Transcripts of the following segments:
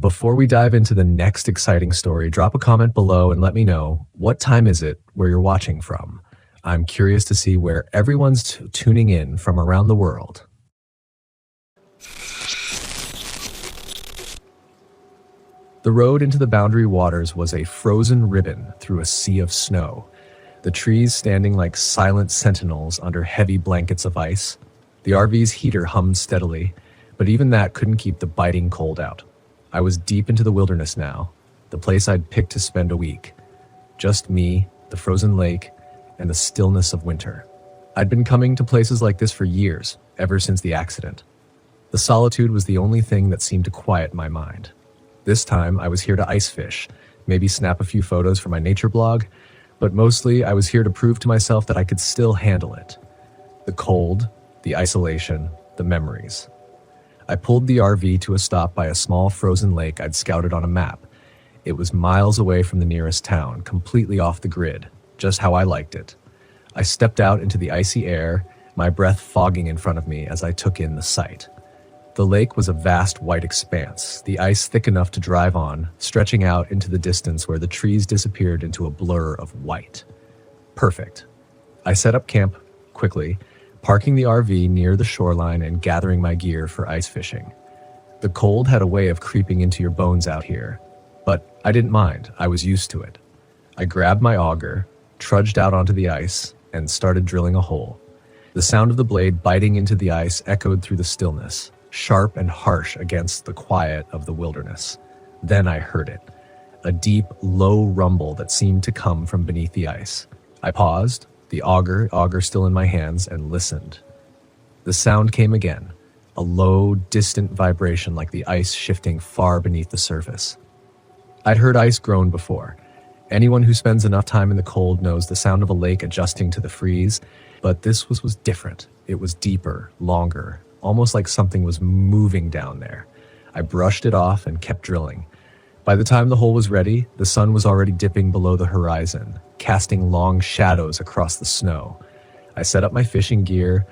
Before we dive into the next exciting story, drop a comment below and let me know, what time is it where you're watching from? I'm curious to see where everyone's tuning in from around the world. The road into the Boundary Waters was a frozen ribbon through a sea of snow, the trees standing like silent sentinels under heavy blankets of ice. The RV's heater hummed steadily, but even that couldn't keep the biting cold out. I was deep into the wilderness now, the place I'd picked to spend a week. Just me, the frozen lake, and the stillness of winter. I'd been coming to places like this for years, ever since the accident. The solitude was the only thing that seemed to quiet my mind. This time, I was here to ice fish, maybe snap a few photos for my nature blog, but mostly I was here to prove to myself that I could still handle it. The cold, the isolation, the memories. I pulled the RV to a stop by a small frozen lake I'd scouted on a map. It was miles away from the nearest town, completely off the grid, just how I liked it. I stepped out into the icy air, my breath fogging in front of me as I took in the sight. The lake was a vast white expanse, the ice thick enough to drive on, stretching out into the distance where the trees disappeared into a blur of white. Perfect. I set up camp quickly, parking the RV near the shoreline and gathering my gear for ice fishing. The cold had a way of creeping into your bones out here, but I didn't mind. I was used to it. I grabbed my auger, trudged out onto the ice, and started drilling a hole. The sound of the blade biting into the ice echoed through the stillness, sharp and harsh against the quiet of the wilderness. Then I heard it, a deep, low rumble that seemed to come from beneath the ice. I paused, the auger still in my hands, and listened. The sound came again, a low, distant vibration like the ice shifting far beneath the surface. I'd heard ice groan before. Anyone who spends enough time in the cold knows the sound of a lake adjusting to the freeze, but this was different. It was deeper, longer, almost like something was moving down there. I brushed it off and kept drilling. By the time the hole was ready, the sun was already dipping below the horizon, casting long shadows across the snow. I set up my fishing gear,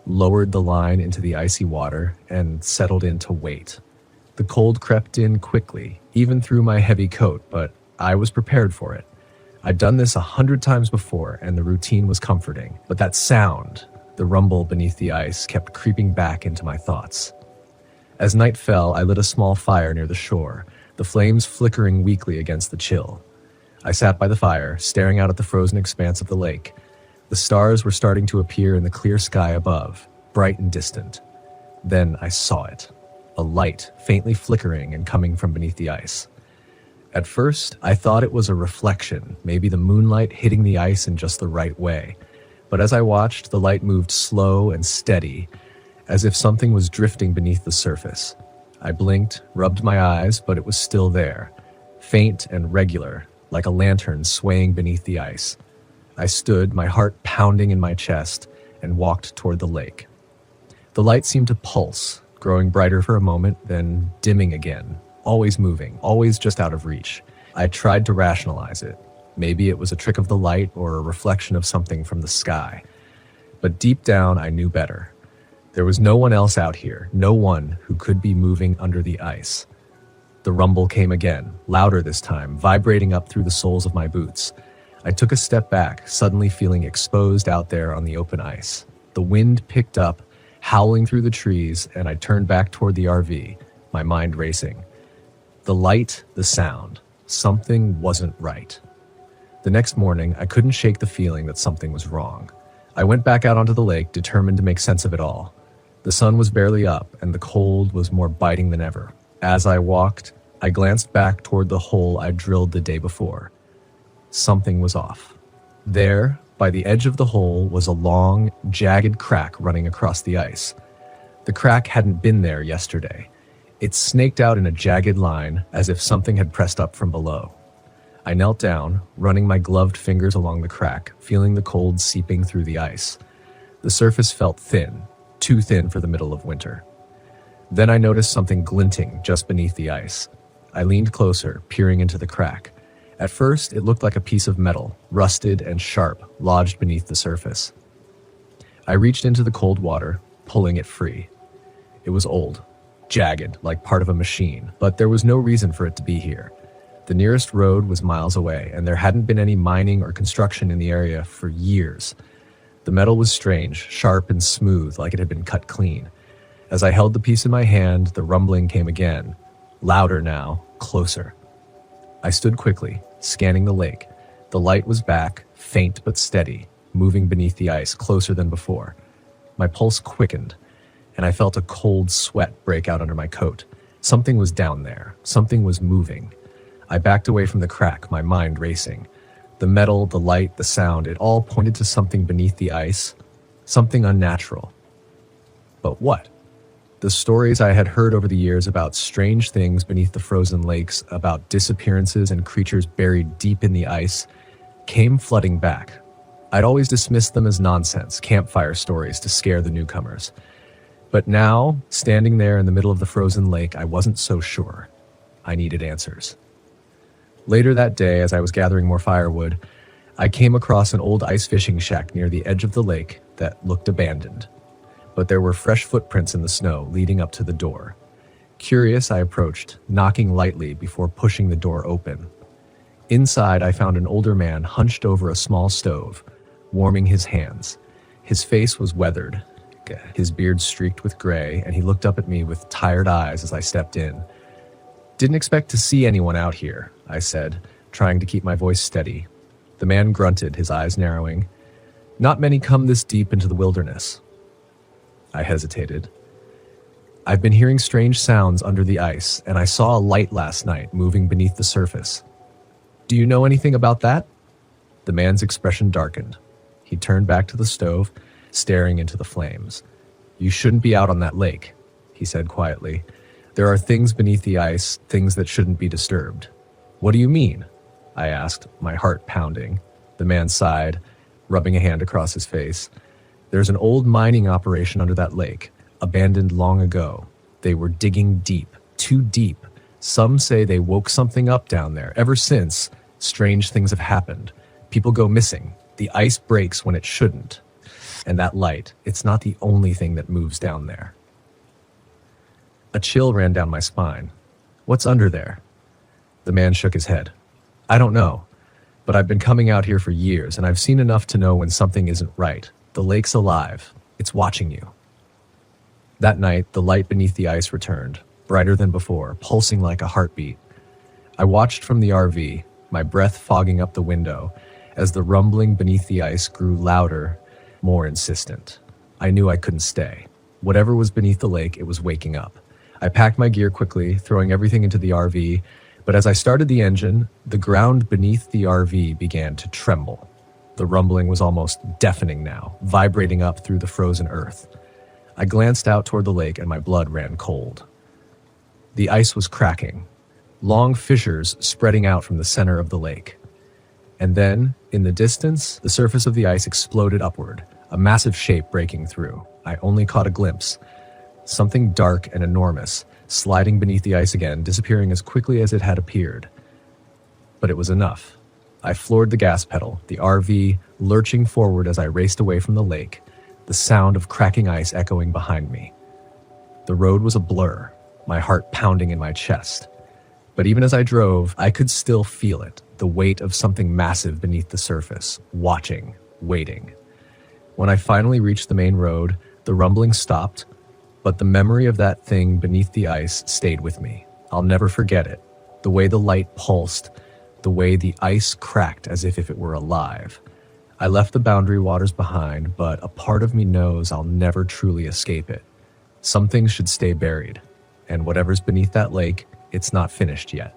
lowered the line into the icy water, and settled in to wait. The cold crept in quickly, even through my heavy coat, but I was prepared for it. I'd done this 100 times before, and the routine was comforting. But that sound, the rumble beneath the ice, kept creeping back into my thoughts. As night fell, I lit a small fire near the shore, the flames flickering weakly against the chill. I sat by the fire, staring out at the frozen expanse of the lake. The stars were starting to appear in the clear sky above, bright and distant. Then I saw it, a light faintly flickering and coming from beneath the ice. At first, I thought it was a reflection, maybe the moonlight hitting the ice in just the right way. But as I watched, the light moved slow and steady, as if something was drifting beneath the surface. I blinked, rubbed my eyes, but it was still there, faint and regular, like a lantern swaying beneath the ice. I stood, my heart pounding in my chest, and walked toward the lake. The light seemed to pulse, growing brighter for a moment, then dimming again, always moving, always just out of reach. I tried to rationalize it. Maybe it was a trick of the light or a reflection of something from the sky. But deep down, I knew better. There was no one else out here, no one who could be moving under the ice. The rumble came again, louder this time, vibrating up through the soles of my boots. I took a step back, suddenly feeling exposed out there on the open ice. The wind picked up, howling through the trees, and I turned back toward the RV, my mind racing. The light, the sound. Something wasn't right. The next morning, I couldn't shake the feeling that something was wrong. I went back out onto the lake, determined to make sense of it all. The sun was barely up, and the cold was more biting than ever. As I walked, I glanced back toward the hole I drilled the day before. Something was off. There, by the edge of the hole, was a long, jagged crack running across the ice. The crack hadn't been there yesterday. It snaked out in a jagged line, as if something had pressed up from below. I knelt down, running my gloved fingers along the crack, feeling the cold seeping through the ice. The surface felt thin, too thin for the middle of winter. Then I noticed something glinting just beneath the ice. I leaned closer, peering into the crack. At first, it looked like a piece of metal, rusted and sharp, lodged beneath the surface. I reached into the cold water, pulling it free. It was old, jagged, like part of a machine, but there was no reason for it to be here. The nearest road was miles away, and there hadn't been any mining or construction in the area for years. The metal was strange, sharp and smooth, like it had been cut clean. As I held the piece in my hand, the rumbling came again, louder now, closer. I stood quickly, scanning the lake. The light was back, faint but steady, moving beneath the ice, closer than before. My pulse quickened, and I felt a cold sweat break out under my coat. Something was down there. Something was moving. I backed away from the crack, my mind racing. The metal, the light, the sound, it all pointed to something beneath the ice, something unnatural. But what? The stories I had heard over the years about strange things beneath the frozen lakes, about disappearances and creatures buried deep in the ice, came flooding back. I'd always dismissed them as nonsense, campfire stories to scare the newcomers. But now, standing there in the middle of the frozen lake, I wasn't so sure. I needed answers. Later that day, as I was gathering more firewood, I came across an old ice fishing shack near the edge of the lake that looked abandoned. But there were fresh footprints in the snow leading up to the door. Curious, I approached, knocking lightly before pushing the door open. Inside, I found an older man hunched over a small stove, warming his hands. His face was weathered, his beard streaked with gray, and he looked up at me with tired eyes as I stepped in. "Didn't expect to see anyone out here," I said, trying to keep my voice steady. The man grunted, his eyes narrowing. "Not many come this deep into the wilderness." I hesitated. "I've been hearing strange sounds under the ice, and I saw a light last night moving beneath the surface. Do you know anything about that?" The man's expression darkened. He turned back to the stove, staring into the flames. "You shouldn't be out on that lake," he said quietly. "There are things beneath the ice, things that shouldn't be disturbed." "What do you mean?" I asked, my heart pounding. The man sighed, rubbing a hand across his face. "There's an old mining operation under that lake, abandoned long ago. They were digging deep, too deep. Some say they woke something up down there. Ever since, strange things have happened. People go missing. The ice breaks when it shouldn't. And that light, it's not the only thing that moves down there." A chill ran down my spine. "What's under there?" The man shook his head. "I don't know, but I've been coming out here for years, and I've seen enough to know when something isn't right. The lake's alive. It's watching you." That night, the light beneath the ice returned, brighter than before, pulsing like a heartbeat. I watched from the RV, my breath fogging up the window, as the rumbling beneath the ice grew louder, more insistent. I knew I couldn't stay. Whatever was beneath the lake, it was waking up. I packed my gear quickly, throwing everything into the RV, but as I started the engine, the ground beneath the RV began to tremble. The rumbling was almost deafening now, vibrating up through the frozen earth. I glanced out toward the lake and my blood ran cold. The ice was cracking, long fissures spreading out from the center of the lake. And then, in the distance, the surface of the ice exploded upward, a massive shape breaking through. I only caught a glimpse. Something dark and enormous, sliding beneath the ice again, disappearing as quickly as it had appeared. But it was enough. I floored the gas pedal, the RV lurching forward as I raced away from the lake, the sound of cracking ice echoing behind me. The road was a blur, my heart pounding in my chest. But even as I drove, I could still feel it, the weight of something massive beneath the surface, watching, waiting. When I finally reached the main road, the rumbling stopped, but the memory of that thing beneath the ice stayed with me. I'll never forget it. The way the light pulsed, the way the ice cracked as if it were alive. I left the boundary waters behind, but a part of me knows I'll never truly escape it. Some things should stay buried, and whatever's beneath that lake, it's not finished yet.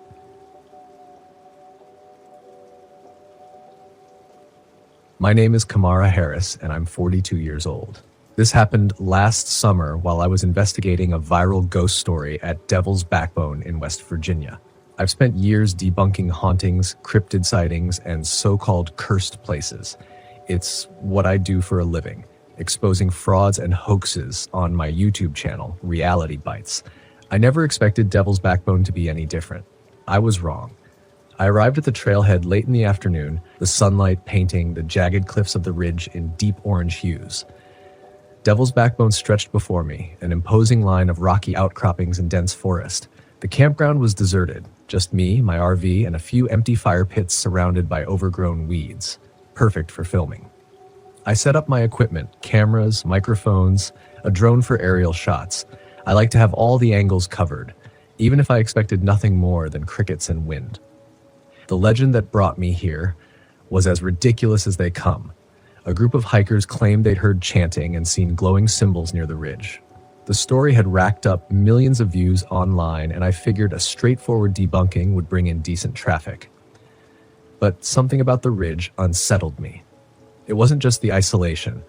My name is Kamara Harris, and I'm 42 years old. This happened last summer while I was investigating a viral ghost story at Devil's Backbone in West Virginia. I've spent years debunking hauntings, cryptid sightings, and so-called cursed places. It's what I do for a living, exposing frauds and hoaxes on my YouTube channel, Reality Bites. I never expected Devil's Backbone to be any different. I was wrong. I arrived at the trailhead late in the afternoon, the sunlight painting the jagged cliffs of the ridge in deep orange hues. Devil's Backbone stretched before me, an imposing line of rocky outcroppings and dense forest. The campground was deserted, just me, my RV, and a few empty fire pits surrounded by overgrown weeds. Perfect for filming. I set up my equipment, cameras, microphones, a drone for aerial shots. I like to have all the angles covered, even if I expected nothing more than crickets and wind. The legend that brought me here was as ridiculous as they come. A group of hikers claimed they'd heard chanting and seen glowing symbols near the ridge. The story had racked up millions of views online, and I figured a straightforward debunking would bring in decent traffic. But something about the ridge unsettled me. It wasn't just the isolation.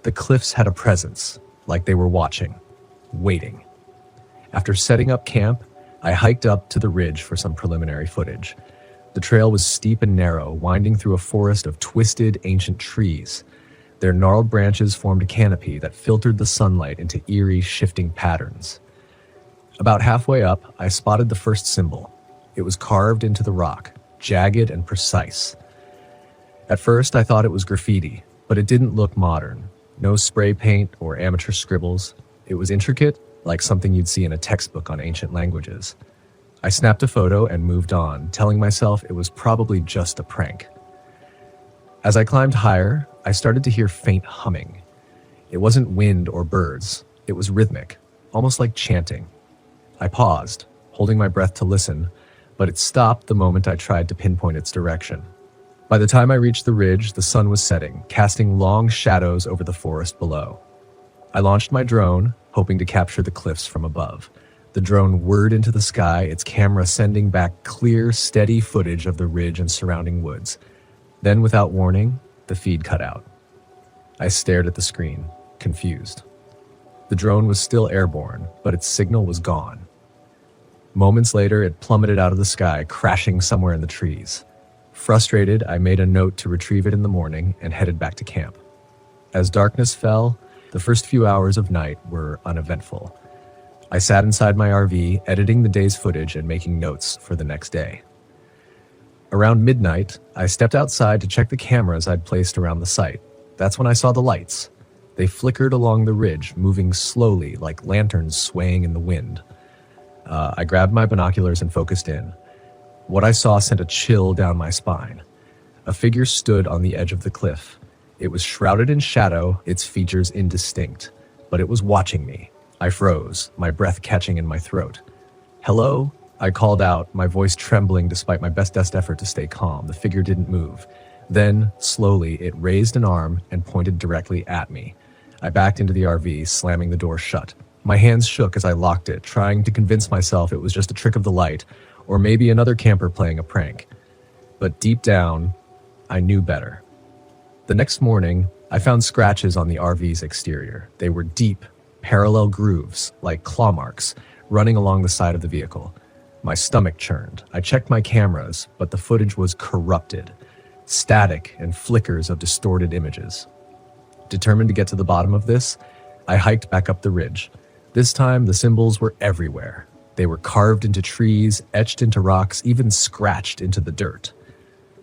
The cliffs had a presence, like they were watching, waiting. After setting up camp, I hiked up to the ridge for some preliminary footage. The trail was steep and narrow, winding through a forest of twisted, ancient trees. Their gnarled branches formed a canopy that filtered the sunlight into eerie, shifting patterns. About halfway up, I spotted the first symbol. It was carved into the rock, jagged and precise. At first, I thought it was graffiti, but it didn't look modern. No spray paint or amateur scribbles. It was intricate, like something you'd see in a textbook on ancient languages. I snapped a photo and moved on, telling myself it was probably just a prank. As I climbed higher, I started to hear faint humming. It wasn't wind or birds. It was rhythmic, almost like chanting. I paused, holding my breath to listen, but it stopped the moment I tried to pinpoint its direction. By the time I reached the ridge, the sun was setting, casting long shadows over the forest below. I launched my drone, hoping to capture the cliffs from above. The drone whirred into the sky, its camera sending back clear, steady footage of the ridge and surrounding woods. Then, without warning, the feed cut out. I stared at the screen, confused. The drone was still airborne, but its signal was gone. Moments later, it plummeted out of the sky, crashing somewhere in the trees. Frustrated, I made a note to retrieve it in the morning and headed back to camp. As darkness fell, the first few hours of night were uneventful. I sat inside my RV, editing the day's footage and making notes for the next day. Around midnight, I stepped outside to check the cameras I'd placed around the site. That's when I saw the lights. They flickered along the ridge, moving slowly like lanterns swaying in the wind. I grabbed my binoculars and focused in. What I saw sent a chill down my spine. A figure stood on the edge of the cliff. It was shrouded in shadow, its features indistinct, but it was watching me. I froze, my breath catching in my throat. "Hello?" I called out, my voice trembling despite my bestest effort to stay calm. The figure didn't move. Then, slowly, it raised an arm and pointed directly at me. I backed into the RV, slamming the door shut. My hands shook as I locked it, trying to convince myself it was just a trick of the light, or maybe another camper playing a prank. But deep down, I knew better. The next morning, I found scratches on the RV's exterior. They were deep, parallel grooves, like claw marks, running along the side of the vehicle. My stomach churned. I checked my cameras, but the footage was corrupted, static and flickers of distorted images. Determined to get to the bottom of this, I hiked back up the ridge. This time, the symbols were everywhere. They were carved into trees, etched into rocks, even scratched into the dirt.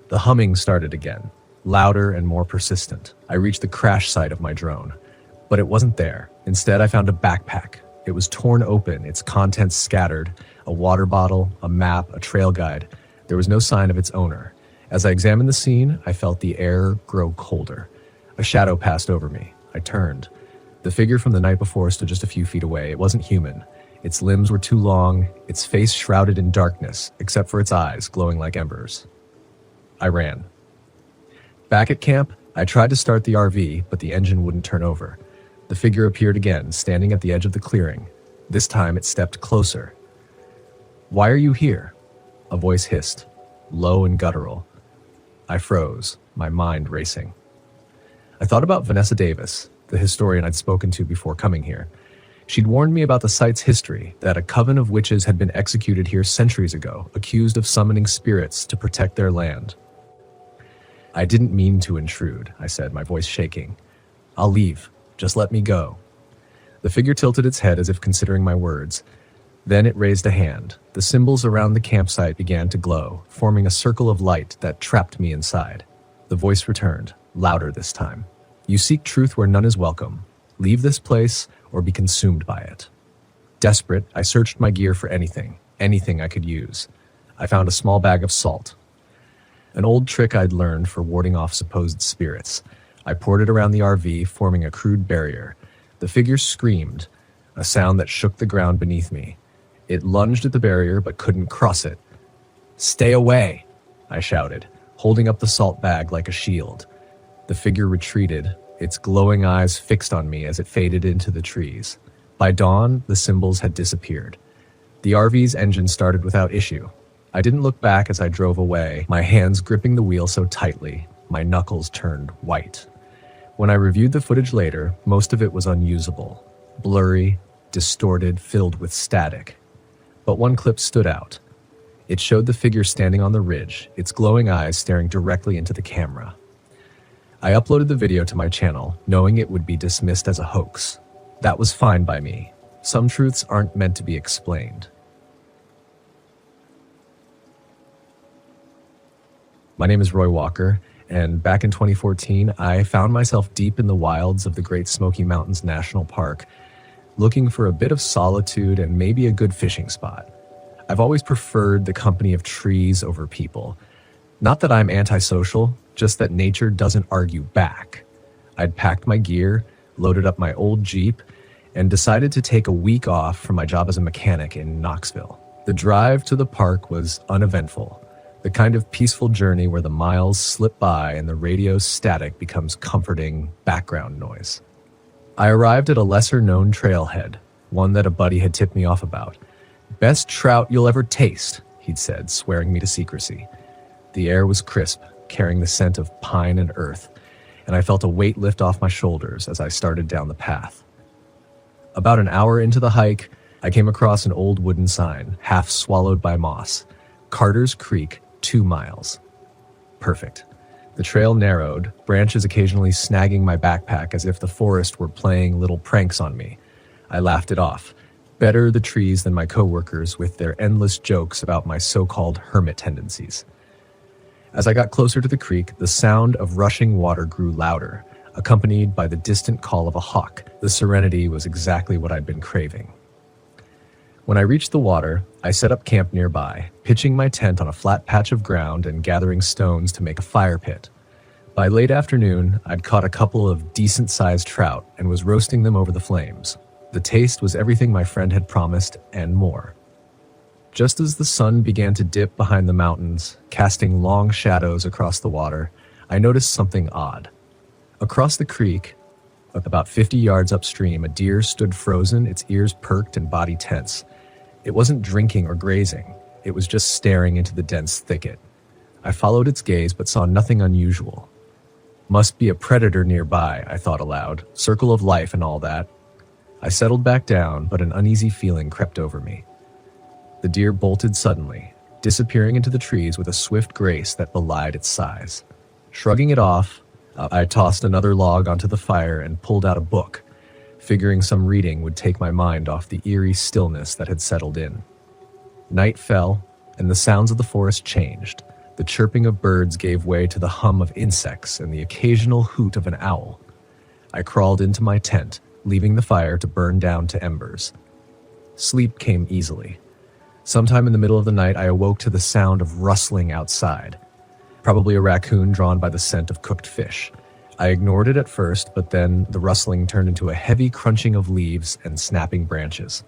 The humming started again, louder and more persistent. I reached the crash site of my drone, but it wasn't there. Instead, I found a backpack. It was torn open, its contents scattered, a water bottle, a map, a trail guide. There was no sign of its owner. As I examined the scene, I felt the air grow colder. A shadow passed over me. I turned. The figure from the night before stood just a few feet away. It wasn't human. Its limbs were too long, its face shrouded in darkness, except for its eyes glowing like embers. I ran. Back at camp, I tried to start the RV, but the engine wouldn't turn over. The figure appeared again, standing at the edge of the clearing. This time it stepped closer. "Why are you here?" A voice hissed, low and guttural. I froze, my mind racing. I thought about Vanessa Davis, the historian I'd spoken to before coming here. She'd warned me about the site's history, that a coven of witches had been executed here centuries ago, accused of summoning spirits to protect their land. "I didn't mean to intrude," I said, my voice shaking. "I'll leave. Just let me go." The figure tilted its head as if considering my words. Then it raised a hand. The symbols around the campsite began to glow, forming a circle of light that trapped me inside. The voice returned, louder this time. "You seek truth where none is welcome. leave this place or be consumed by it. Desperate, I searched my gear for anything I could use. I found a small bag of salt, an old trick I'd learned for warding off supposed spirits. I poured it around the RV, forming a crude barrier. The figure screamed, a sound that shook the ground beneath me. It lunged at the barrier but couldn't cross it. "Stay away," I shouted, holding up the salt bag like a shield. The figure retreated, its glowing eyes fixed on me as it faded into the trees. By dawn, the symbols had disappeared. The RV's engine started without issue. I didn't look back as I drove away, my hands gripping the wheel so tightly, my knuckles turned white. When I reviewed the footage later, most of it was unusable, blurry, distorted, filled with static. But one clip stood out. It showed the figure standing on the ridge, its glowing eyes staring directly into the camera. I uploaded the video to my channel, knowing it would be dismissed as a hoax. That was fine by me. Some truths aren't meant to be explained. My name is Roy Walker, and back in 2014, I found myself deep in the wilds of the Great Smoky Mountains National Park, looking for a bit of solitude and maybe a good fishing spot. I've always preferred the company of trees over people. Not that I'm antisocial, just that nature doesn't argue back. I'd packed my gear, loaded up my old Jeep, and decided to take a week off from my job as a mechanic in Knoxville. The drive to the park was uneventful. The kind of peaceful journey where the miles slip by and the radio's static becomes comforting background noise. I arrived at a lesser-known trailhead, one that a buddy had tipped me off about. "Best trout you'll ever taste," he'd said, swearing me to secrecy. The air was crisp, carrying the scent of pine and earth, and I felt a weight lift off my shoulders as I started down the path. About an hour into the hike, I came across an old wooden sign, half swallowed by moss. Carter's Creek, 2 miles. Perfect. The trail narrowed, branches occasionally snagging my backpack as if the forest were playing little pranks on me. I laughed it off. Better the trees than my coworkers with their endless jokes about my so-called hermit tendencies. As I got closer to the creek, the sound of rushing water grew louder, accompanied by the distant call of a hawk. The serenity was exactly what I'd been craving. When I reached the water, I set up camp nearby, pitching my tent on a flat patch of ground and gathering stones to make a fire pit. By late afternoon, I'd caught a couple of decent-sized trout and was roasting them over the flames. The taste was everything my friend had promised and more. Just as the sun began to dip behind the mountains, casting long shadows across the water, I noticed something odd. Across the creek, about 50 yards upstream, a deer stood frozen, its ears perked and body tense. It wasn't drinking or grazing. It was just staring into the dense thicket. I followed its gaze but saw nothing unusual. Must be a predator nearby, I thought aloud. Circle of life and all that. I settled back down, but an uneasy feeling crept over me. The deer bolted suddenly, disappearing into the trees with a swift grace that belied its size. Shrugging it off, I tossed another log onto the fire and pulled out a book, figuring some reading would take my mind off the eerie stillness that had settled in. Night fell, and the sounds of the forest changed. The chirping of birds gave way to the hum of insects and the occasional hoot of an owl. I crawled into my tent, leaving the fire to burn down to embers. Sleep came easily. Sometime in the middle of the night, I awoke to the sound of rustling outside. Probably a raccoon drawn by the scent of cooked fish. I ignored it at first, but then the rustling turned into a heavy crunching of leaves and snapping branches.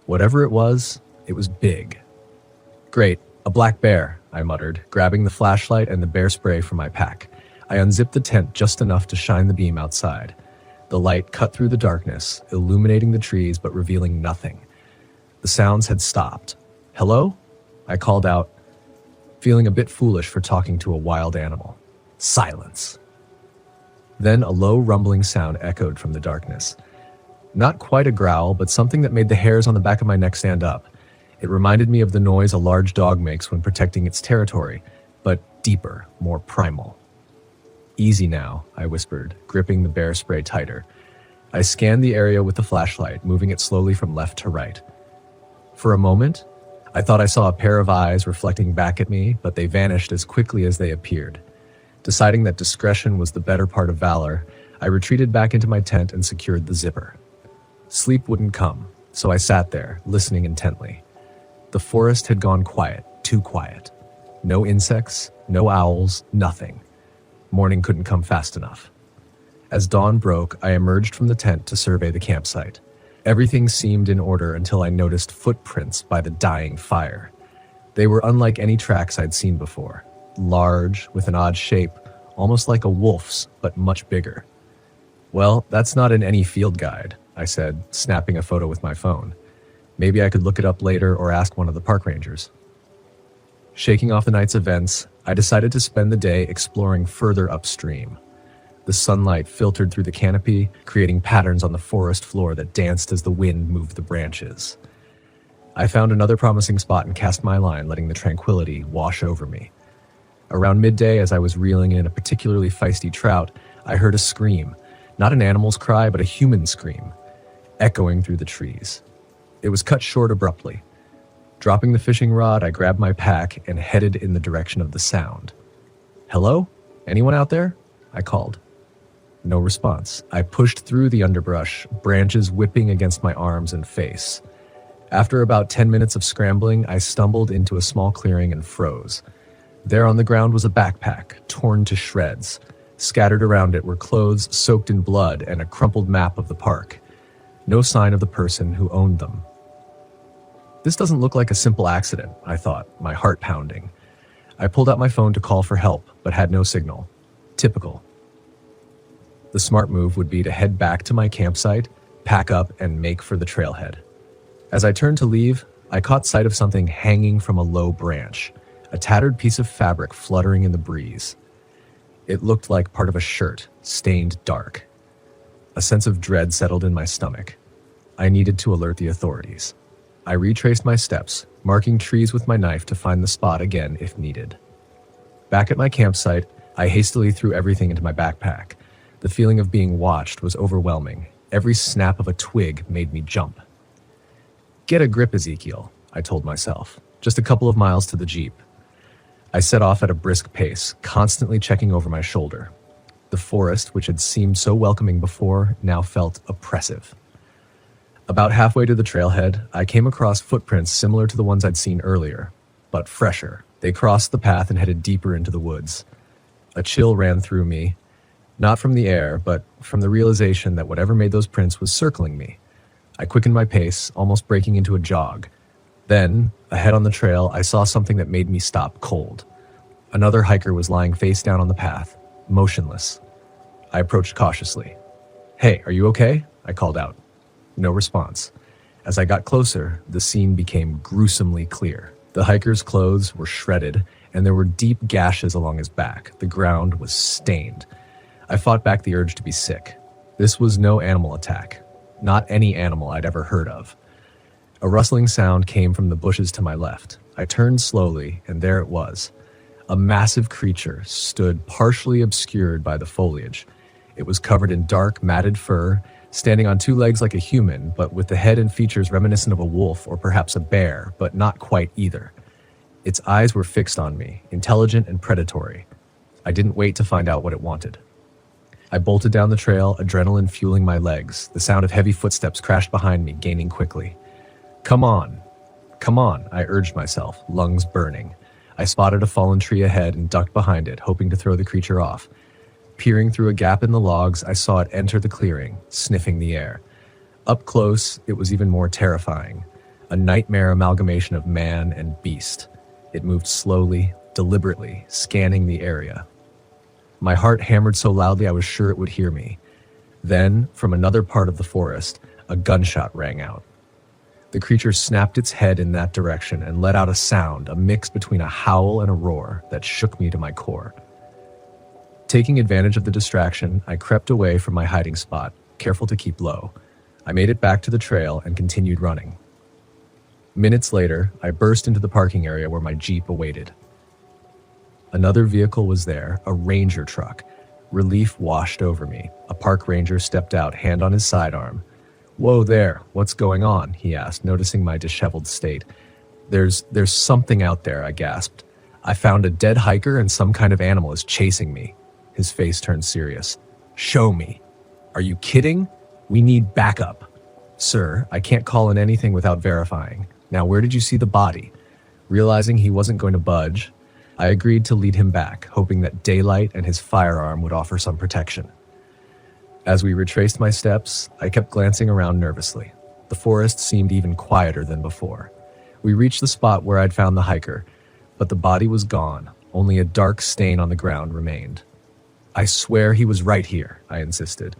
Whatever it was big. "Great, a black bear," I muttered, grabbing the flashlight and the bear spray from my pack. I unzipped the tent just enough to shine the beam outside. The light cut through the darkness, illuminating the trees but revealing nothing. The sounds had stopped. "Hello?" I called out, feeling a bit foolish for talking to a wild animal. Silence. Then a low rumbling sound echoed from the darkness. Not quite a growl, but something that made the hairs on the back of my neck stand up. It reminded me of the noise a large dog makes when protecting its territory, but deeper, more primal. "Easy now," I whispered, gripping the bear spray tighter. I scanned the area with the flashlight, moving it slowly from left to right. For a moment, I thought I saw a pair of eyes reflecting back at me, but they vanished as quickly as they appeared. Deciding that discretion was the better part of valor, I retreated back into my tent and secured the zipper. Sleep wouldn't come, so I sat there, listening intently. The forest had gone quiet, too quiet. No insects, no owls, nothing. Morning couldn't come fast enough. As dawn broke, I emerged from the tent to survey the campsite. Everything seemed in order until I noticed footprints by the dying fire. They were unlike any tracks I'd seen before. Large, with an odd shape, almost like a wolf's, but much bigger. "Well, that's not in any field guide," I said, snapping a photo with my phone. "Maybe I could look it up later or ask one of the park rangers." Shaking off the night's events, I decided to spend the day exploring further upstream. The sunlight filtered through the canopy, creating patterns on the forest floor that danced as the wind moved the branches. I found another promising spot and cast my line, letting the tranquility wash over me. Around midday, as I was reeling in a particularly feisty trout, I heard a scream, not an animal's cry, but a human scream, echoing through the trees. It was cut short abruptly. Dropping the fishing rod, I grabbed my pack and headed in the direction of the sound. "Hello? Anyone out there?" I called. No response. I pushed through the underbrush, branches whipping against my arms and face. After about 10 minutes of scrambling, I stumbled into a small clearing and froze. There on the ground was a backpack, torn to shreds. Scattered around it were clothes soaked in blood and a crumpled map of the park. No sign of the person who owned them. This doesn't look like a simple accident, I thought, my heart pounding. I pulled out my phone to call for help, but had no signal. Typical. The smart move would be to head back to my campsite, pack up, and make for the trailhead. As I turned to leave, I caught sight of something hanging from a low branch, a tattered piece of fabric fluttering in the breeze. It looked like part of a shirt, stained dark. A sense of dread settled in my stomach. I needed to alert the authorities. I retraced my steps, marking trees with my knife to find the spot again if needed. Back at my campsite, I hastily threw everything into my backpack. The feeling of being watched was overwhelming. Every snap of a twig made me jump. "Get a grip, Ezekiel," I told myself. Just a couple of miles to the Jeep. I set off at a brisk pace, constantly checking over my shoulder. The forest, which had seemed so welcoming before, now felt oppressive. About halfway to the trailhead, I came across footprints similar to the ones I'd seen earlier, but fresher. They crossed the path and headed deeper into the woods. A chill ran through me, not from the air, but from the realization that whatever made those prints was circling me. I quickened my pace, almost breaking into a jog. Then, ahead on the trail, I saw something that made me stop cold. Another hiker was lying face down on the path, motionless. I approached cautiously. "Hey, are you okay?" I called out. No response. As I got closer, the scene became gruesomely clear. The hiker's clothes were shredded, and there were deep gashes along his back. The ground was stained. I fought back the urge to be sick. This was no animal attack. Not any animal I'd ever heard of. A rustling sound came from the bushes to my left. I turned slowly, and there it was. A massive creature stood partially obscured by the foliage. It was covered in dark, matted fur, standing on two legs like a human, but with the head and features reminiscent of a wolf or perhaps a bear, but not quite either. Its eyes were fixed on me, intelligent and predatory. I didn't wait to find out what it wanted. I bolted down the trail, adrenaline fueling my legs. The sound of heavy footsteps crashed behind me, gaining quickly. Come on, I urged myself, lungs burning. I spotted a fallen tree ahead and ducked behind it, hoping to throw the creature off. Peering through a gap in the logs, I saw it enter the clearing, sniffing the air. Up close, it was even more terrifying. A nightmare amalgamation of man and beast. It moved slowly, deliberately, scanning the area. My heart hammered so loudly I was sure it would hear me. Then, from another part of the forest, a gunshot rang out. The creature snapped its head in that direction and let out a sound, a mix between a howl and a roar that shook me to my core. Taking advantage of the distraction, I crept away from my hiding spot, careful to keep low. I made it back to the trail and continued running. Minutes later, I burst into the parking area where my Jeep awaited. Another vehicle was there, a ranger truck. Relief washed over me. A park ranger stepped out, hand on his sidearm. "Whoa there, what's going on?" he asked, noticing my disheveled state. There's something out there," I gasped. "I found a dead hiker and some kind of animal is chasing me." His face turned serious. "Show me," Are you kidding? We need backup. Sir, I can't call in anything without verifying. Now, where did you see the body? Realizing he wasn't going to budge, I agreed to lead him back, hoping that daylight and his firearm would offer some protection. As we retraced my steps, I kept glancing around nervously. The forest seemed even quieter than before. We reached the spot where I'd found the hiker, but the body was gone. Only a dark stain on the ground remained. I swear he was right here, I insisted.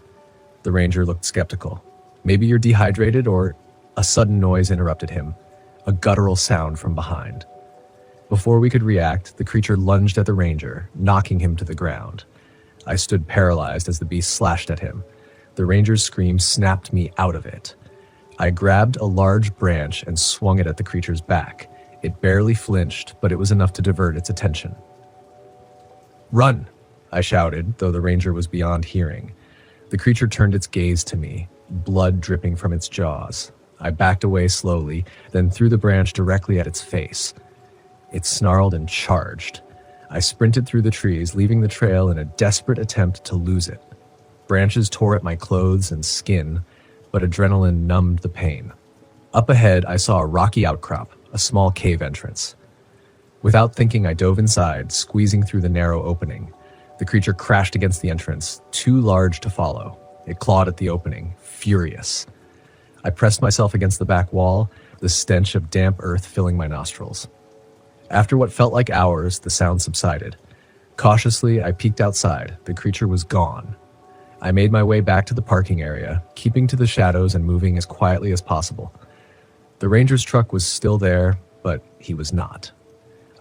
The ranger looked skeptical. Maybe you're dehydrated, or... A sudden noise interrupted him, a guttural sound from behind. Before we could react, the creature lunged at the ranger, knocking him to the ground. I stood paralyzed as the beast slashed at him. The ranger's scream snapped me out of it. I grabbed a large branch and swung it at the creature's back. It barely flinched, but it was enough to divert its attention. "Run!" I shouted, though the ranger was beyond hearing. The creature turned its gaze to me, blood dripping from its jaws. I backed away slowly, then threw the branch directly at its face. It snarled and charged. I sprinted through the trees, leaving the trail in a desperate attempt to lose it. Branches tore at my clothes and skin, but adrenaline numbed the pain. Up ahead, I saw a rocky outcrop, a small cave entrance. Without thinking, I dove inside, squeezing through the narrow opening. The creature crashed against the entrance, too large to follow. It clawed at the opening, furious. I pressed myself against the back wall, the stench of damp earth filling my nostrils. After what felt like hours, the sound subsided. Cautiously, I peeked outside. The creature was gone. I made my way back to the parking area, keeping to the shadows and moving as quietly as possible. The ranger's truck was still there, but he was not.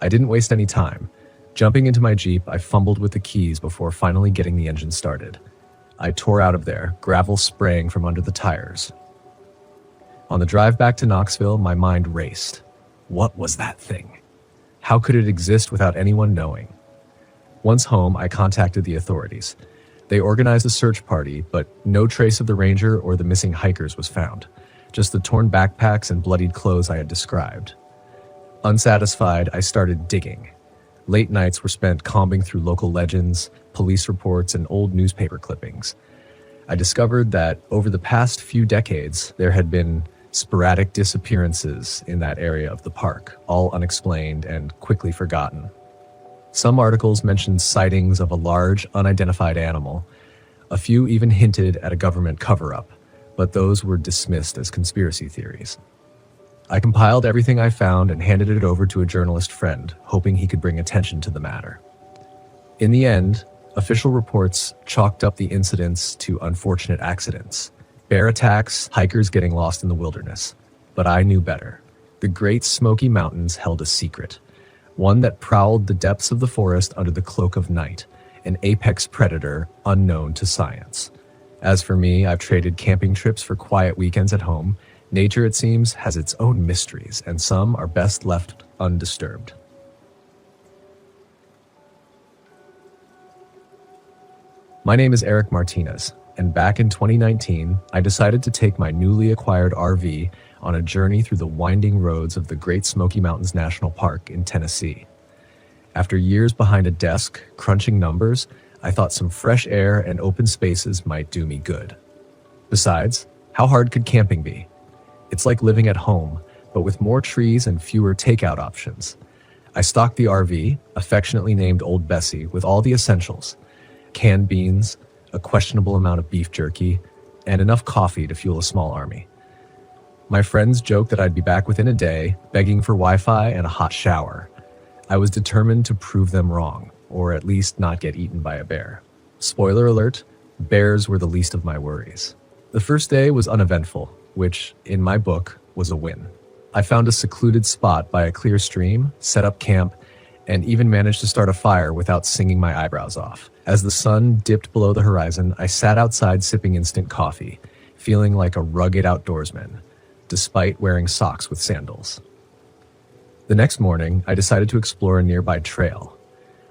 I didn't waste any time. Jumping into my Jeep, I fumbled with the keys before finally getting the engine started. I tore out of there, gravel spraying from under the tires. On the drive back to Knoxville, my mind raced. What was that thing? How could it exist without anyone knowing? Once home, I contacted the authorities. They organized a search party, but no trace of the ranger or the missing hikers was found. Just the torn backpacks and bloodied clothes I had described. Unsatisfied, I started digging. Late nights were spent combing through local legends, police reports, and old newspaper clippings. I discovered that over the past few decades, there had been sporadic disappearances in that area of the park, all unexplained and quickly forgotten. Some articles mentioned sightings of a large, unidentified animal. A few even hinted at a government cover-up, but those were dismissed as conspiracy theories. I compiled everything I found and handed it over to a journalist friend, hoping he could bring attention to the matter. In the end, official reports chalked up the incidents to unfortunate accidents. Bear attacks, hikers getting lost in the wilderness. But I knew better. The Great Smoky Mountains held a secret, one that prowled the depths of the forest under the cloak of night, an apex predator unknown to science. As for me, I've traded camping trips for quiet weekends at home. Nature, it seems, has its own mysteries, and some are best left undisturbed. My name is Eric Martinez, and back in 2019, I decided to take my newly acquired RV on a journey through the winding roads of the Great Smoky Mountains National Park in Tennessee. After years behind a desk, crunching numbers, I thought some fresh air and open spaces might do me good. Besides, how hard could camping be? It's like living at home, but with more trees and fewer takeout options. I stocked the RV, affectionately named Old Bessie, with all the essentials: canned beans, a questionable amount of beef jerky, and enough coffee to fuel a small army. My friends joked that I'd be back within a day, begging for Wi-Fi and a hot shower. I was determined to prove them wrong, or at least not get eaten by a bear. Spoiler alert, bears were the least of my worries. The first day was uneventful, which, in my book, was a win. I found a secluded spot by a clear stream, set up camp, and even managed to start a fire without singing my eyebrows off. As the sun dipped below the horizon, I sat outside sipping instant coffee, feeling like a rugged outdoorsman, despite wearing socks with sandals. The next morning, I decided to explore a nearby trail.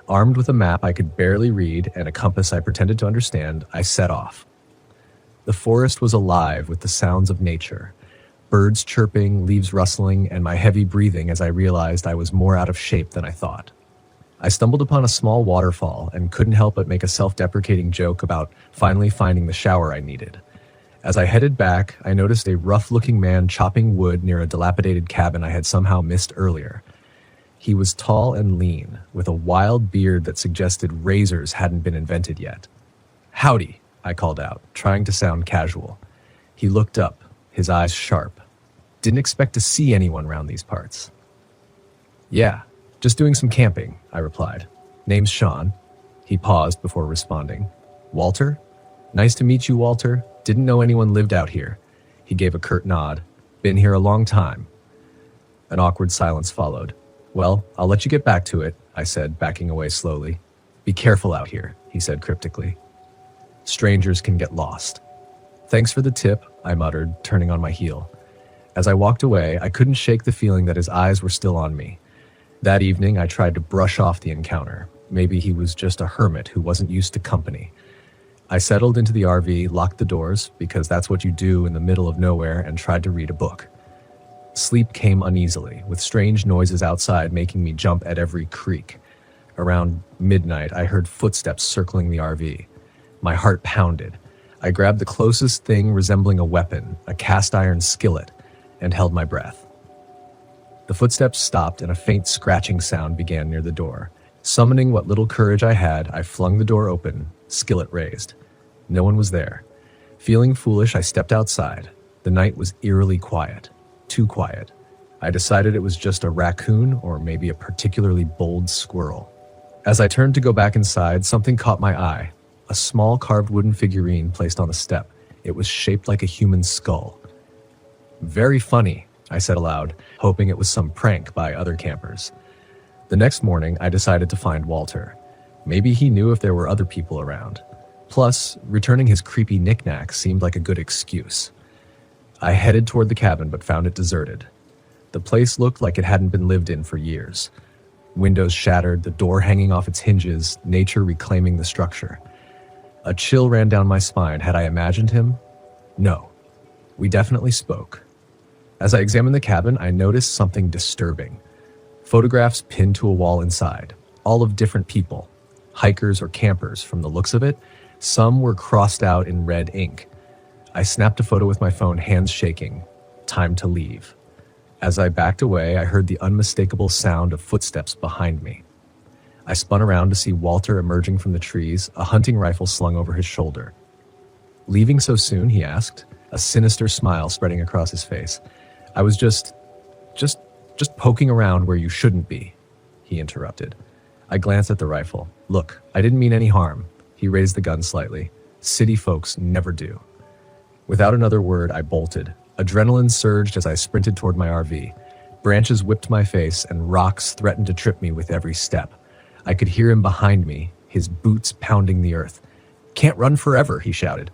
Armed with a map I could barely read and a compass I pretended to understand, I set off. The forest was alive with the sounds of nature, birds chirping, leaves rustling, and my heavy breathing as I realized I was more out of shape than I thought. I stumbled upon a small waterfall and couldn't help but make a self-deprecating joke about finally finding the shower I needed. As I headed back, I noticed a rough-looking man chopping wood near a dilapidated cabin I had somehow missed earlier. He was tall and lean, with a wild beard that suggested razors hadn't been invented yet. "Howdy," I called out, trying to sound casual. He looked up, his eyes sharp. "Didn't expect to see anyone around these parts." "Yeah, just doing some camping," I replied. "Name's Sean." He paused before responding. "Walter? Nice to meet you, Walter. Didn't know anyone lived out here." He gave a curt nod. "Been here a long time." An awkward silence followed. "Well, I'll let you get back to it," I said, backing away slowly. "Be careful out here," he said cryptically. "Strangers can get lost." "Thanks for the tip," I muttered, turning on my heel. As I walked away, I couldn't shake the feeling that his eyes were still on me. That evening, I tried to brush off the encounter. Maybe he was just a hermit who wasn't used to company. I settled into the RV, locked the doors, because that's what you do in the middle of nowhere, and tried to read a book. Sleep came uneasily, with strange noises outside making me jump at every creak. Around midnight, I heard footsteps circling the RV. My heart pounded. I grabbed the closest thing resembling a weapon, a cast-iron skillet, and held my breath. The footsteps stopped and a faint scratching sound began near the door. Summoning what little courage I had, I flung the door open, skillet raised. No one was there. Feeling foolish, I stepped outside. The night was eerily quiet. Too quiet. I decided it was just a raccoon or maybe a particularly bold squirrel. As I turned to go back inside, something caught my eye. A small carved wooden figurine placed on the step. It was shaped like a human skull. "Very funny," I said aloud, hoping it was some prank by other campers. The next morning, I decided to find Walter. Maybe he knew if there were other people around. Plus, returning his creepy knickknacks seemed like a good excuse. I headed toward the cabin but found it deserted. The place looked like it hadn't been lived in for years. Windows shattered, the door hanging off its hinges, nature reclaiming the structure. A chill ran down my spine. Had I imagined him? No. We definitely spoke. As I examined the cabin, I noticed something disturbing. Photographs pinned to a wall inside, all of different people. Hikers or campers, from the looks of it. Some were crossed out in red ink. I snapped a photo with my phone, hands shaking. Time to leave. As I backed away, I heard the unmistakable sound of footsteps behind me. I spun around to see Walter emerging from the trees, a hunting rifle slung over his shoulder. "Leaving so soon?" he asked, a sinister smile spreading across his face. "I was just poking around where you shouldn't be," he interrupted. I glanced at the rifle. "Look, I didn't mean any harm." He raised the gun slightly. "City folks never do." Without another word, I bolted. Adrenaline surged as I sprinted toward my RV. Branches whipped my face, and rocks threatened to trip me with every step. I could hear him behind me, his boots pounding the earth. "Can't run forever," he shouted.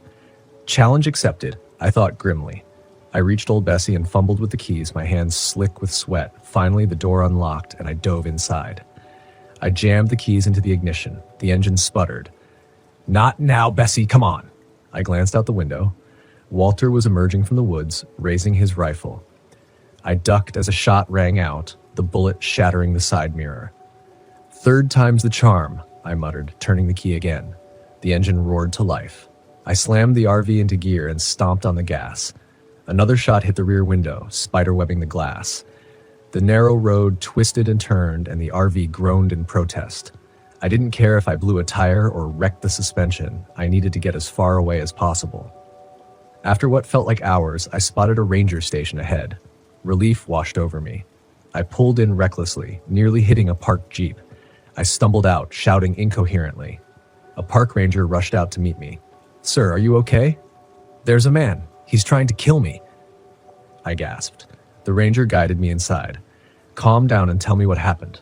Challenge accepted, I thought grimly. I reached old Bessie and fumbled with the keys, my hands slick with sweat. Finally, the door unlocked, and I dove inside. I jammed the keys into the ignition. The engine sputtered. "Not now, Bessie, come on." I glanced out the window. Walter was emerging from the woods, raising his rifle. I ducked as a shot rang out, the bullet shattering the side mirror. "Third time's the charm," I muttered, turning the key again. The engine roared to life. I slammed the RV into gear and stomped on the gas. Another shot hit the rear window, spiderwebbing the glass. The narrow road twisted and turned, and the RV groaned in protest. I didn't care if I blew a tire or wrecked the suspension. I needed to get as far away as possible. After what felt like hours, I spotted a ranger station ahead. Relief washed over me. I pulled in recklessly, nearly hitting a parked jeep. I stumbled out, shouting incoherently. A park ranger rushed out to meet me. "Sir, are you okay?" "There's a man. He's trying to kill me." I gasped. The ranger guided me inside. "Calm down and tell me what happened."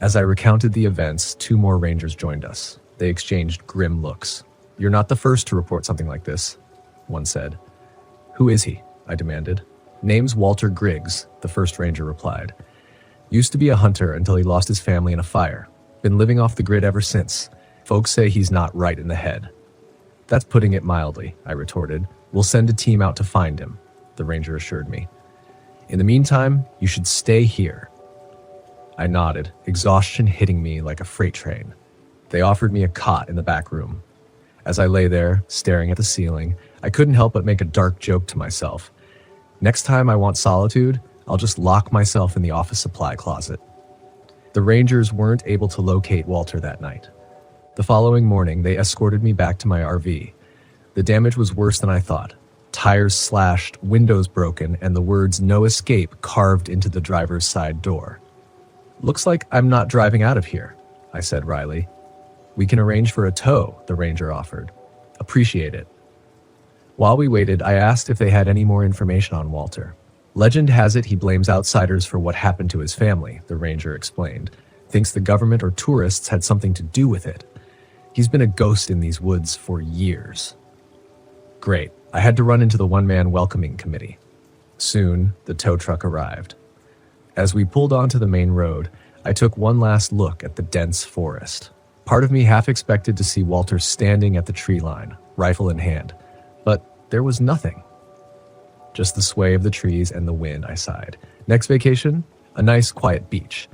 As I recounted the events, 2 more rangers joined us. They exchanged grim looks. "You're not the first to report something like this," one said. "Who is he?" I demanded. "Name's Walter Griggs," the first ranger replied. "Used to be a hunter until he lost his family in a fire. Been living off the grid ever since. Folks say he's not right in the head." "That's putting it mildly," I retorted. "We'll send a team out to find him," the ranger assured me. "In the meantime, you should stay here." I nodded, exhaustion hitting me like a freight train. They offered me a cot in the back room. As I lay there, staring at the ceiling, I couldn't help but make a dark joke to myself. Next time I want solitude, I'll just lock myself in the office supply closet. The Rangers weren't able to locate Walter that night. The following morning, they escorted me back to my RV. The damage was worse than I thought. Tires slashed, windows broken, and the words "no escape" carved into the driver's side door. "Looks like I'm not driving out of here," I said wryly. "We can arrange for a tow," the ranger offered. "Appreciate it." While we waited, I asked if they had any more information on Walter. "Legend has it he blames outsiders for what happened to his family," the ranger explained. "Thinks the government or tourists had something to do with it. He's been a ghost in these woods for years." Great. I had to run into the one-man welcoming committee. Soon, the tow truck arrived. As we pulled onto the main road, I took one last look at the dense forest. Part of me half expected to see Walter standing at the tree line, rifle in hand, but there was nothing. Just the sway of the trees and the wind, I sighed. Next vacation? A nice, quiet beach.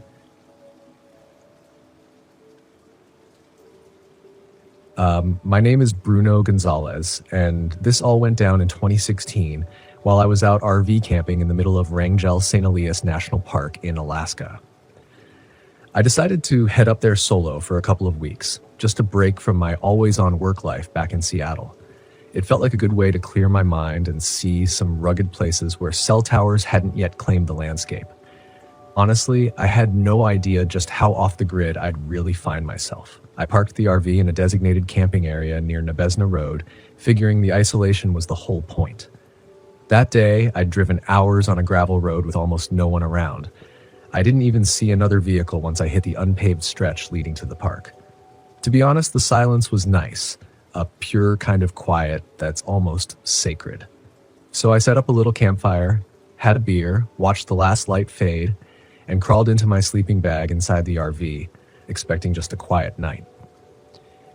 My name is Bruno Gonzalez, and this all went down in 2016 while I was out RV camping in the middle of Wrangell St. Elias National Park in Alaska. I decided to head up there solo for a couple of weeks, just a break from my always-on work life back in Seattle. It felt like a good way to clear my mind and see some rugged places where cell towers hadn't yet claimed the landscape. Honestly, I had no idea just how off the grid I'd really find myself. I parked the RV in a designated camping area near Nebezna Road, figuring the isolation was the whole point. That day, I'd driven hours on a gravel road with almost no one around. I didn't even see another vehicle once I hit the unpaved stretch leading to the park. To be honest, the silence was nice, a pure kind of quiet that's almost sacred. So I set up a little campfire, had a beer, watched the last light fade, and crawled into my sleeping bag inside the RV, expecting just a quiet night.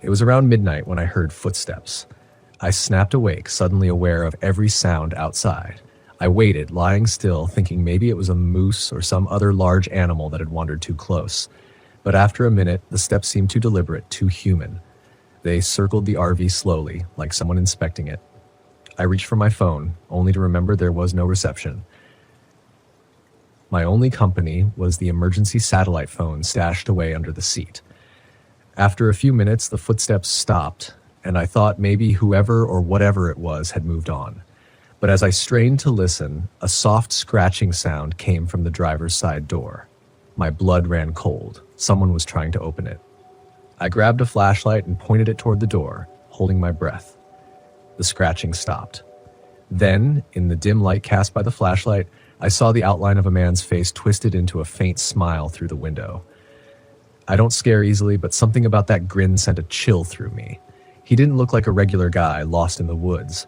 It was around midnight when I heard footsteps. I snapped awake, suddenly aware of every sound outside. I waited, lying still, thinking maybe it was a moose or some other large animal that had wandered too close. But after a minute, the steps seemed too deliberate, too human. They circled the RV slowly, like someone inspecting it. I reached for my phone, only to remember there was no reception. My only company was the emergency satellite phone stashed away under the seat. After a few minutes, the footsteps stopped, and I thought maybe whoever or whatever it was had moved on. But as I strained to listen, a soft scratching sound came from the driver's side door. My blood ran cold. Someone was trying to open it. I grabbed a flashlight and pointed it toward the door, holding my breath. The scratching stopped. Then, in the dim light cast by the flashlight, I saw the outline of a man's face twisted into a faint smile through the window. I don't scare easily, but something about that grin sent a chill through me. He didn't look like a regular guy lost in the woods.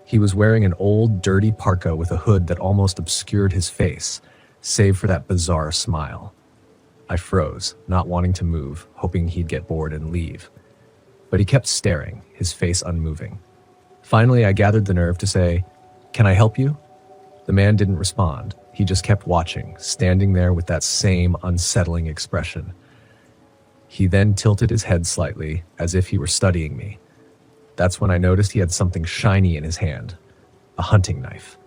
He was wearing an old, dirty parka with a hood that almost obscured his face, save for that bizarre smile. I froze, not wanting to move, hoping he'd get bored and leave. But he kept staring, his face unmoving. Finally, I gathered the nerve to say, "Can I help you?" The man didn't respond. He just kept watching, standing there with that same unsettling expression. He then tilted his head slightly, as if he were studying me. That's when I noticed he had something shiny in his hand, a hunting knife.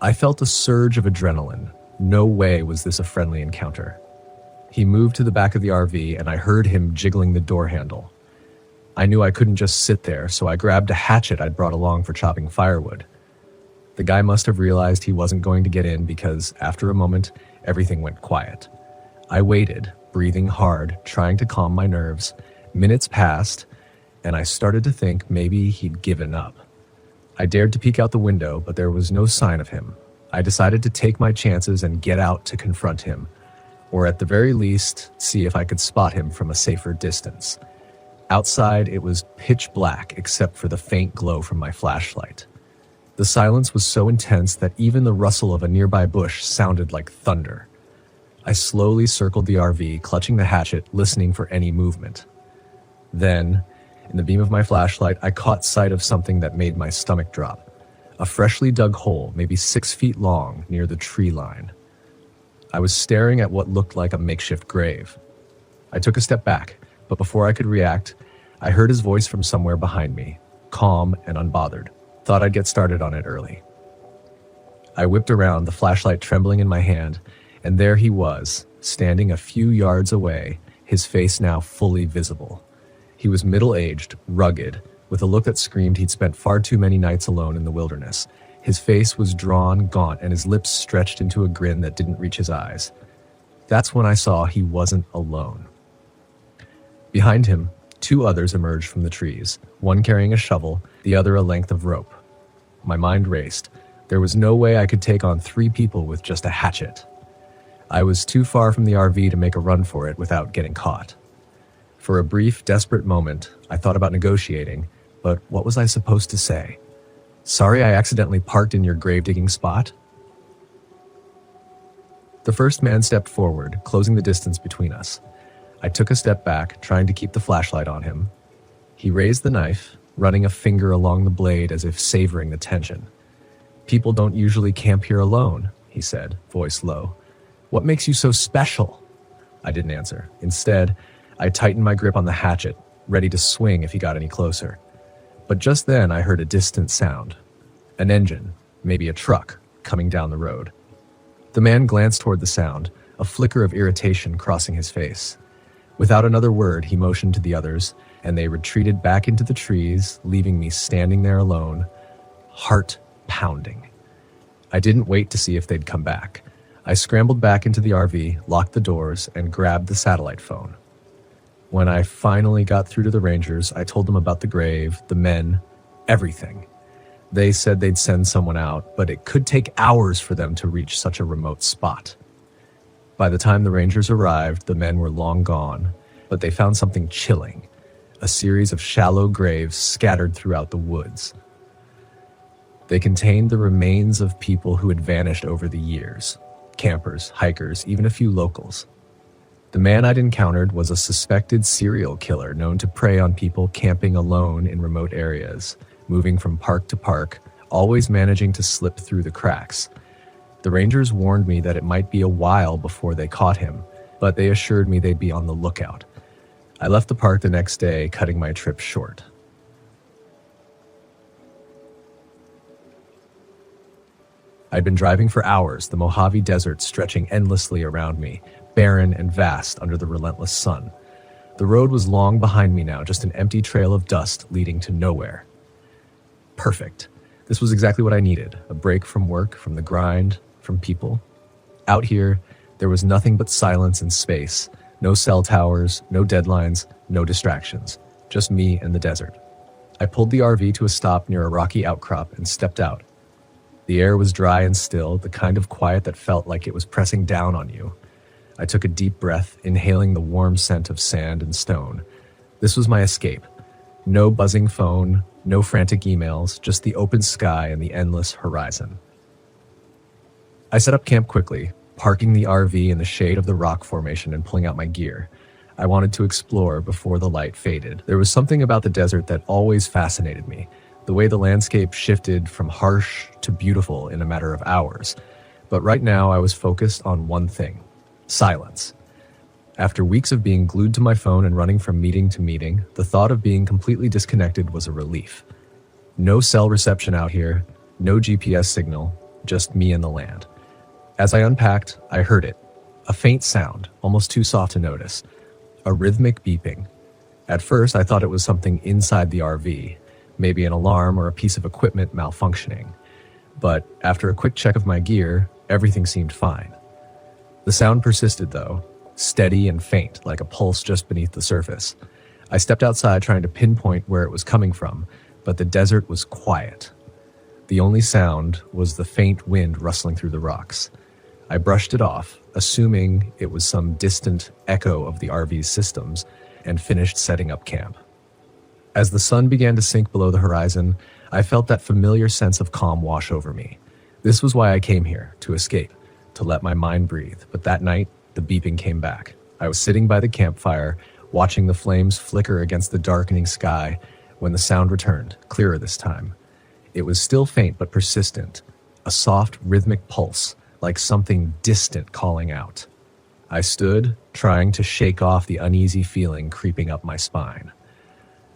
I felt a surge of adrenaline. No way was this a friendly encounter. He moved to the back of the RV, and I heard him jiggling the door handle. I knew I couldn't just sit there, so I grabbed a hatchet I'd brought along for chopping firewood. The guy must have realized he wasn't going to get in because, after a moment, everything went quiet. I waited, breathing hard, trying to calm my nerves. Minutes passed, and I started to think maybe he'd given up. I dared to peek out the window, but there was no sign of him. I decided to take my chances and get out to confront him, or at the very least, see if I could spot him from a safer distance. Outside, it was pitch black except for the faint glow from my flashlight. The silence was so intense that even the rustle of a nearby bush sounded like thunder. I slowly circled the RV, clutching the hatchet, listening for any movement. Then, in the beam of my flashlight, I caught sight of something that made my stomach drop. A freshly dug hole, maybe 6 feet long, near the tree line. I was staring at what looked like a makeshift grave. I took a step back, but before I could react, I heard his voice from somewhere behind me, calm and unbothered. Thought I'd get started on it early. I whipped around, the flashlight trembling in my hand, and there he was, standing a few yards away, his face now fully visible. He was middle-aged, rugged, with a look that screamed he'd spent far too many nights alone in the wilderness. His face was drawn, gaunt, and his lips stretched into a grin that didn't reach his eyes. That's when I saw he wasn't alone. Behind him, two others emerged from the trees, one carrying a shovel, the other a length of rope. My mind raced. There was no way I could take on 3 people with just a hatchet. I was too far from the RV to make a run for it without getting caught. For a brief, desperate moment, I thought about negotiating, but what was I supposed to say? Sorry I accidentally parked in your grave-digging spot? The first man stepped forward, closing the distance between us. I took a step back, trying to keep the flashlight on him. He raised the knife, running a finger along the blade as if savoring the tension. People don't usually camp here alone, he said, voice low. What makes you so special? I didn't answer. Instead, I tightened my grip on the hatchet, ready to swing if he got any closer. But just then I heard a distant sound. An engine, maybe a truck, coming down the road. The man glanced toward the sound, a flicker of irritation crossing his face. Without another word, he motioned to the others, and they retreated back into the trees, leaving me standing there alone, heart pounding. I didn't wait to see if they'd come back. I scrambled back into the RV, locked the doors, and grabbed the satellite phone. When I finally got through to the Rangers, I told them about the grave, the men, everything. They said they'd send someone out, but it could take hours for them to reach such a remote spot. By the time the Rangers arrived, the men were long gone, but they found something chilling, a series of shallow graves scattered throughout the woods. They contained the remains of people who had vanished over the years, campers, hikers, even a few locals. The man I'd encountered was a suspected serial killer known to prey on people camping alone in remote areas, moving from park to park, always managing to slip through the cracks. The Rangers warned me that it might be a while before they caught him, but they assured me they'd be on the lookout. I left the park the next day, cutting my trip short. I'd been driving for hours, the Mojave Desert stretching endlessly around me, barren and vast under the relentless sun. The road was long behind me now, just an empty trail of dust leading to nowhere. Perfect. This was exactly what I needed, a break from work, from the grind, from people. Out here, there was nothing but silence and space. No cell towers, no deadlines, no distractions. Just me and the desert. I pulled the RV to a stop near a rocky outcrop and stepped out. The air was dry and still, the kind of quiet that felt like it was pressing down on you. I took a deep breath, inhaling the warm scent of sand and stone. This was my escape. No buzzing phone, no frantic emails, just the open sky and the endless horizon. I set up camp quickly, parking the RV in the shade of the rock formation and pulling out my gear. I wanted to explore before the light faded. There was something about the desert that always fascinated me, the way the landscape shifted from harsh to beautiful in a matter of hours. But right now I was focused on one thing: silence. After weeks of being glued to my phone and running from meeting to meeting, the thought of being completely disconnected was a relief. No cell reception out here, no GPS signal, just me and the land. As I unpacked, I heard it. A faint sound, almost too soft to notice. A rhythmic beeping. At first, I thought it was something inside the RV, maybe an alarm or a piece of equipment malfunctioning. But after a quick check of my gear, everything seemed fine. The sound persisted though, steady and faint, like a pulse just beneath the surface. I stepped outside trying to pinpoint where it was coming from, but the desert was quiet. The only sound was the faint wind rustling through the rocks. I brushed it off, assuming it was some distant echo of the RV's systems, and finished setting up camp. As the sun began to sink below the horizon, I felt that familiar sense of calm wash over me. This was why I came here, to escape, to let my mind breathe. But that night, the beeping came back. I was sitting by the campfire, watching the flames flicker against the darkening sky, when the sound returned, clearer this time. It was still faint but persistent, a soft, rhythmic pulse, like something distant calling out. I stood, trying to shake off the uneasy feeling creeping up my spine.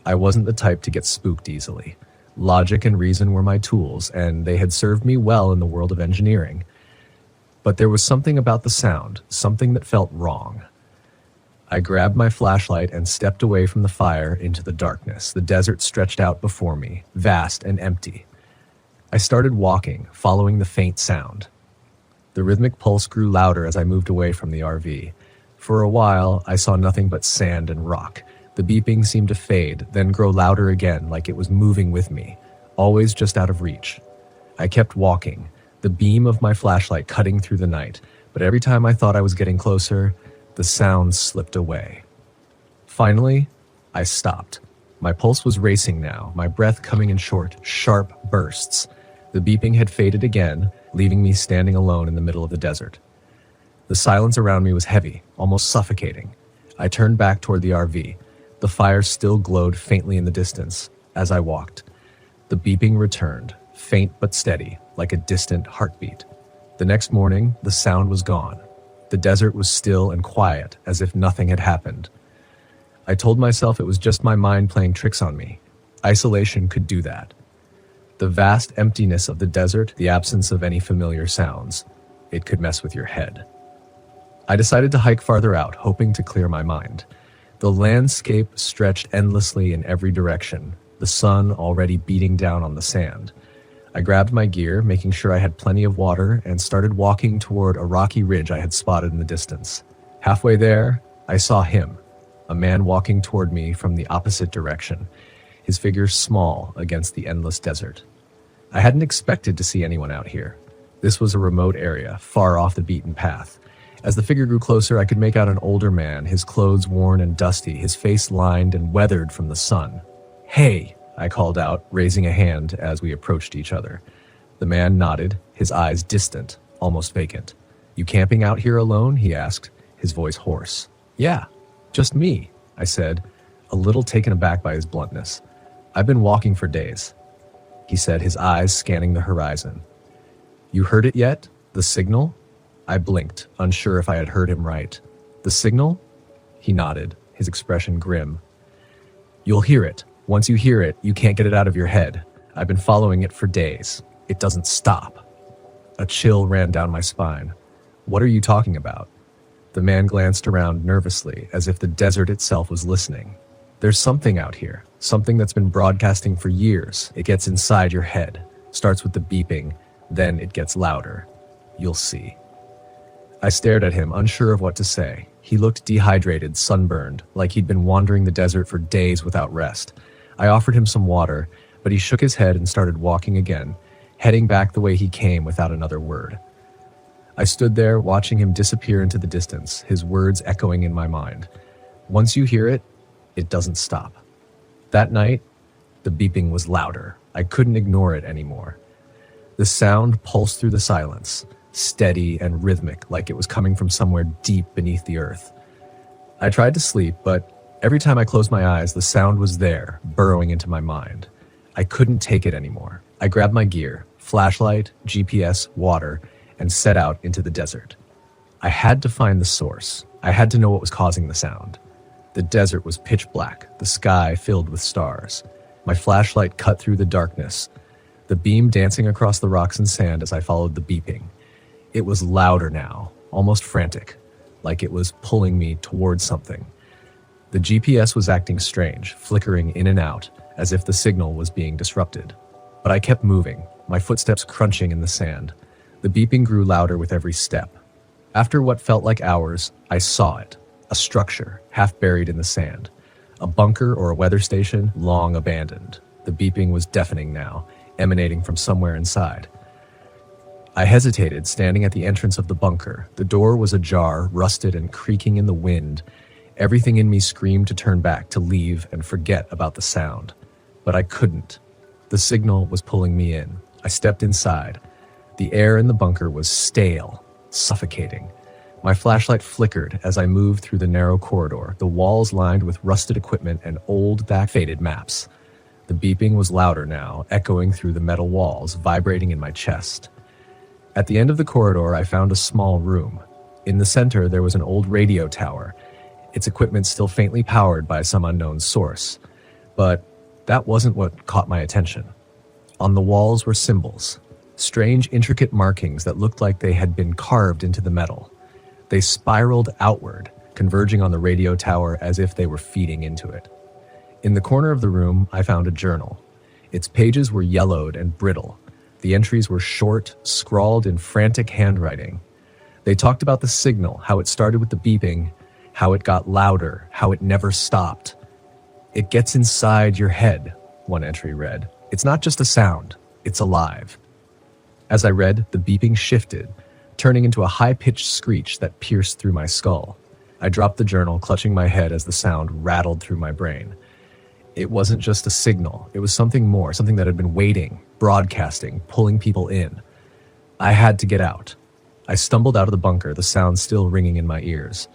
I wasn't the type to get spooked easily. Logic and reason were my tools, and they had served me well in the world of engineering. But there was something about the sound, something that felt wrong. I grabbed my flashlight and stepped away from the fire into the darkness. The desert stretched out before me, vast and empty. I started walking, following the faint sound. The rhythmic pulse grew louder as I moved away from the RV. For a while, I saw nothing but sand and rock. The beeping seemed to fade, then grow louder again, like it was moving with me, always just out of reach. I kept walking, the beam of my flashlight cutting through the night, but every time I thought I was getting closer, the sound slipped away. Finally, I stopped. My pulse was racing now, my breath coming in short, sharp bursts. The beeping had faded again, leaving me standing alone in the middle of the desert. The silence around me was heavy, almost suffocating. I turned back toward the RV. The fire still glowed faintly in the distance as I walked. The beeping returned, faint but steady, like a distant heartbeat. The next morning, the sound was gone. The desert was still and quiet, as if nothing had happened. I told myself it was just my mind playing tricks on me. Isolation could do that. The vast emptiness of the desert, the absence of any familiar sounds, it could mess with your head. I decided to hike farther out, hoping to clear my mind. The landscape stretched endlessly in every direction, the sun already beating down on the sand. I grabbed my gear, making sure I had plenty of water, and started walking toward a rocky ridge I had spotted in the distance. Halfway there, I saw him, a man walking toward me from the opposite direction, his figure small against the endless desert. I hadn't expected to see anyone out here. This was a remote area, far off the beaten path. As the figure grew closer, I could make out an older man, his clothes worn and dusty, his face lined and weathered from the sun. "Hey!" I called out, raising a hand as we approached each other. The man nodded, his eyes distant, almost vacant. "You camping out here alone?" he asked, his voice hoarse. "Yeah, just me," I said, a little taken aback by his bluntness. "I've been walking for days," he said, his eyes scanning the horizon. "You heard it yet? The signal?" I blinked, unsure if I had heard him right. "The signal?" He nodded, his expression grim. "You'll hear it. Once you hear it, you can't get it out of your head. I've been following it for days. It doesn't stop." A chill ran down my spine. "What are you talking about?" The man glanced around nervously, as if the desert itself was listening. "There's something out here, something that's been broadcasting for years. It gets inside your head, starts with the beeping, then it gets louder. You'll see." I stared at him, unsure of what to say. He looked dehydrated, sunburned, like he'd been wandering the desert for days without rest. I offered him some water, but he shook his head and started walking again, heading back the way he came without another word. I stood there, watching him disappear into the distance, his words echoing in my mind. "Once you hear it, it doesn't stop." That night, the beeping was louder. I couldn't ignore it anymore. The sound pulsed through the silence, steady and rhythmic, like it was coming from somewhere deep beneath the earth. I tried to sleep, but every time I closed my eyes, the sound was there, burrowing into my mind. I couldn't take it anymore. I grabbed my gear, flashlight, GPS, water, and set out into the desert. I had to find the source. I had to know what was causing the sound. The desert was pitch black, the sky filled with stars. My flashlight cut through the darkness, the beam dancing across the rocks and sand as I followed the beeping. It was louder now, almost frantic, like it was pulling me towards something. The GPS was acting strange, flickering in and out, as if the signal was being disrupted. But I kept moving, my footsteps crunching in the sand. The beeping grew louder with every step. After what felt like hours, I saw it, a structure, half buried in the sand. A bunker or a weather station, long abandoned. The beeping was deafening now, emanating from somewhere inside. I hesitated, standing at the entrance of the bunker. The door was ajar, rusted and creaking in the wind. Everything in me screamed to turn back, to leave and forget about the sound. But I couldn't. The signal was pulling me in. I stepped inside. The air in the bunker was stale, suffocating. My flashlight flickered as I moved through the narrow corridor, the walls lined with rusted equipment and old, back-faded maps. The beeping was louder now, echoing through the metal walls, vibrating in my chest. At the end of the corridor, I found a small room. In the center, there was an old radio tower, its equipment still faintly powered by some unknown source. But that wasn't what caught my attention. On the walls were symbols, strange, intricate markings that looked like they had been carved into the metal. They spiraled outward, converging on the radio tower as if they were feeding into it. In the corner of the room, I found a journal. Its pages were yellowed and brittle. The entries were short, scrawled in frantic handwriting. They talked about the signal, how it started with the beeping, how it got louder, how it never stopped. "It gets inside your head," one entry read. "It's not just a sound, it's alive." As I read, the beeping shifted, turning into a high-pitched screech that pierced through my skull. I dropped the journal, clutching my head as the sound rattled through my brain. It wasn't just a signal, it was something more, something that had been waiting, broadcasting, pulling people in. I had to get out. I stumbled out of the bunker, the sound still ringing in my ears.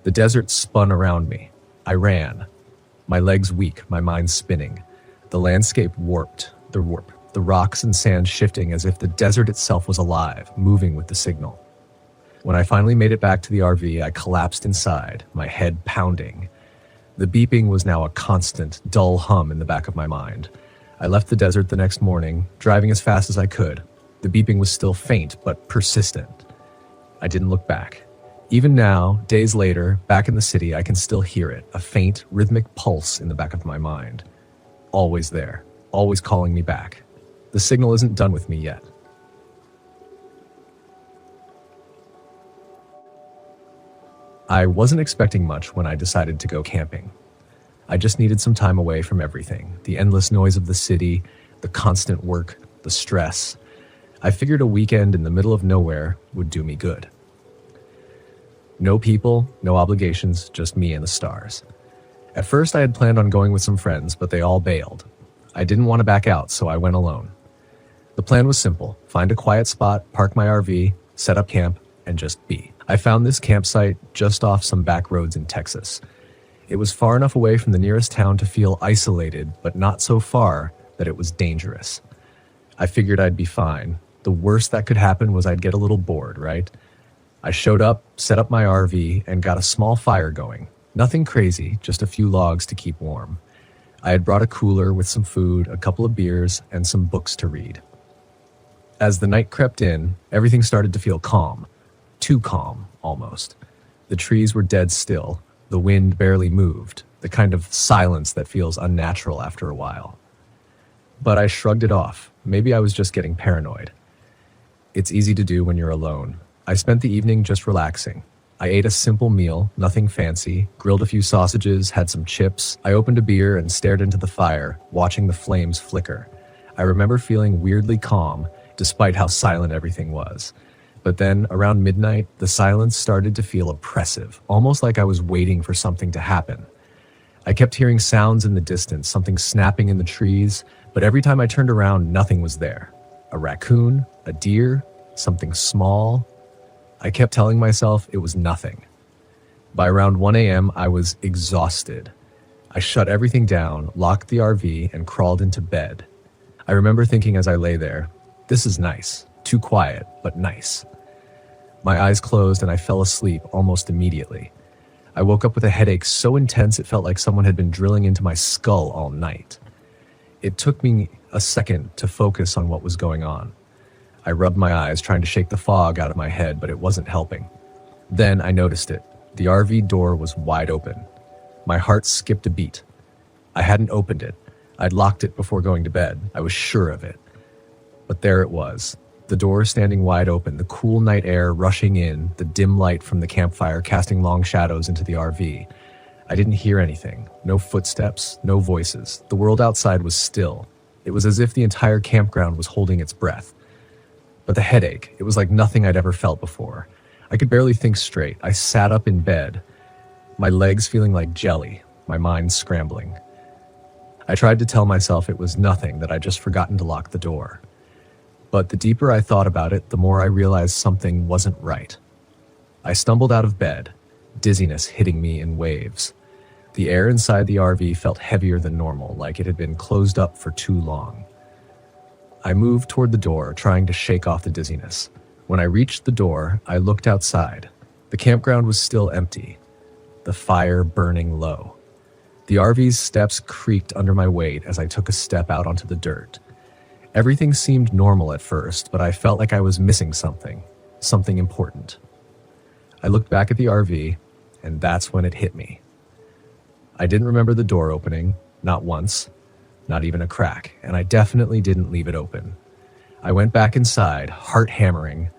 The desert spun around me. I ran. My legs weak, my mind spinning. The landscape warped, the rocks and sand shifting as if the desert itself was alive, moving with the signal. When I finally made it back to the RV, I collapsed inside, my head pounding. The beeping was now a constant, dull hum in the back of my mind. I left the desert the next morning, driving as fast as I could. The beeping was still faint, but persistent. I didn't look back. Even now, days later, back in the city, I can still hear it, a faint, rhythmic pulse in the back of my mind. Always there, always calling me back. The signal isn't done with me yet. I wasn't expecting much when I decided to go camping. I just needed some time away from everything, the endless noise of the city, the constant work, the stress. I figured a weekend in the middle of nowhere would do me good. No people, no obligations, just me and the stars. At first I had planned on going with some friends, but they all bailed. I didn't want to back out, so I went alone. The plan was simple: find a quiet spot, park my RV, set up camp, and just be. I found this campsite just off some back roads in Texas. It was far enough away from the nearest town to feel isolated, but not so far that it was dangerous. I figured I'd be fine. The worst that could happen was I'd get a little bored, right? I showed up, set up my RV, and got a small fire going. Nothing crazy, just a few logs to keep warm. I had brought a cooler with some food, a couple of beers, and some books to read. As the night crept in, everything started to feel calm. Too calm, almost. The trees were dead still. The wind barely moved, the kind of silence that feels unnatural after a while. But I shrugged it off. Maybe I was just getting paranoid. It's easy to do when you're alone. I spent the evening just relaxing. I ate a simple meal, nothing fancy, grilled a few sausages, had some chips. I opened a beer and stared into the fire, watching the flames flicker. I remember feeling weirdly calm, despite how silent everything was. But then, around midnight, the silence started to feel oppressive, almost like I was waiting for something to happen. I kept hearing sounds in the distance, something snapping in the trees, but every time I turned around, nothing was there. A raccoon, a deer, something small. I kept telling myself it was nothing. By around 1 a.m., I was exhausted. I shut everything down, locked the RV, and crawled into bed. I remember thinking as I lay there, this is nice. Too quiet, but nice. My eyes closed and I fell asleep almost immediately. I woke up with a headache so intense it felt like someone had been drilling into my skull all night. It took me a second to focus on what was going on. I rubbed my eyes, trying to shake the fog out of my head, but it wasn't helping. Then I noticed it. The RV door was wide open. My heart skipped a beat. I hadn't opened it. I'd locked it before going to bed. I was sure of it. But there it was. The door standing wide open, the cool night air rushing in, the dim light from the campfire casting long shadows into the RV. I didn't hear anything. No footsteps, no voices. The world outside was still. It was as if the entire campground was holding its breath. But the headache, it was like nothing I'd ever felt before. I could barely think straight. I sat up in bed, my legs feeling like jelly, my mind scrambling. I tried to tell myself it was nothing, that I'd just forgotten to lock the door. But the deeper I thought about it, the more I realized something wasn't right. I stumbled out of bed, dizziness hitting me in waves. The air inside the RV felt heavier than normal, like it had been closed up for too long. I moved toward the door, trying to shake off the dizziness. When I reached the door, I looked outside. The campground was still empty, the fire burning low. The RV's steps creaked under my weight as I took a step out onto the dirt. Everything seemed normal at first, but I felt like I was missing something important. I looked back at the RV, and that's when it hit me. I didn't remember the door opening, not once, not even a crack, and I definitely didn't leave it open. I went back inside, heart hammering.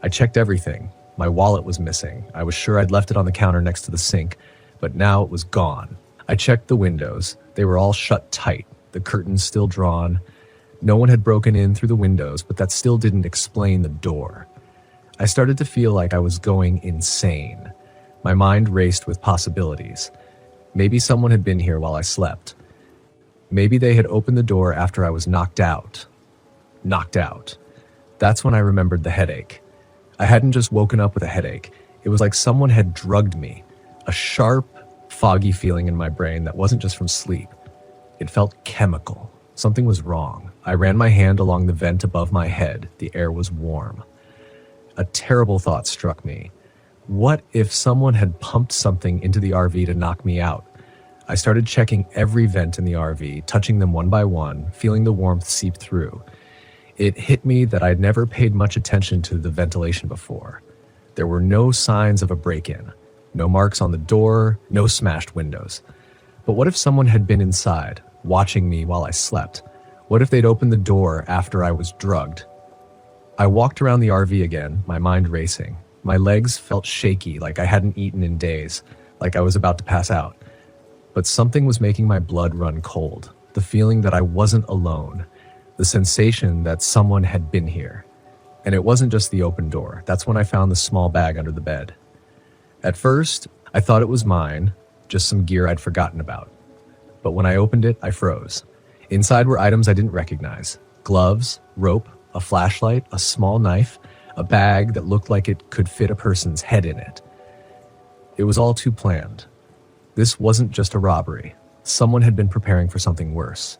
I checked everything. My wallet was missing. I was sure I'd left it on the counter next to the sink, but now it was gone. I checked the windows. They were all shut tight, the curtains still drawn. No one had broken in through the windows, but that still didn't explain the door. I started to feel like I was going insane. My mind raced with possibilities. Maybe someone had been here while I slept. Maybe they had opened the door after I was knocked out. That's when I remembered the headache. I hadn't just woken up with a headache. It was like someone had drugged me. A sharp, foggy feeling in my brain that wasn't just from sleep. It felt chemical. Something was wrong. I ran my hand along the vent above my head. The air was warm. A terrible thought struck me. What if someone had pumped something into the RV to knock me out? I started checking every vent in the RV, touching them one by one, feeling the warmth seep through. It hit me that I'd never paid much attention to the ventilation before. There were no signs of a break-in, no marks on the door, no smashed windows. But what if someone had been inside, watching me while I slept? What if they'd opened the door after I was drugged? I walked around the RV again, my mind racing. My legs felt shaky, like I hadn't eaten in days, like I was about to pass out. But something was making my blood run cold, the feeling that I wasn't alone, the sensation that someone had been here. And it wasn't just the open door. That's when I found the small bag under the bed. At first, I thought it was mine, just some gear I'd forgotten about. But when I opened it, I froze. Inside were items I didn't recognize. Gloves, rope, a flashlight, a small knife, a bag that looked like it could fit a person's head in it. It was all too planned. This wasn't just a robbery. Someone had been preparing for something worse.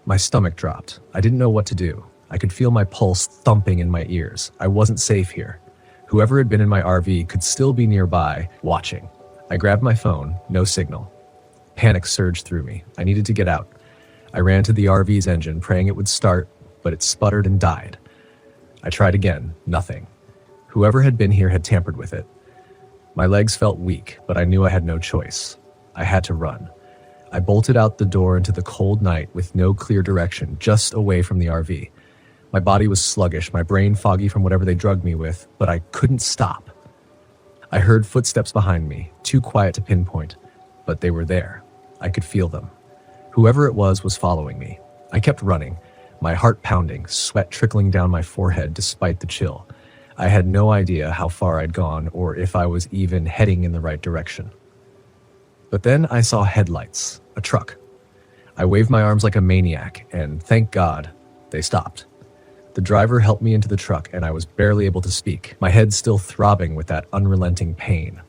My stomach dropped. I didn't know what to do. I could feel my pulse thumping in my ears. I wasn't safe here. Whoever had been in my RV could still be nearby, watching. I grabbed my phone, no signal. Panic surged through me. I needed to get out. I ran to the RV's engine, praying it would start, but it sputtered and died. I tried again, nothing. Whoever had been here had tampered with it. My legs felt weak, but I knew I had no choice. I had to run. I bolted out the door into the cold night with no clear direction, just away from the RV. My body was sluggish, my brain foggy from whatever they drugged me with, but I couldn't stop. I heard footsteps behind me, too quiet to pinpoint, but they were there. I could feel them. Whoever it was following me. I kept running, my heart pounding, sweat trickling down my forehead despite the chill. I had no idea how far I'd gone or if I was even heading in the right direction. But then I saw headlights, a truck. I waved my arms like a maniac, and thank God, they stopped. The driver helped me into the truck, and I was barely able to speak, my head still throbbing with that unrelenting pain.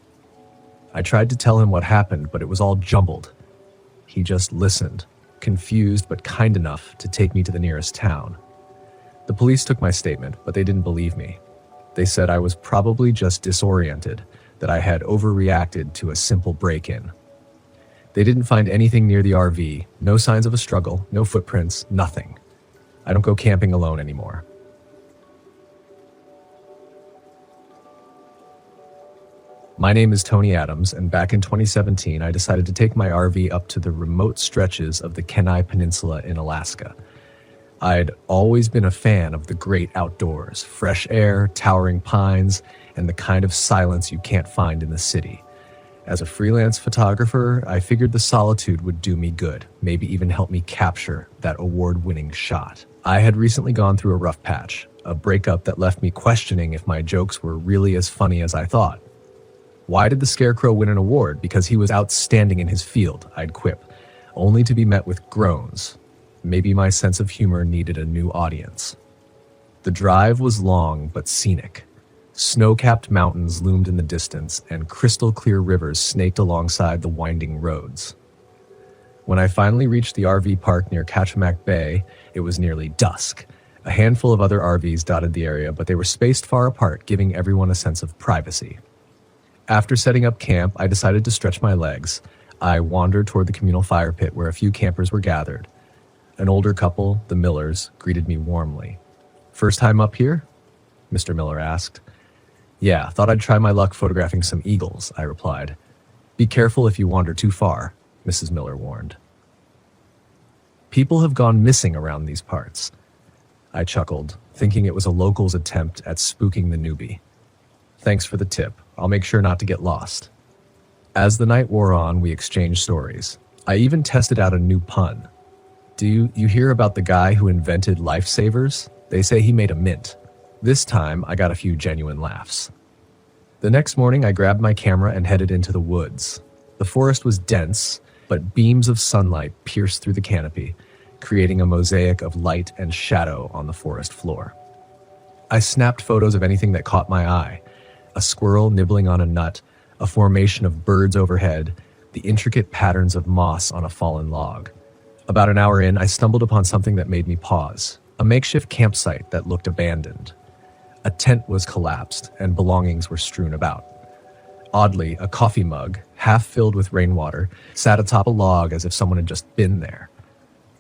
I tried to tell him what happened, but it was all jumbled. He just listened, confused but kind enough to take me to the nearest town. The police took my statement, but they didn't believe me. They said I was probably just disoriented, that I had overreacted to a simple break-in. They didn't find anything near the RV, no signs of a struggle, no footprints, nothing. I don't go camping alone anymore. My name is Tony Adams, and back in 2017, I decided to take my RV up to the remote stretches of the Kenai Peninsula in Alaska. I'd always been a fan of the great outdoors, fresh air, towering pines, and the kind of silence you can't find in the city. As a freelance photographer, I figured the solitude would do me good, maybe even help me capture that award-winning shot. I had recently gone through a rough patch, a breakup that left me questioning if my jokes were really as funny as I thought. Why did the Scarecrow win an award? Because he was outstanding in his field, I'd quip, only to be met with groans. Maybe my sense of humor needed a new audience. The drive was long but scenic. Snow-capped mountains loomed in the distance, and crystal-clear rivers snaked alongside the winding roads. When I finally reached the RV park near Kachemak Bay, it was nearly dusk. A handful of other RVs dotted the area, but they were spaced far apart, giving everyone a sense of privacy. After setting up camp, I decided to stretch my legs. I wandered toward the communal fire pit where a few campers were gathered. An older couple, the Millers, greeted me warmly. "First time up here?" Mr. Miller asked. "Yeah, thought I'd try my luck photographing some eagles," I replied. "Be careful if you wander too far," Mrs. Miller warned. "People have gone missing around these parts." I chuckled, thinking it was a local's attempt at spooking the newbie. "Thanks for the tip. I'll make sure not to get lost." As the night wore on, we exchanged stories. I even tested out a new pun. "Do you hear about the guy who invented lifesavers? They say he made a mint." This time, I got a few genuine laughs. The next morning, I grabbed my camera and headed into the woods. The forest was dense, but beams of sunlight pierced through the canopy, creating a mosaic of light and shadow on the forest floor. I snapped photos of anything that caught my eye: a squirrel nibbling on a nut, a formation of birds overhead, the intricate patterns of moss on a fallen log. About an hour in, I stumbled upon something that made me pause: a makeshift campsite that looked abandoned. A tent was collapsed, and belongings were strewn about. Oddly, a coffee mug, half filled with rainwater, sat atop a log as if someone had just been there.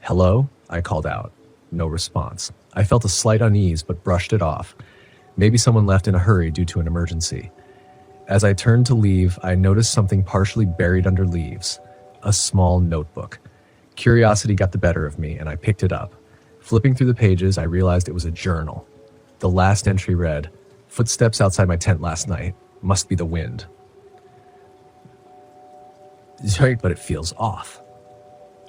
"Hello?" I called out. No response. I felt a slight unease, but brushed it off. Maybe someone left in a hurry due to an emergency. As I turned to leave, I noticed something partially buried under leaves: a small notebook. Curiosity got the better of me, and I picked it up. Flipping through the pages, I realized it was a journal. The last entry read, "Footsteps outside my tent last night. Must be the wind." Sorry, but it feels off.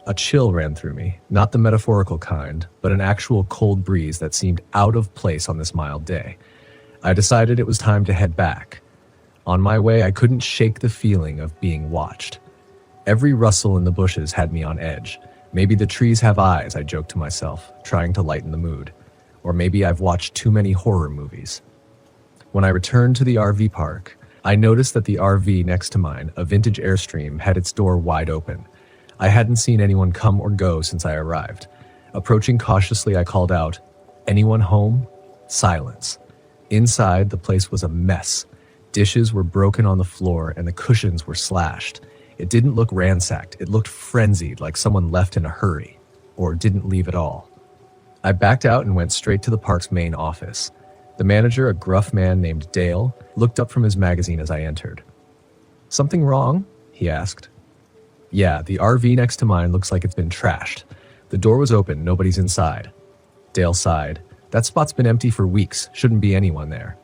A chill ran through me, not the metaphorical kind, but an actual cold breeze that seemed out of place on this mild day. I decided it was time to head back. On my way, I couldn't shake the feeling of being watched. Every rustle in the bushes had me on edge. Maybe the trees have eyes, I joked to myself, trying to lighten the mood. Or maybe I've watched too many horror movies. When I returned to the RV park, I noticed that the RV next to mine, a vintage Airstream, had its door wide open. I hadn't seen anyone come or go since I arrived. Approaching cautiously, I called out, "Anyone home?" Silence. Inside, the place was a mess. Dishes were broken on the floor and the cushions were slashed. It didn't look ransacked. It looked frenzied, like someone left in a hurry, or didn't leave at all. I backed out and went straight to the park's main office. The manager, a gruff man named Dale, looked up from his magazine as I entered. "Something wrong?" he asked. "Yeah, the RV next to mine looks like it's been trashed. The door was open, nobody's inside." Dale sighed. "That spot's been empty for weeks, shouldn't be anyone there."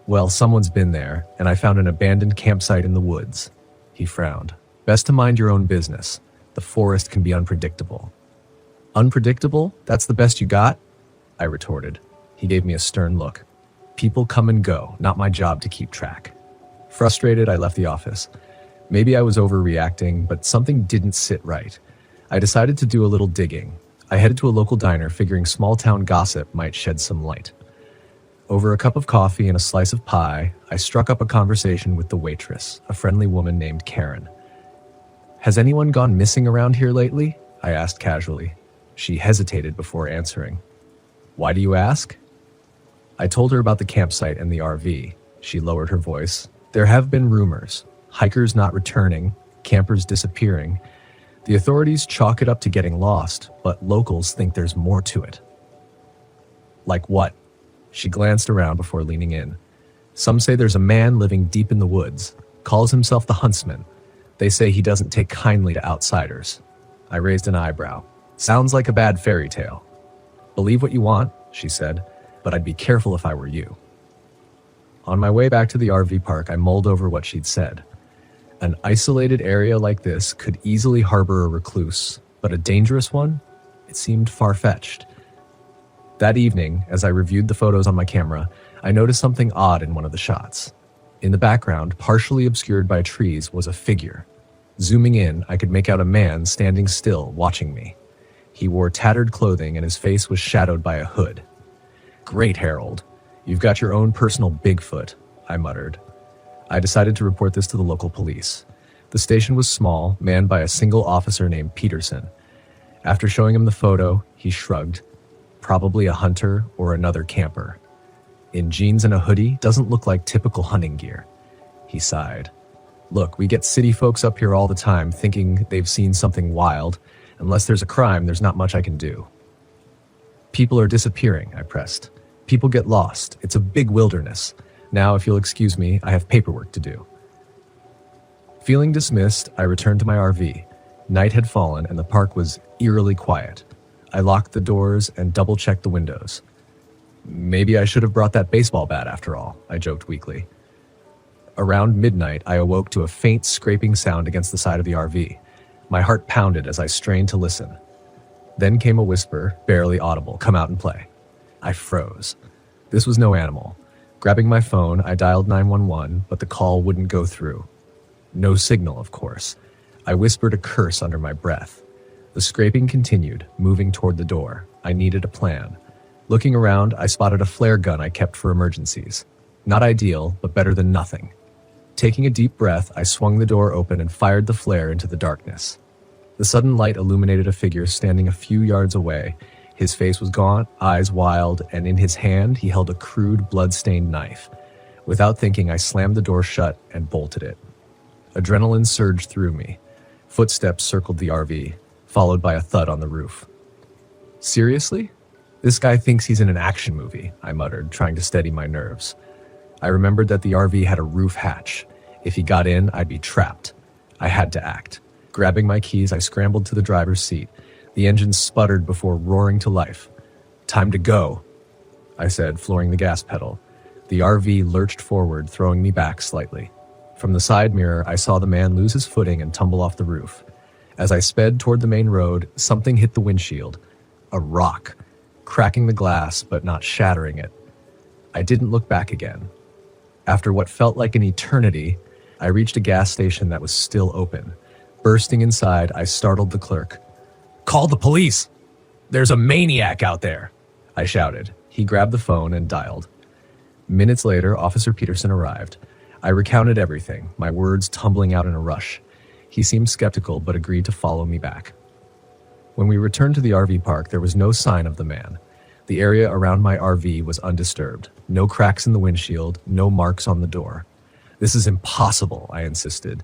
"Well, someone's been there, and I found an abandoned campsite in the woods." He frowned. "Best to mind your own business. The forest can be unpredictable." "Unpredictable? That's the best you got?" I retorted. He gave me a stern look. "People come and go, not my job to keep track." Frustrated, I left the office. Maybe I was overreacting, but something didn't sit right. I decided to do a little digging. I headed to a local diner, figuring small-town gossip might shed some light. Over a cup of coffee and a slice of pie, I struck up a conversation with the waitress, a friendly woman named Karen. "Has anyone gone missing around here lately?" I asked casually. She hesitated before answering. "Why do you ask?" I told her about the campsite and the RV. She lowered her voice. "There have been rumors. Hikers not returning, campers disappearing. The authorities chalk it up to getting lost, but locals think there's more to it." "Like what?" She glanced around before leaning in. "Some say there's a man living deep in the woods, calls himself the Huntsman. They say he doesn't take kindly to outsiders." I raised an eyebrow. "Sounds like a bad fairy tale." "Believe what you want," she said, "but I'd be careful if I were you." On my way back to the RV park, I mulled over what she'd said. An isolated area like this could easily harbor a recluse, but a dangerous one? It seemed far-fetched. That evening, as I reviewed the photos on my camera, I noticed something odd in one of the shots. In the background, partially obscured by trees, was a figure. Zooming in, I could make out a man standing still, watching me. He wore tattered clothing and his face was shadowed by a hood. "Great, Harold. You've got your own personal Bigfoot," I muttered. I decided to report this to the local police. The station was small, manned by a single officer named Peterson. After showing him the photo, he shrugged. Probably a hunter or another camper. In jeans and a hoodie, doesn't look like typical hunting gear. He sighed. Look, we get city folks up here all the time thinking they've seen something wild. Unless there's a crime, there's not much I can do. People are disappearing, I pressed. People get lost. It's a big wilderness. Now, if you'll excuse me, I have paperwork to do. Feeling dismissed, I returned to my RV. Night had fallen and the park was eerily quiet. I locked the doors and double-checked the windows. Maybe I should have brought that baseball bat after all, I joked weakly. Around midnight, I awoke to a faint scraping sound against the side of the RV. My heart pounded as I strained to listen. Then came a whisper, barely audible, "Come out and play." I froze. This was no animal. Grabbing my phone, I dialed 911, but the call wouldn't go through. No signal, of course. I whispered a curse under my breath. The scraping continued, moving toward the door. I needed a plan. Looking around, I spotted a flare gun I kept for emergencies. Not ideal, but better than nothing. Taking a deep breath, I swung the door open and fired the flare into the darkness. The sudden light illuminated a figure standing a few yards away. His face was gaunt, eyes wild, and in his hand he held a crude, blood-stained knife. Without thinking, I slammed the door shut and bolted it. Adrenaline surged through me. Footsteps circled the RV, followed by a thud on the roof. Seriously? This guy thinks he's in an action movie, I muttered, trying to steady my nerves. I remembered that the RV had a roof hatch. If he got in, I'd be trapped. I had to act. Grabbing my keys, I scrambled to the driver's seat. The engine sputtered before roaring to life. "Time to go," I said, flooring the gas pedal. The RV lurched forward, throwing me back slightly. From the side mirror, I saw the man lose his footing and tumble off the roof. As I sped toward the main road, something hit the windshield. A rock, cracking the glass but not shattering it. I didn't look back again. After what felt like an eternity, I reached a gas station that was still open. Bursting inside, I startled the clerk. "Call the police! There's a maniac out there!" I shouted. He grabbed the phone and dialed. Minutes later, Officer Peterson arrived. I recounted everything, my words tumbling out in a rush. He seemed skeptical but agreed to follow me back. When we returned to the RV park, there was no sign of the man. The area around my RV was undisturbed. No cracks in the windshield, no marks on the door. "This is impossible," I insisted.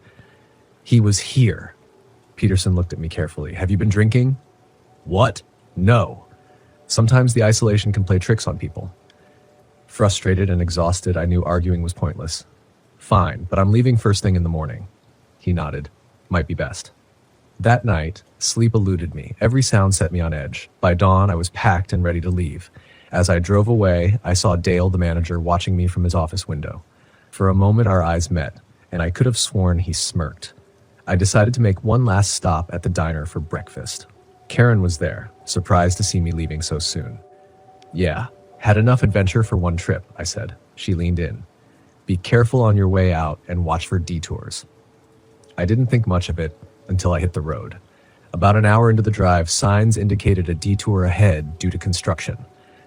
"He was here." Peterson looked at me carefully. "Have you been drinking?" "What? No." Sometimes the isolation can play tricks on people. Frustrated and exhausted, I knew arguing was pointless. "Fine, but I'm leaving first thing in the morning." He nodded. "Might be best." That night, sleep eluded me. Every sound set me on edge. By dawn, I was packed and ready to leave. As I drove away, I saw Dale, the manager, watching me from his office window. For a moment, our eyes met, and I could have sworn he smirked. I decided to make one last stop at the diner for breakfast. Karen was there, surprised to see me leaving so soon. "Yeah, had enough adventure for one trip," I said. She leaned in. "Be careful on your way out and watch for detours." I didn't think much of it until I hit the road. About an hour into the drive, signs indicated a detour ahead due to construction.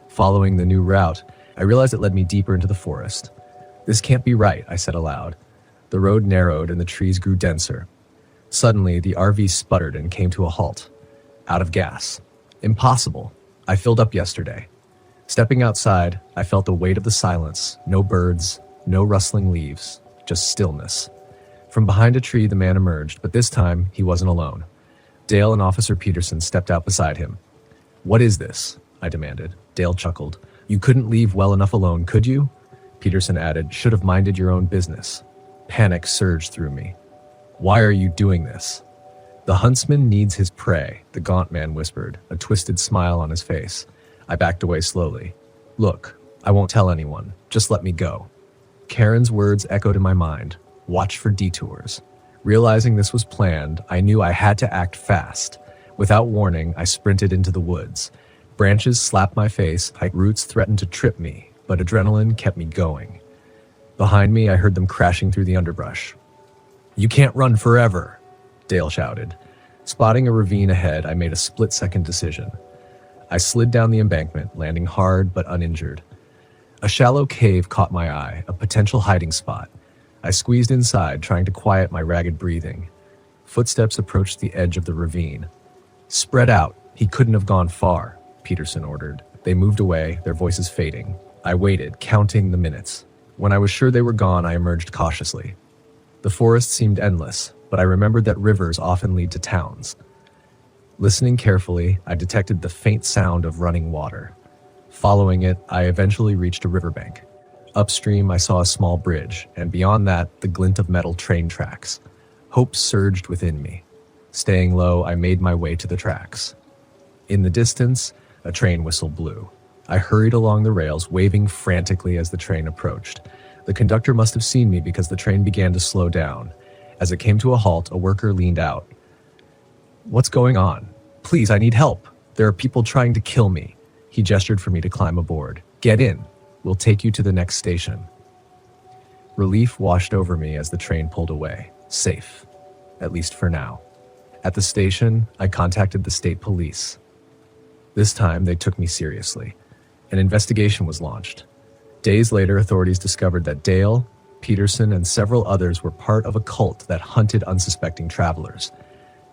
Following the new route, I realized it led me deeper into the forest. "This can't be right," I said aloud. The road narrowed and the trees grew denser. Suddenly, the RV sputtered and came to a halt. Out of gas. Impossible. I filled up yesterday. Stepping outside, I felt the weight of the silence. No birds, no rustling leaves, just stillness. From behind a tree, the man emerged, but this time, he wasn't alone. Dale and Officer Peterson stepped out beside him. "What is this?" I demanded. Dale chuckled. "You couldn't leave well enough alone, could you?" Peterson added, "Should have minded your own business." Panic surged through me. "Why are you doing this?" "The huntsman needs his prey," the gaunt man whispered, a twisted smile on his face. I backed away slowly. "Look, I won't tell anyone. Just let me go." Karen's words echoed in my mind. Watch for detours. Realizing this was planned, I knew I had to act fast. Without warning, I sprinted into the woods. Branches slapped my face, roots threatened to trip me, but adrenaline kept me going. Behind me, I heard them crashing through the underbrush. "You can't run forever," Dale shouted. Spotting a ravine ahead, I made a split-second decision. I slid down the embankment, landing hard but uninjured. A shallow cave caught my eye, a potential hiding spot. I squeezed inside, trying to quiet my ragged breathing. Footsteps approached the edge of the ravine. "Spread out. He couldn't have gone far," Peterson ordered. They moved away, their voices fading. I waited, counting the minutes. When I was sure they were gone, I emerged cautiously. The forest seemed endless, but I remembered that rivers often lead to towns. Listening carefully, I detected the faint sound of running water. Following it, I eventually reached a riverbank. Upstream, I saw a small bridge, and beyond that, the glint of metal train tracks. Hope surged within me. Staying low, I made my way to the tracks. In the distance, a train whistle blew. I hurried along the rails, waving frantically as the train approached. The conductor must have seen me because the train began to slow down. As it came to a halt, a worker leaned out. "What's going on? Please, I need help. There are people trying to kill me." He gestured for me to climb aboard. "Get in. We'll take you to the next station." Relief washed over me as the train pulled away. Safe. At least for now. At the station, I contacted the state police. This time, they took me seriously. An investigation was launched. Days later, authorities discovered that Dale, Peterson, and several others were part of a cult that hunted unsuspecting travelers.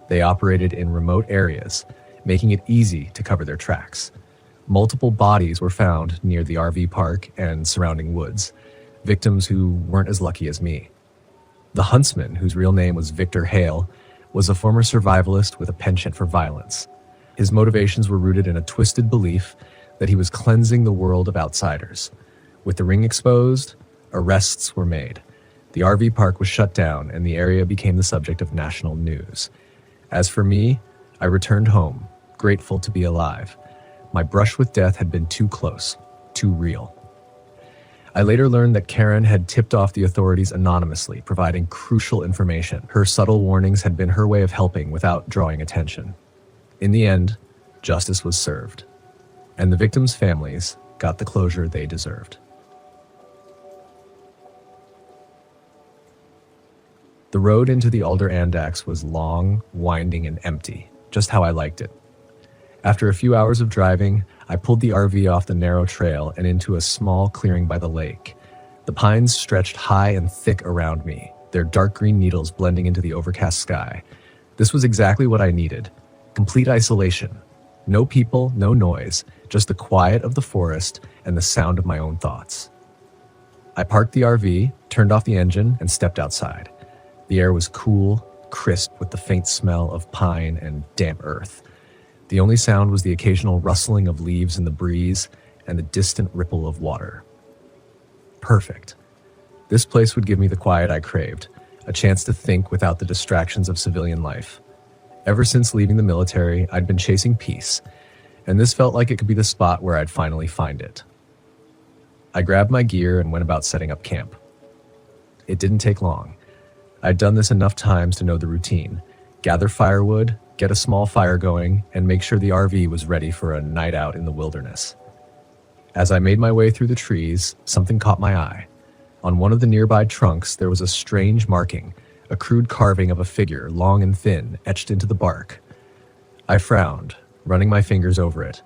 They operated in remote areas, making it easy to cover their tracks. Multiple bodies were found near the RV park and surrounding woods, victims who weren't as lucky as me. The huntsman, whose real name was Victor Hale, was a former survivalist with a penchant for violence. His motivations were rooted in a twisted belief that he was cleansing the world of outsiders. With the ring exposed, arrests were made. The RV park was shut down, and the area became the subject of national news. As for me, I returned home, grateful to be alive. My brush with death had been too close, too real. I later learned that Karen had tipped off the authorities anonymously, providing crucial information. Her subtle warnings had been her way of helping without drawing attention. In the end, justice was served, and the victims' families got the closure they deserved. The road into the Alder Andax was long, winding, and empty, just how I liked it. After a few hours of driving, I pulled the RV off the narrow trail and into a small clearing by the lake. The pines stretched high and thick around me, their dark green needles blending into the overcast sky. This was exactly what I needed. Complete isolation. No people, no noise, just the quiet of the forest and the sound of my own thoughts. I parked the RV, turned off the engine, and stepped outside. The air was cool, crisp with the faint smell of pine and damp earth. The only sound was the occasional rustling of leaves in the breeze and the distant ripple of water. Perfect. This place would give me the quiet I craved, a chance to think without the distractions of civilian life. Ever since leaving the military, I'd been chasing peace, and this felt like it could be the spot where I'd finally find it. I grabbed my gear and went about setting up camp. It didn't take long. I'd done this enough times to know the routine. Gather firewood, get a small fire going, and make sure the RV was ready for a night out in the wilderness. As I made my way through the trees, something caught my eye. On one of the nearby trunks, there was a strange marking, a crude carving of a figure, long and thin, etched into the bark. I frowned, running my fingers over it.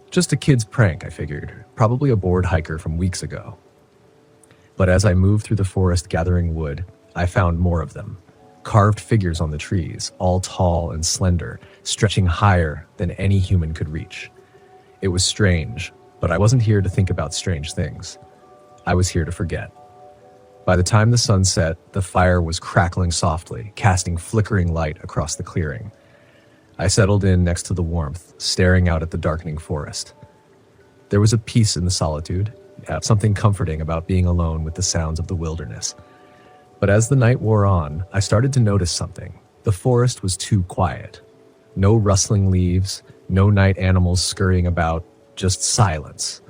Just a kid's prank, I figured, probably a bored hiker from weeks ago. But as I moved through the forest gathering wood, I found more of them. Carved figures on the trees, all tall and slender, stretching higher than any human could reach. It was strange, but I wasn't here to think about strange things. I was here to forget. By the time the sun set, the fire was crackling softly, casting flickering light across the clearing. I settled in next to the warmth, staring out at the darkening forest. There was a peace in the solitude, something comforting about being alone with the sounds of the wilderness. But as the night wore on, I started to notice something. The forest was too quiet. No rustling leaves, no night animals scurrying about, just silence.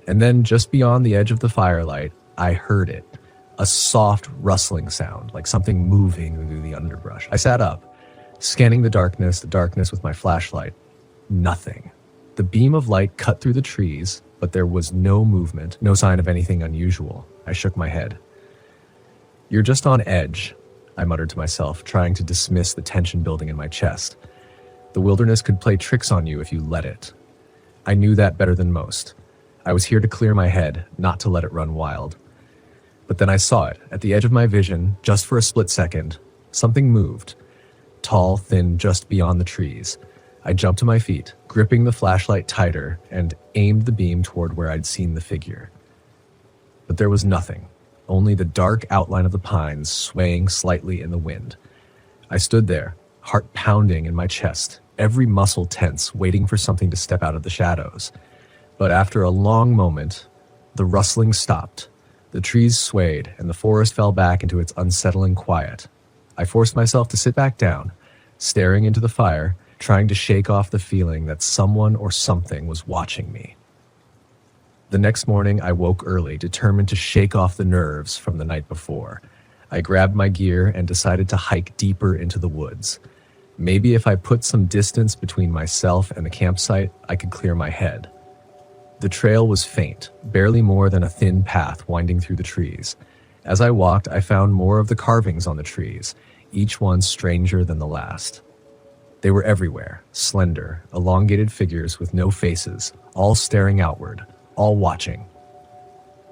And then just beyond the edge of the firelight, I heard it. A soft rustling sound, like something moving through the underbrush. I sat up, scanning the darkness with my flashlight. Nothing. The beam of light cut through the trees, but there was no movement, no sign of anything unusual. I shook my head. "You're just on edge," I muttered to myself, trying to dismiss the tension building in my chest. The wilderness could play tricks on you if you let it. I knew that better than most. I was here to clear my head, not to let it run wild. But then I saw it, at the edge of my vision, just for a split second. Something moved. Tall, thin, just beyond the trees. I jumped to my feet, gripping the flashlight tighter, and aimed the beam toward where I'd seen the figure. But there was nothing, only the dark outline of the pines swaying slightly in the wind. I stood there, heart pounding in my chest, every muscle tense, waiting for something to step out of the shadows. But after a long moment, the rustling stopped. The trees swayed, and the forest fell back into its unsettling quiet. I forced myself to sit back down, staring into the fire, trying to shake off the feeling that someone or something was watching me. The next morning, I woke early, determined to shake off the nerves from the night before. I grabbed my gear and decided to hike deeper into the woods. Maybe if I put some distance between myself and the campsite, I could clear my head. The trail was faint, barely more than a thin path winding through the trees. As I walked, I found more of the carvings on the trees, each one stranger than the last. They were everywhere, slender, elongated figures with no faces, all staring outward, all watching.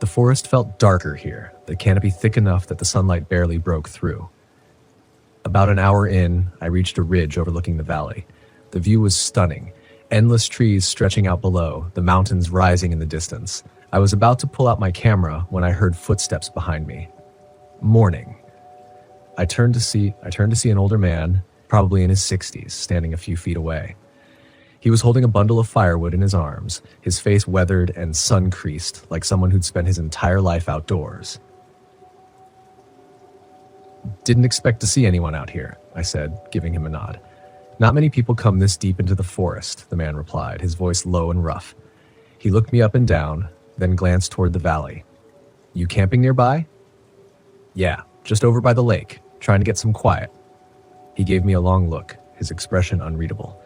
The forest felt darker here, the canopy thick enough that the sunlight barely broke through. About an hour in, I reached a ridge overlooking the valley. The view was stunning, endless trees stretching out below, the mountains rising in the distance. I was about to pull out my camera when I heard footsteps behind me. Morning. I turned to see an older man, probably in his 60s, standing a few feet away. He was holding a bundle of firewood in his arms, his face weathered and sun-creased, like someone who'd spent his entire life outdoors. "Didn't expect to see anyone out here," I said, giving him a nod. "Not many people come this deep into the forest," the man replied, his voice low and rough. He looked me up and down, then glanced toward the valley. "You camping nearby?" "Yeah, just over by the lake, trying to get some quiet." He gave me a long look, his expression unreadable.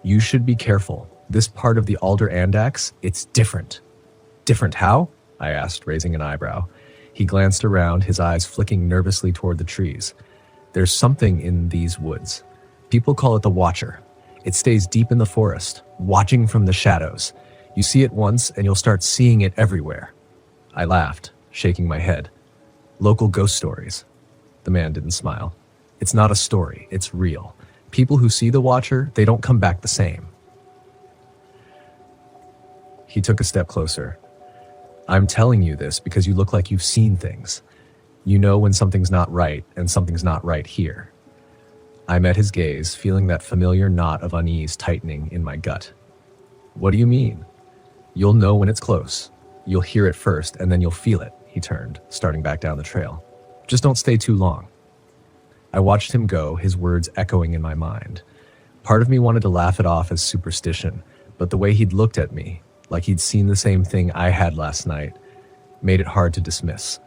"You should be careful. This part of the Alder Andax, it's different." "Different how?" I asked, raising an eyebrow. He glanced around, his eyes flicking nervously toward the trees. "There's something in these woods. People call it the Watcher. It stays deep in the forest, watching from the shadows. You see it once, and you'll start seeing it everywhere." I laughed, shaking my head. "Local ghost stories." The man didn't smile. "It's not a story, it's real. People who see the Watcher, they don't come back the same." He took a step closer. "I'm telling you this because you look like you've seen things. You know when something's not right, and something's not right here." I met his gaze, feeling that familiar knot of unease tightening in my gut. "What do you mean?" "You'll know when it's close. You'll hear it first, and then you'll feel it," he turned, starting back down the trail. "Just don't stay too long." I watched him go, his words echoing in my mind. Part of me wanted to laugh it off as superstition, but the way he'd looked at me, like he'd seen the same thing I had last night, made it hard to dismiss.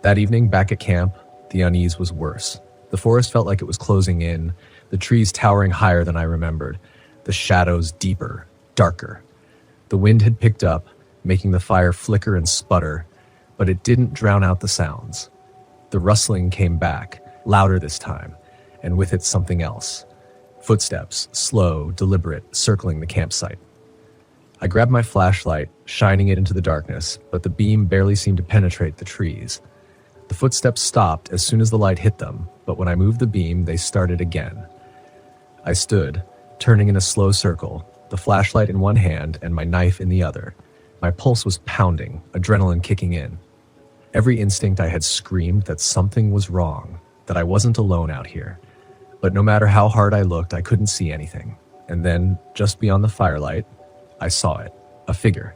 That evening, back at camp, the unease was worse. The forest felt like it was closing in, the trees towering higher than I remembered, the shadows deeper, darker. The wind had picked up, making the fire flicker and sputter, but it didn't drown out the sounds. The rustling came back, louder this time, and with it something else. Footsteps, slow, deliberate, circling the campsite. I grabbed my flashlight, shining it into the darkness, but the beam barely seemed to penetrate the trees. The footsteps stopped as soon as the light hit them, but when I moved the beam, they started again. I stood, turning in a slow circle, the flashlight in one hand and my knife in the other. My pulse was pounding, adrenaline kicking in. Every instinct I had screamed that something was wrong, that I wasn't alone out here. But no matter how hard I looked, I couldn't see anything. And then, just beyond the firelight, I saw it, a figure,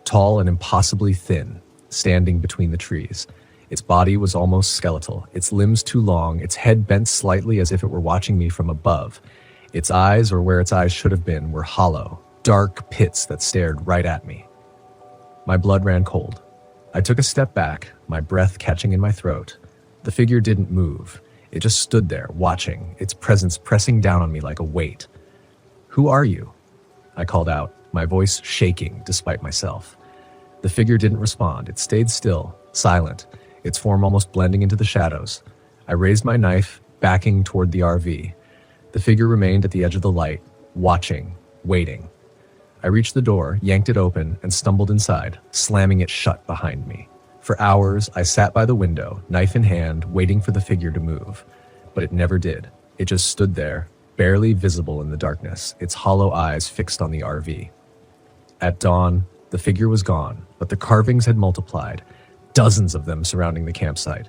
tall and impossibly thin, standing between the trees. Its body was almost skeletal, its limbs too long, its head bent slightly as if it were watching me from above. Its eyes, or where its eyes should have been, were hollow, dark pits that stared right at me. My blood ran cold. I took a step back, my breath catching in my throat. The figure didn't move. It just stood there, watching, its presence pressing down on me like a weight. "Who are you?" I called out, my voice shaking despite myself. The figure didn't respond. It stayed still, silent, its form almost blending into the shadows. I raised my knife, backing toward the RV. The figure remained at the edge of the light, watching, waiting. I reached the door, yanked it open, and stumbled inside, slamming it shut behind me. For hours, I sat by the window, knife in hand, waiting for the figure to move. But it never did. It just stood there, barely visible in the darkness, its hollow eyes fixed on the RV. At dawn, the figure was gone, but the carvings had multiplied, dozens of them surrounding the campsite.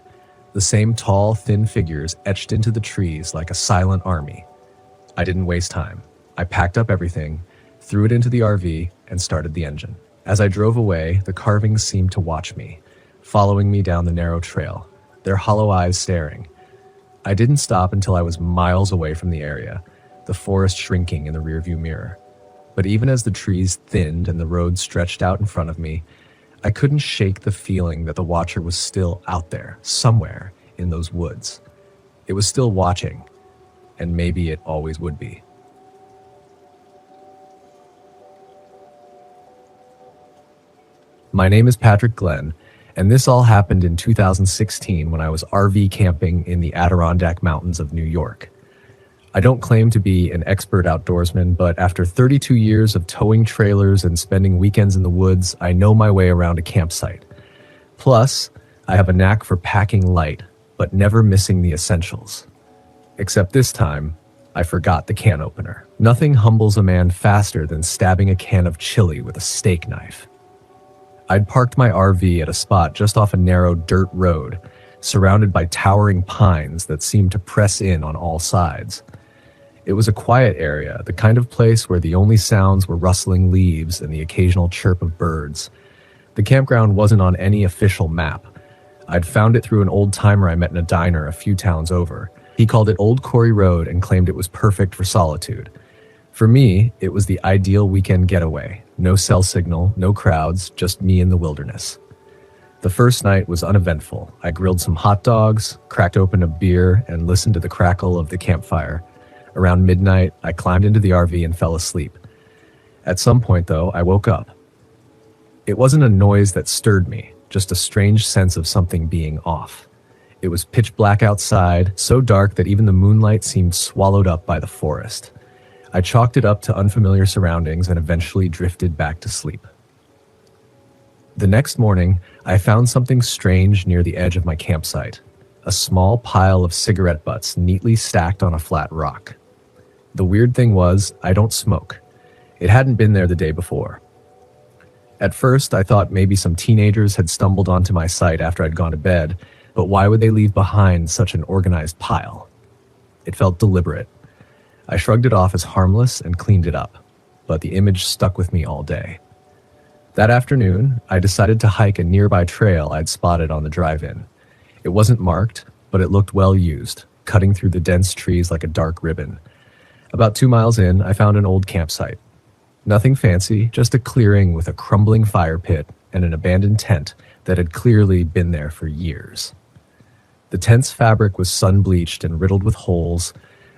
The same tall, thin figures etched into the trees like a silent army. I didn't waste time. I packed up everything, threw it into the RV, and started the engine. As I drove away, the carvings seemed to watch me, following me down the narrow trail, their hollow eyes staring. I didn't stop until I was miles away from the area, the forest shrinking in the rearview mirror. But even as the trees thinned and the road stretched out in front of me, I couldn't shake the feeling that the watcher was still out there, somewhere in those woods. It was still watching, and maybe it always would be. My name is Patrick Glenn, and this all happened in 2016 when I was RV camping in the Adirondack Mountains of New York. I don't claim to be an expert outdoorsman, but after 32 years of towing trailers and spending weekends in the woods, I know my way around a campsite. Plus, I have a knack for packing light, but never missing the essentials. Except this time, I forgot the can opener. Nothing humbles a man faster than stabbing a can of chili with a steak knife. I'd parked my RV at a spot just off a narrow dirt road, surrounded by towering pines that seemed to press in on all sides. It was a quiet area, the kind of place where the only sounds were rustling leaves and the occasional chirp of birds. The campground wasn't on any official map. I'd found it through an old timer I met in a diner a few towns over. He called it Old Quarry Road and claimed it was perfect for solitude. For me, it was the ideal weekend getaway. No cell signal, no crowds, just me in the wilderness. The first night was uneventful. I grilled some hot dogs, cracked open a beer, and listened to the crackle of the campfire. Around midnight, I climbed into the RV and fell asleep. At some point, though, I woke up. It wasn't a noise that stirred me, just a strange sense of something being off. It was pitch black outside, so dark that even the moonlight seemed swallowed up by the forest. I chalked it up to unfamiliar surroundings and eventually drifted back to sleep. The next morning, I found something strange near the edge of my campsite, a small pile of cigarette butts neatly stacked on a flat rock. The weird thing was, I don't smoke. It hadn't been there the day before. At first, I thought maybe some teenagers had stumbled onto my site after I'd gone to bed, but why would they leave behind such an organized pile? It felt deliberate. I shrugged it off as harmless and cleaned it up, but the image stuck with me all day. That afternoon, I decided to hike a nearby trail I'd spotted on the drive-in. It wasn't marked, but it looked well used, cutting through the dense trees like a dark ribbon. About 2 miles in, I found an old campsite. Nothing fancy, just a clearing with a crumbling fire pit and an abandoned tent that had clearly been there for years. The tent's fabric was sun-bleached and riddled with holes,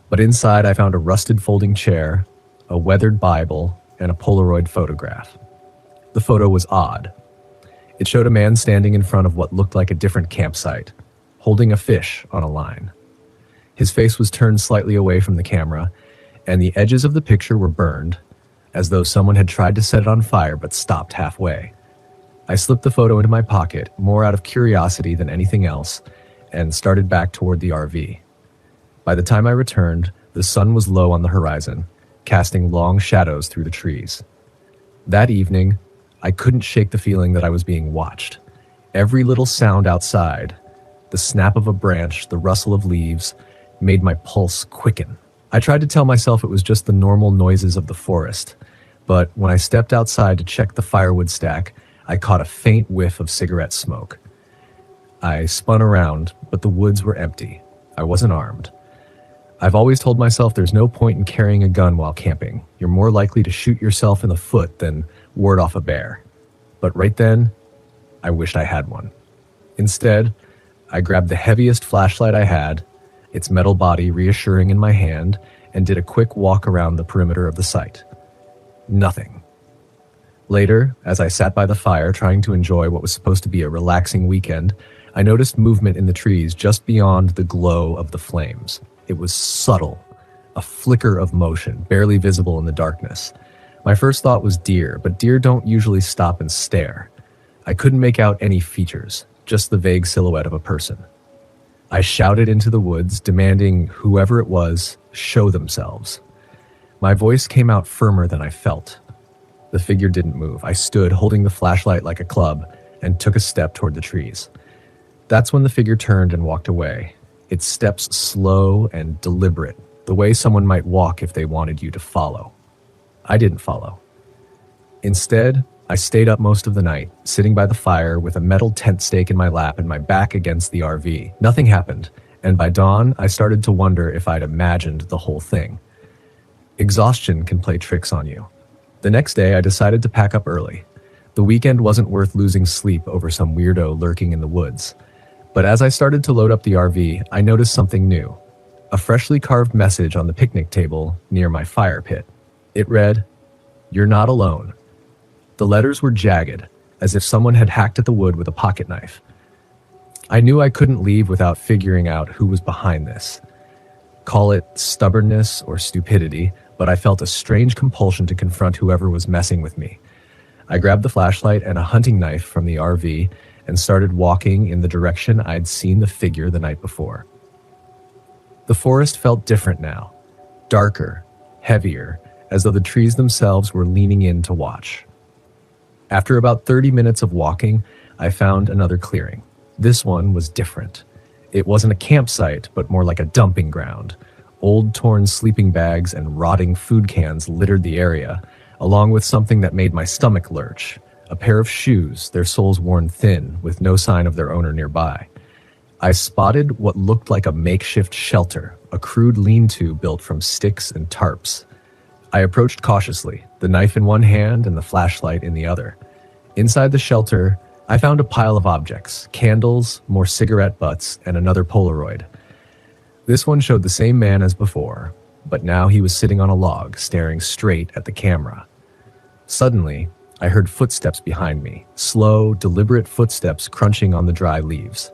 but inside I found a rusted folding chair, a weathered Bible, and a Polaroid photograph. The photo was odd. It showed a man standing in front of what looked like a different campsite, holding a fish on a line. His face was turned slightly away from the camera, and the edges of the picture were burned, as though someone had tried to set it on fire but stopped halfway. I slipped the photo into my pocket, more out of curiosity than anything else, and started back toward the RV. By the time I returned, the sun was low on the horizon, casting long shadows through the trees. That evening, I couldn't shake the feeling that I was being watched. Every little sound outside, the snap of a branch, the rustle of leaves, made my pulse quicken. I tried to tell myself it was just the normal noises of the forest, but when I stepped outside to check the firewood stack, I caught a faint whiff of cigarette smoke. I spun around, but the woods were empty. I wasn't armed. I've always told myself there's no point in carrying a gun while camping. You're more likely to shoot yourself in the foot than ward off a bear. But right then, I wished I had one. Instead, I grabbed the heaviest flashlight I had, its metal body reassuring in my hand, and did a quick walk around the perimeter of the site. Nothing. Later, as I sat by the fire trying to enjoy what was supposed to be a relaxing weekend, I noticed movement in the trees just beyond the glow of the flames. It was subtle, a flicker of motion, barely visible in the darkness. My first thought was deer, but deer don't usually stop and stare. I couldn't make out any features, just the vague silhouette of a person. I shouted into the woods, demanding whoever it was show themselves. My voice came out firmer than I felt. The figure didn't move. I stood, holding the flashlight like a club, and took a step toward the trees. That's when the figure turned and walked away, its steps slow and deliberate, the way someone might walk if they wanted you to follow. I didn't follow. Instead, I stayed up most of the night, sitting by the fire with a metal tent stake in my lap and my back against the RV. Nothing happened, and by dawn, I started to wonder if I'd imagined the whole thing. Exhaustion can play tricks on you. The next day, I decided to pack up early. The weekend wasn't worth losing sleep over some weirdo lurking in the woods. But as I started to load up the RV, I noticed something new. A freshly carved message on the picnic table near my fire pit. It read, "You're not alone." The letters were jagged, as if someone had hacked at the wood with a pocket knife. I knew I couldn't leave without figuring out who was behind this. Call it stubbornness or stupidity, but I felt a strange compulsion to confront whoever was messing with me. I grabbed the flashlight and a hunting knife from the RV and started walking in the direction I'd seen the figure the night before. The forest felt different now, darker, heavier, as though the trees themselves were leaning in to watch. After about 30 minutes of walking, I found another clearing. This one was different. It wasn't a campsite, but more like a dumping ground. Old torn sleeping bags and rotting food cans littered the area, along with something that made my stomach lurch. A pair of shoes, their soles worn thin, with no sign of their owner nearby. I spotted what looked like a makeshift shelter, a crude lean-to built from sticks and tarps. I approached cautiously, the knife in one hand and the flashlight in the other. Inside the shelter, I found a pile of objects, candles, more cigarette butts, and another Polaroid. This one showed the same man as before, but now he was sitting on a log, staring straight at the camera. Suddenly, I heard footsteps behind me, slow, deliberate footsteps crunching on the dry leaves.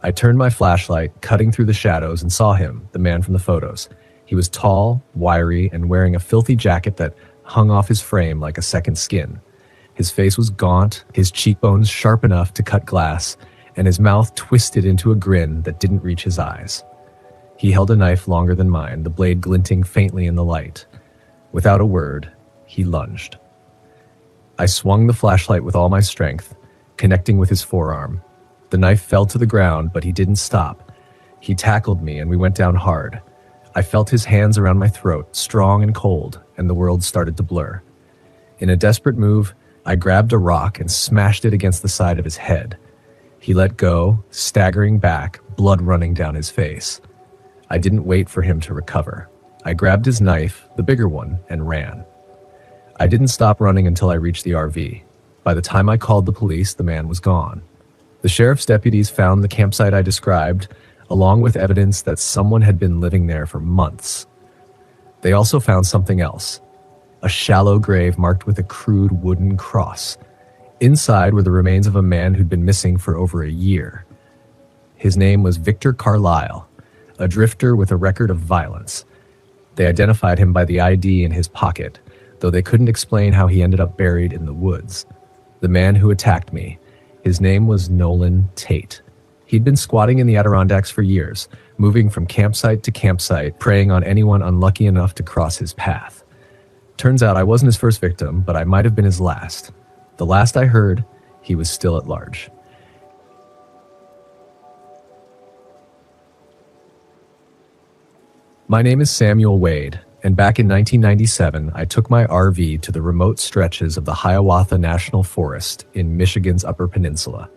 I turned my flashlight, cutting through the shadows, and saw him, the man from the photos. He was tall, wiry, and wearing a filthy jacket that hung off his frame like a second skin. His face was gaunt, his cheekbones sharp enough to cut glass, and his mouth twisted into a grin that didn't reach his eyes. He held a knife longer than mine, the blade glinting faintly in the light. Without a word, he lunged. I swung the flashlight with all my strength, connecting with his forearm. The knife fell to the ground, but he didn't stop. He tackled me, and we went down hard. I felt his hands around my throat, strong and cold, and the world started to blur. In a desperate move, I grabbed a rock and smashed it against the side of his head. He let go, staggering back, blood running down his face. I didn't wait for him to recover. I grabbed his knife, the bigger one, and ran. I didn't stop running until I reached the RV. By the time I called the police, the man was gone. The sheriff's deputies found the campsite I described, along with evidence that someone had been living there for months. They also found something else. A shallow grave marked with a crude wooden cross. Inside were the remains of a man who'd been missing for over a year. His name was Victor Carlisle, a drifter with a record of violence. They identified him by the ID in his pocket, though they couldn't explain how he ended up buried in the woods. The man who attacked me, his name was Nolan Tate. He'd been squatting in the Adirondacks for years, moving from campsite to campsite, preying on anyone unlucky enough to cross his path. Turns out I wasn't his first victim, but I might have been his last. The last I heard, he was still at large. My name is Samuel Wade, and back in 1997, I took my RV to the remote stretches of the Hiawatha National Forest in Michigan's Upper Peninsula.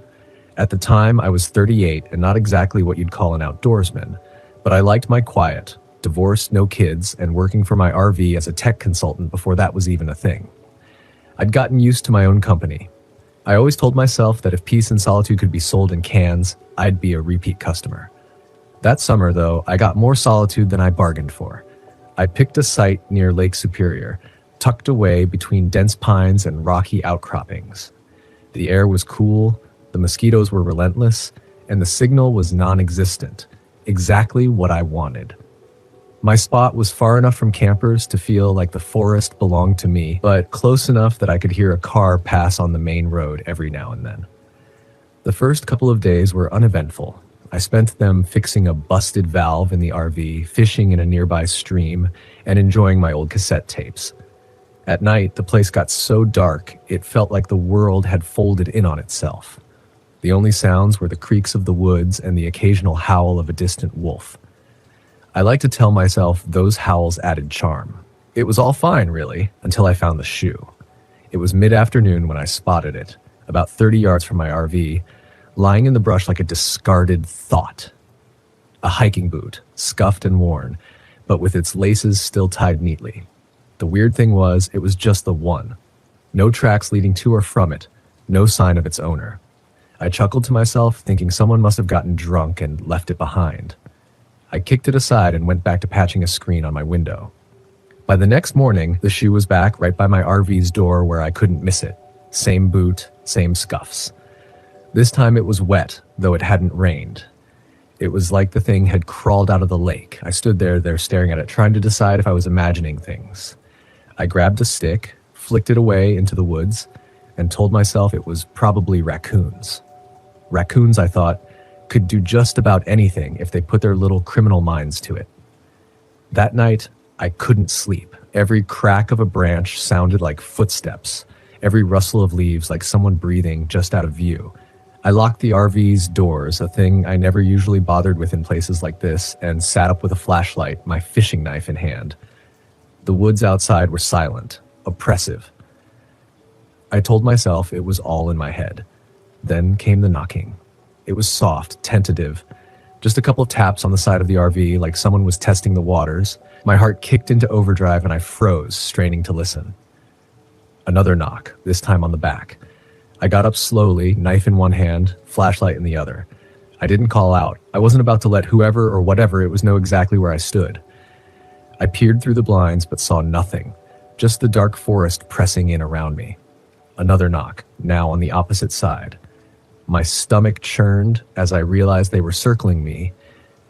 At the time, I was 38 and not exactly what you'd call an outdoorsman, but I liked my quiet, divorced, no kids, and working for my RV as a tech consultant before that was even a thing. I'd gotten used to my own company. I always told myself that if peace and solitude could be sold in cans, I'd be a repeat customer. That summer, though, I got more solitude than I bargained for. I picked a site near Lake Superior, tucked away between dense pines and rocky outcroppings. The air was cool, the mosquitoes were relentless, and the signal was non-existent, exactly what I wanted. My spot was far enough from campers to feel like the forest belonged to me, but close enough that I could hear a car pass on the main road every now and then. The first couple of days were uneventful. I spent them fixing a busted valve in the RV, fishing in a nearby stream, and enjoying my old cassette tapes. At night, the place got so dark, it felt like the world had folded in on itself. The only sounds were the creaks of the woods and the occasional howl of a distant wolf. I like to tell myself those howls added charm. It was all fine, really, until I found the shoe. It was mid-afternoon when I spotted it, about 30 yards from my RV, lying in the brush like a discarded thought. A hiking boot, scuffed and worn, but with its laces still tied neatly. The weird thing was, it was just the one. No tracks leading to or from it, no sign of its owner. I chuckled to myself, thinking someone must have gotten drunk and left it behind. I kicked it aside and went back to patching a screen on my window. By the next morning, the shoe was back right by my RV's door where I couldn't miss it. Same boot, same scuffs. This time it was wet, though it hadn't rained. It was like the thing had crawled out of the lake. I stood there staring at it, trying to decide if I was imagining things. I grabbed a stick, flicked it away into the woods, and told myself it was probably raccoons. Raccoons, I thought, could do just about anything if they put their little criminal minds to it. That night, I couldn't sleep. Every crack of a branch sounded like footsteps, every rustle of leaves like someone breathing just out of view. I locked the RV's doors, a thing I never usually bothered with in places like this, and sat up with a flashlight, my fishing knife in hand. The woods outside were silent, oppressive. I told myself it was all in my head. Then came the knocking. It was soft, tentative, just a couple of taps on the side of the RV like someone was testing the waters. My heart kicked into overdrive and I froze, straining to listen. Another knock, this time on the back. I got up slowly, knife in one hand, flashlight in the other. I didn't call out. I wasn't about to let whoever or whatever it was know exactly where I stood. I peered through the blinds but saw nothing, just the dark forest pressing in around me. Another knock, now on the opposite side. My stomach churned as I realized they were circling me,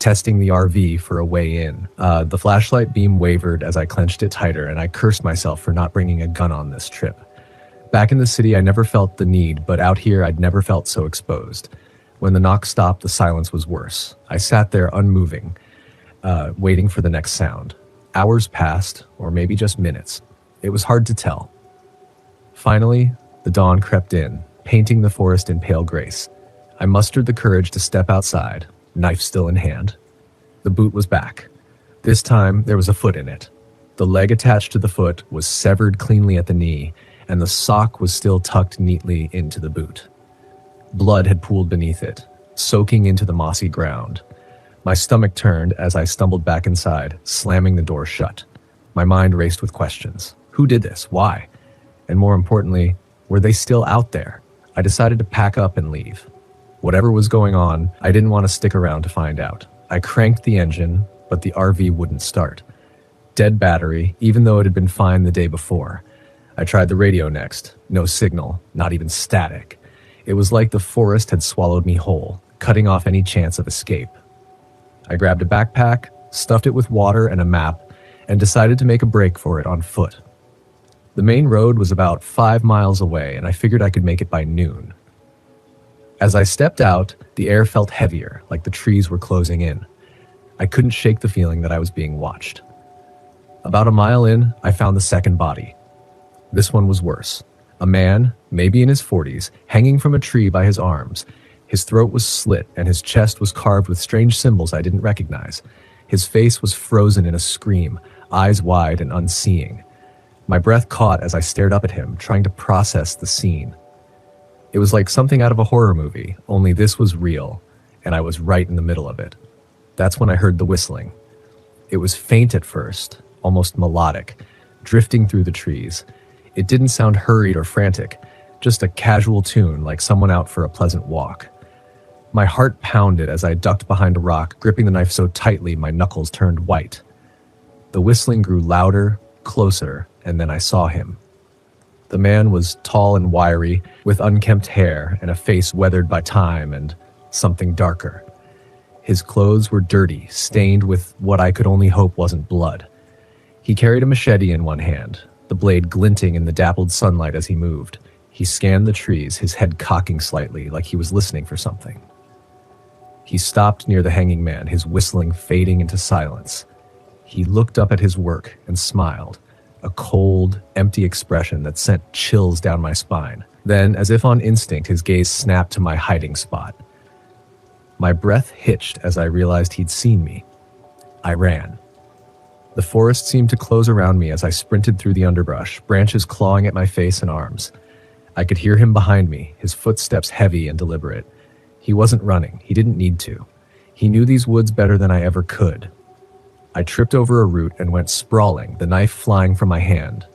testing the RV for a way in. The flashlight beam wavered as I clenched it tighter, and I cursed myself for not bringing a gun on this trip. Back in the city, I never felt the need, but out here, I'd never felt so exposed. When the knock stopped, the silence was worse. I sat there unmoving, waiting for the next sound. Hours passed, or maybe just minutes. It was hard to tell. Finally, the dawn crept in, painting the forest in pale grace. I mustered the courage to step outside, knife still in hand. The boot was back. This time, there was a foot in it. The leg attached to the foot was severed cleanly at the knee, and the sock was still tucked neatly into the boot. Blood had pooled beneath it, soaking into the mossy ground. My stomach turned as I stumbled back inside, slamming the door shut. My mind raced with questions. Who did this? Why? And more importantly, were they still out there? I decided to pack up and leave. Whatever was going on, I didn't want to stick around to find out. I cranked the engine, but the RV wouldn't start. Dead battery, even though it had been fine the day before. I tried the radio next. No signal, not even static. It was like the forest had swallowed me whole, cutting off any chance of escape. I grabbed a backpack, stuffed it with water and a map, and decided to make a break for it on foot. The main road was about 5 miles away, and I figured I could make it by noon. As I stepped out, the air felt heavier, like the trees were closing in. I couldn't shake the feeling that I was being watched. About a mile in, I found the second body. This one was worse. A man, maybe in his 40s, hanging from a tree by his arms. His throat was slit, and his chest was carved with strange symbols I didn't recognize. His face was frozen in a scream, eyes wide and unseeing. My breath caught as I stared up at him, trying to process the scene. It was like something out of a horror movie, only this was real, and I was right in the middle of it. That's when I heard the whistling. It was faint at first, almost melodic, drifting through the trees. It didn't sound hurried or frantic, just a casual tune like someone out for a pleasant walk. My heart pounded as I ducked behind a rock, gripping the knife so tightly my knuckles turned white. The whistling grew louder, closer, and then I saw him. The man was tall and wiry, with unkempt hair and a face weathered by time and something darker. His clothes were dirty, stained with what I could only hope wasn't blood. He carried a machete in one hand, the blade glinting in the dappled sunlight as he moved. He scanned the trees, his head cocking slightly like he was listening for something. He stopped near the hanging man, his whistling fading into silence. He looked up at his work and smiled, a cold, empty expression that sent chills down my spine. Then, as if on instinct, his gaze snapped to my hiding spot. My breath hitched as I realized he'd seen me. I ran. The forest seemed to close around me as I sprinted through the underbrush, branches clawing at my face and arms. I could hear him behind me, his footsteps heavy and deliberate. He wasn't running. He didn't need to. He knew these woods better than I ever could. I tripped over a root and went sprawling, the knife flying from my hand.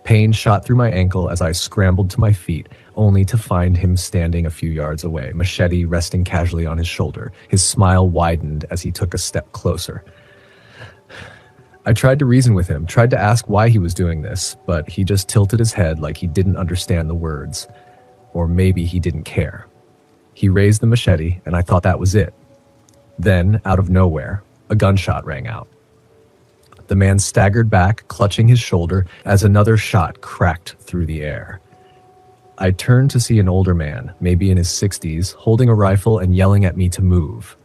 Pain shot through my ankle as I scrambled to my feet, only to find him standing a few yards away, machete resting casually on his shoulder. His smile widened as he took a step closer. I tried to reason with him, tried to ask why he was doing this, but he just tilted his head like he didn't understand the words. Or maybe he didn't care. He raised the machete, and I thought that was it. Then, out of nowhere, a gunshot rang out. The man staggered back, clutching his shoulder, as another shot cracked through the air. I turned to see an older man, maybe in his 60s, holding a rifle and yelling at me to move.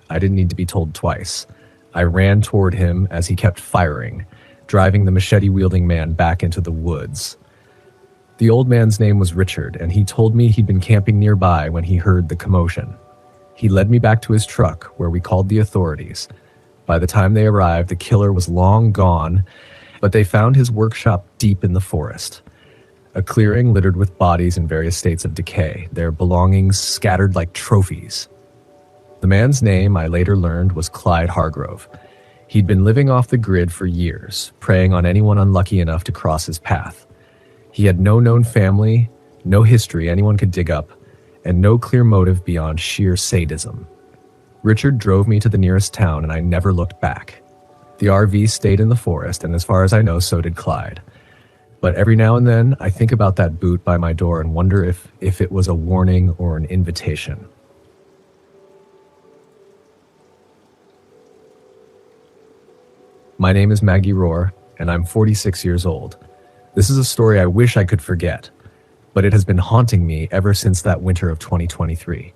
I didn't need to be told twice. I ran toward him as he kept firing, driving the machete-wielding man back into the woods. The old man's name was Richard, and he told me he'd been camping nearby when he heard the commotion. He led me back to his truck, where we called the authorities. By the time they arrived, the killer was long gone, but they found his workshop deep in the forest. A clearing littered with bodies in various states of decay, their belongings scattered like trophies. The man's name, I later learned, was Clyde Hargrove. He'd been living off the grid for years, preying on anyone unlucky enough to cross his path. He had no known family, no history anyone could dig up, and no clear motive beyond sheer sadism. Richard drove me to the nearest town, and I never looked back. The RV stayed in the forest, and as far as I know, so did Clyde. But every now and then, I think about that boot by my door and wonder if it was a warning or an invitation. My name is Maggie Rohr, and I'm 46 years old. This is a story I wish I could forget, but it has been haunting me ever since that winter of 2023.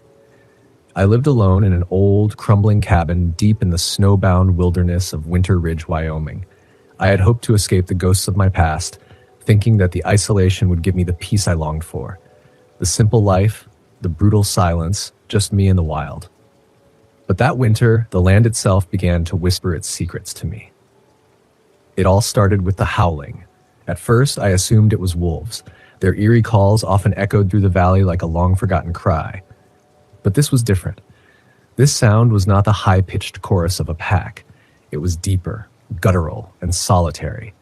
I lived alone in an old, crumbling cabin deep in the snowbound wilderness of Winter Ridge, Wyoming. I had hoped to escape the ghosts of my past, thinking that the isolation would give me the peace I longed for. The simple life, the brutal silence, just me and the wild. But that winter, the land itself began to whisper its secrets to me. It all started with the howling. At first, I assumed it was wolves. Their eerie calls often echoed through the valley like a long-forgotten cry. But this was different. This sound was not the high-pitched chorus of a pack. It was deeper, guttural, and solitary.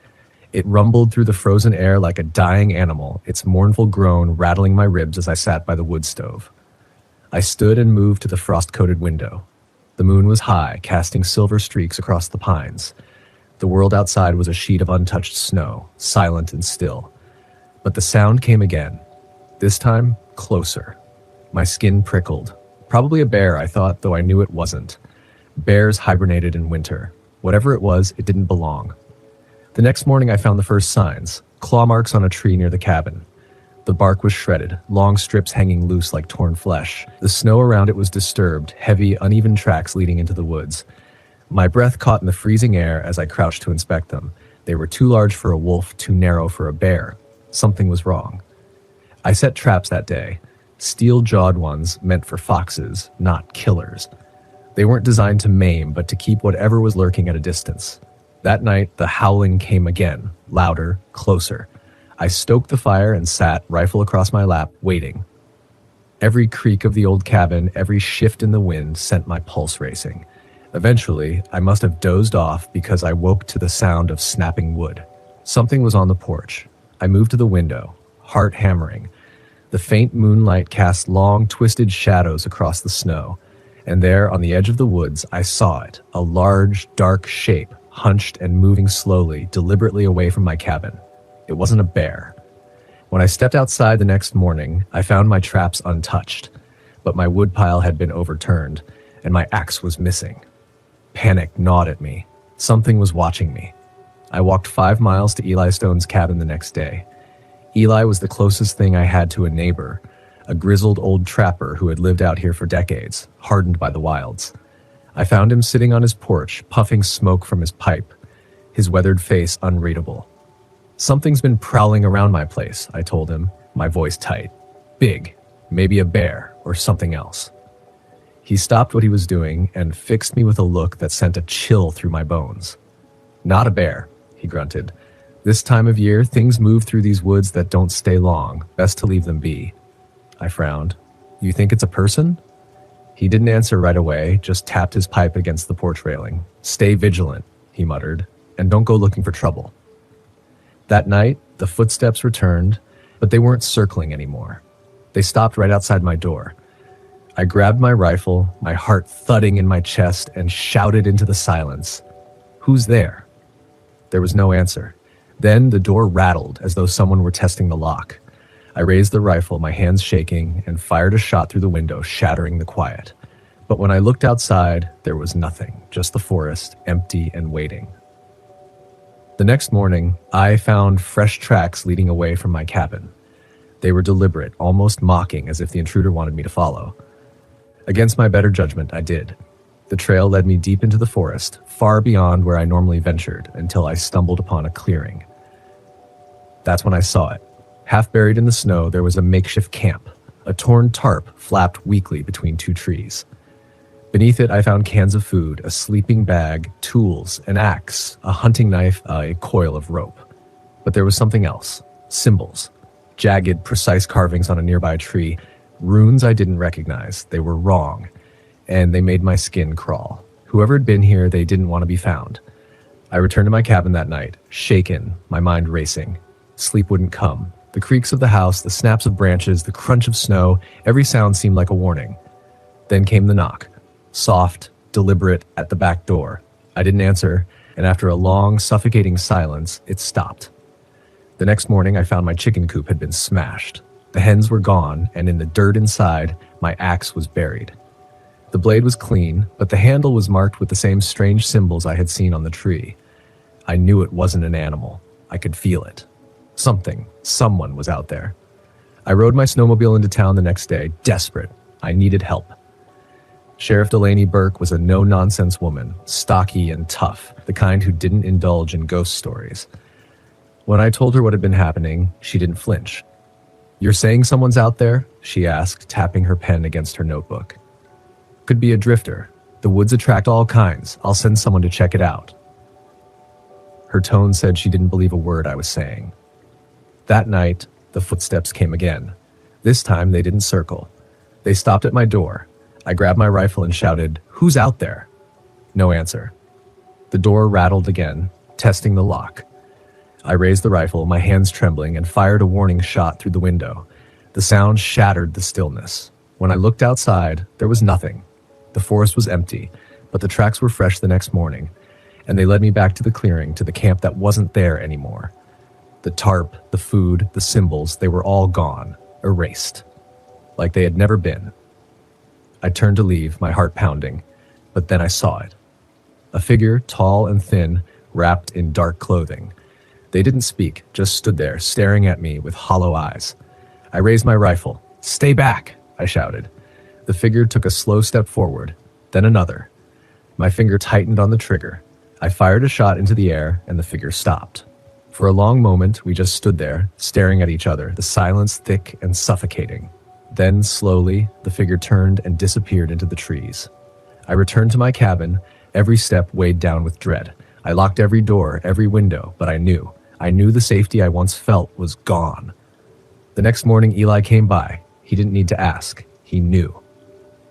It rumbled through the frozen air like a dying animal, its mournful groan rattling my ribs as I sat by the wood stove. I stood and moved to the frost-coated window. The moon was high, casting silver streaks across the pines. The world outside was a sheet of untouched snow, silent and still. But the sound came again, this time closer. My skin prickled. Probably a bear, I thought, though I knew it wasn't. Bears hibernated in winter. Whatever it was, it didn't belong. The next morning I found the first signs, claw marks on a tree near the cabin. The bark was shredded, long strips hanging loose like torn flesh. The snow around it was disturbed, heavy, uneven tracks leading into the woods. My breath caught in the freezing air as I crouched to inspect them. They were too large for a wolf, too narrow for a bear. Something was wrong. I set traps that day. Steel-jawed ones meant for foxes, not killers. They weren't designed to maim, but to keep whatever was lurking at a distance. That night, the howling came again, louder, closer. I stoked the fire and sat, rifle across my lap, waiting. Every creak of the old cabin, every shift in the wind sent my pulse racing. Eventually, I must have dozed off because I woke to the sound of snapping wood. Something was on the porch. I moved to the window, heart hammering. The faint moonlight cast long, twisted shadows across the snow, and there, on the edge of the woods, I saw it, a large, dark shape, hunched and moving slowly, deliberately away from my cabin. It wasn't a bear. When I stepped outside the next morning, I found my traps untouched, but my woodpile had been overturned, and my axe was missing. Panic gnawed at me. Something was watching me. I walked 5 miles to Eli Stone's cabin the next day. Eli was the closest thing I had to a neighbor, a grizzled old trapper who had lived out here for decades, hardened by the wilds. I found him sitting on his porch, puffing smoke from his pipe, his weathered face unreadable. "Something's been prowling around my place," I told him, my voice tight. "Big, maybe a bear or something else." He stopped what he was doing and fixed me with a look that sent a chill through my bones. "Not a bear," he grunted. "This time of year, things move through these woods that don't stay long. Best to leave them be." I frowned. "You think it's a person?" He didn't answer right away, just tapped his pipe against the porch railing. "Stay vigilant," he muttered, "and don't go looking for trouble." That night, the footsteps returned, but they weren't circling anymore. They stopped right outside my door. I grabbed my rifle, my heart thudding in my chest, and shouted into the silence, "Who's there?" There was no answer. Then the door rattled as though someone were testing the lock. I raised the rifle, my hands shaking, and fired a shot through the window, shattering the quiet. But when I looked outside, there was nothing, just the forest, empty and waiting. The next morning, I found fresh tracks leading away from my cabin. They were deliberate, almost mocking, as if the intruder wanted me to follow. Against my better judgment, I did. The trail led me deep into the forest, far beyond where I normally ventured, until I stumbled upon a clearing. That's when I saw it. Half buried in the snow, there was a makeshift camp. A torn tarp flapped weakly between two trees. Beneath it, I found cans of food, a sleeping bag, tools, an axe, a hunting knife, a coil of rope. But there was something else. Symbols. Jagged, precise carvings on a nearby tree. Runes I didn't recognize. They were wrong. And they made my skin crawl. Whoever had been here, they didn't want to be found. I returned to my cabin that night, shaken, my mind racing. Sleep wouldn't come. The creaks of the house, the snaps of branches, the crunch of snow, every sound seemed like a warning. Then came the knock. Soft, deliberate, at the back door. I didn't answer, and after a long, suffocating silence, it stopped. The next morning, I found my chicken coop had been smashed. The hens were gone, and in the dirt inside, my axe was buried. The blade was clean, but the handle was marked with the same strange symbols I had seen on the tree. I knew it wasn't an animal. I could feel it. Someone was out there. I rode my snowmobile into town the next day, desperate. I needed help. Sheriff Delaney Burke was a no-nonsense woman, stocky and tough, the kind who didn't indulge in ghost stories. When I told her what had been happening, she didn't flinch. "You're saying someone's out there?" she asked, tapping her pen against her notebook. "Could be a drifter. The woods attract all kinds. I'll send someone to check it out." Her tone said she didn't believe a word I was saying. That night, the footsteps came again. This time, they didn't circle. They stopped at my door. I grabbed my rifle and shouted, "Who's out there?" No answer. The door rattled again, testing the lock. I raised the rifle, my hands trembling, and fired a warning shot through the window. The sound shattered the stillness. When I looked outside, there was nothing. The forest was empty, but the tracks were fresh the next morning, and they led me back to the clearing, to the camp that wasn't there anymore. The tarp, the food, the symbols, they were all gone, erased, like they had never been. I turned to leave, my heart pounding, but then I saw it. A figure, tall and thin, wrapped in dark clothing. They didn't speak, just stood there, staring at me with hollow eyes. I raised my rifle. "Stay back!" I shouted. The figure took a slow step forward, then another. My finger tightened on the trigger. I fired a shot into the air, and the figure stopped. For a long moment, we just stood there, staring at each other, the silence thick and suffocating. Then, slowly, the figure turned and disappeared into the trees. I returned to my cabin, every step weighed down with dread. I locked every door, every window, but I knew the safety I once felt was gone. The next morning, Eli came by. He didn't need to ask. He knew.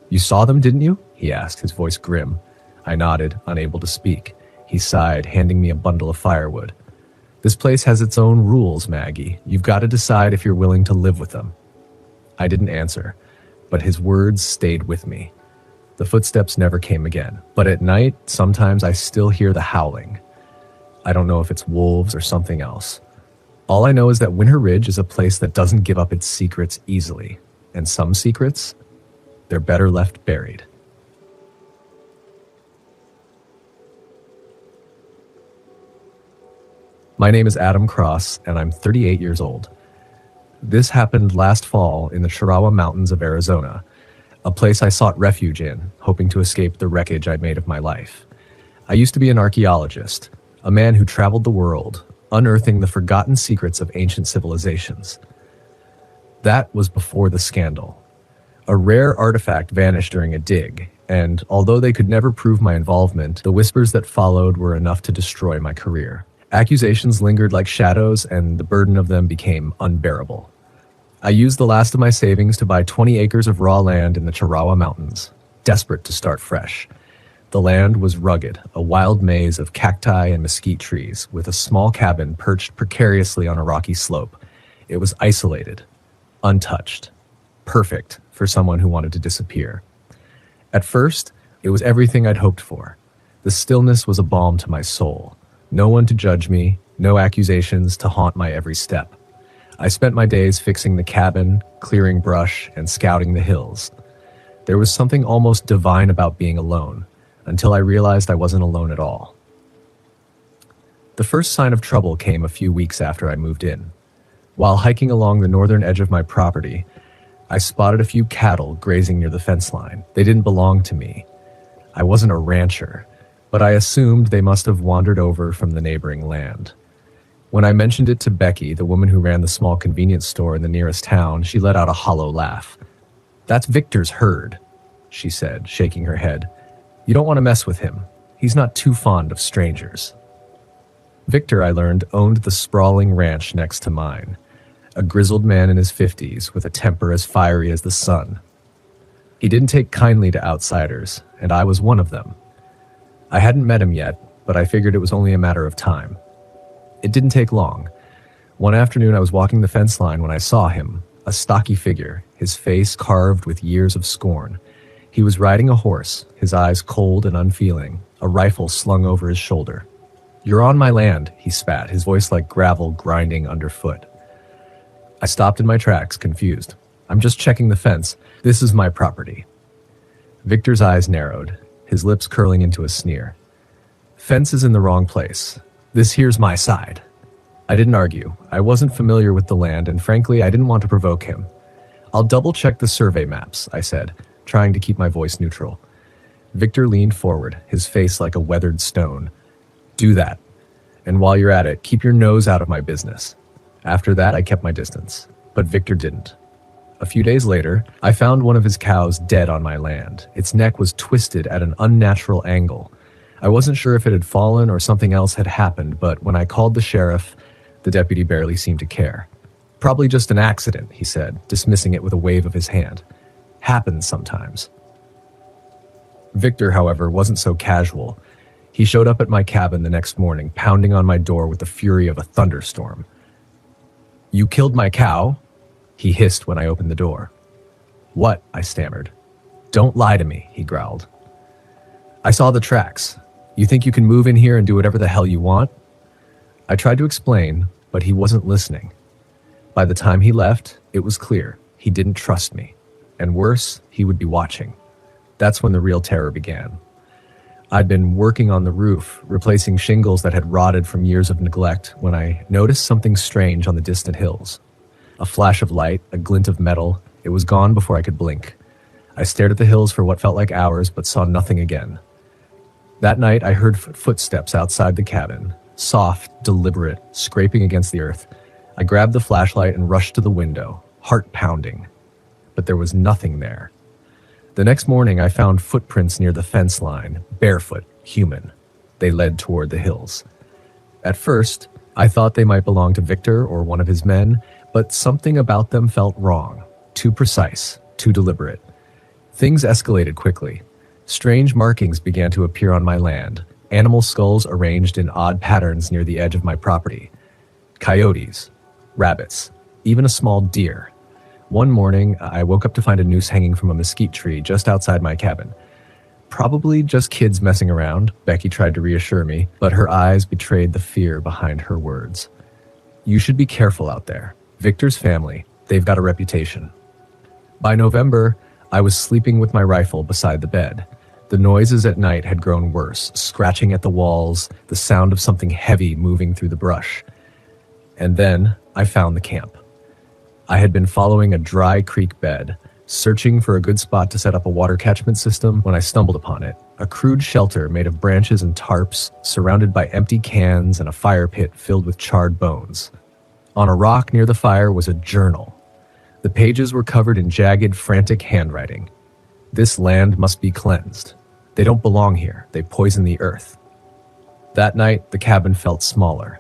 "You saw them, didn't you?" he asked, his voice grim. I nodded, unable to speak. He sighed, handing me a bundle of firewood. "This place has its own rules, Maggie. You've got to decide if you're willing to live with them." I didn't answer, but his words stayed with me. The footsteps never came again, but at night, sometimes I still hear the howling. I don't know if it's wolves or something else. All I know is that Winter Ridge is a place that doesn't give up its secrets easily, and some secrets, they're better left buried. My name is Adam Cross, and I'm 38 years old. This happened last fall in the Chihuahua Mountains of Arizona, a place I sought refuge in, hoping to escape the wreckage I'd made of my life. I used to be an archaeologist, a man who traveled the world, unearthing the forgotten secrets of ancient civilizations. That was before the scandal. A rare artifact vanished during a dig, and although they could never prove my involvement, the whispers that followed were enough to destroy my career. Accusations lingered like shadows, and the burden of them became unbearable. I used the last of my savings to buy 20 acres of raw land in the Chihuahua Mountains, desperate to start fresh. The land was rugged, a wild maze of cacti and mesquite trees, with a small cabin perched precariously on a rocky slope. It was isolated, untouched, perfect for someone who wanted to disappear. At first, it was everything I'd hoped for. The stillness was a balm to my soul. No one to judge me, no accusations to haunt my every step. I spent my days fixing the cabin, clearing brush, and scouting the hills. There was something almost divine about being alone, until I realized I wasn't alone at all. The first sign of trouble came a few weeks after I moved in. While hiking along the northern edge of my property, I spotted a few cattle grazing near the fence line. They didn't belong to me. I wasn't a rancher, but I assumed they must have wandered over from the neighboring land. When I mentioned it to Becky, the woman who ran the small convenience store in the nearest town, she let out a hollow laugh. "That's Victor's herd," she said, shaking her head. "You don't want to mess with him. He's not too fond of strangers." Victor, I learned, owned the sprawling ranch next to mine. A grizzled man in his 50s with a temper as fiery as the sun. He didn't take kindly to outsiders, and I was one of them. I hadn't met him yet, but I figured it was only a matter of time. It didn't take long. One afternoon I was walking the fence line when I saw him, a stocky figure, his face carved with years of scorn. He was riding a horse, his eyes cold and unfeeling, a rifle slung over his shoulder. "You're on my land," he spat, his voice like gravel grinding underfoot. I stopped in my tracks, confused. "I'm just checking the fence. This is my property." Victor's eyes narrowed, his lips curling into a sneer. "Fence is in the wrong place. This here's my side." I didn't argue. I wasn't familiar with the land, and frankly, I didn't want to provoke him. "I'll double-check the survey maps," I said, trying to keep my voice neutral. Victor leaned forward, his face like a weathered stone. "Do that. And while you're at it, keep your nose out of my business." After that, I kept my distance, but Victor didn't. A few days later, I found one of his cows dead on my land. Its neck was twisted at an unnatural angle. I wasn't sure if it had fallen or something else had happened, but when I called the sheriff, the deputy barely seemed to care. "Probably just an accident," he said, dismissing it with a wave of his hand. "Happens sometimes." Victor, however, wasn't so casual. He showed up at my cabin the next morning, pounding on my door with the fury of a thunderstorm. "You killed my cow?" he hissed when I opened the door. "What?" I stammered. "Don't lie to me," he growled. "I saw the tracks. You think you can move in here and do whatever the hell you want?" I tried to explain, but he wasn't listening. By the time he left, it was clear he didn't trust me. And worse, he would be watching. That's when the real terror began. I'd been working on the roof, replacing shingles that had rotted from years of neglect, when I noticed something strange on the distant hills. A flash of light, a glint of metal. It was gone before I could blink. I stared at the hills for what felt like hours, but saw nothing again. That night, I heard footsteps outside the cabin, soft, deliberate, scraping against the earth. I grabbed the flashlight and rushed to the window, heart pounding. But there was nothing there. The next morning, I found footprints near the fence line, barefoot, human. They led toward the hills. At first, I thought they might belong to Victor or one of his men, but something about them felt wrong, too precise, too deliberate. Things escalated quickly. Strange markings began to appear on my land, animal skulls arranged in odd patterns near the edge of my property. Coyotes, rabbits, even a small deer. One morning, I woke up to find a noose hanging from a mesquite tree just outside my cabin. Probably just kids messing around, Becky tried to reassure me, but her eyes betrayed the fear behind her words. "You should be careful out there. Victor's family, they've got a reputation." By November, I was sleeping with my rifle beside the bed. The noises at night had grown worse, scratching at the walls, the sound of something heavy moving through the brush. And then I found the camp. I had been following a dry creek bed, searching for a good spot to set up a water catchment system when I stumbled upon it. A crude shelter made of branches and tarps, surrounded by empty cans and a fire pit filled with charred bones. On a rock near the fire was a journal. The pages were covered in jagged, frantic handwriting. This land must be cleansed. They don't belong here. They poison the earth. That night, the cabin felt smaller.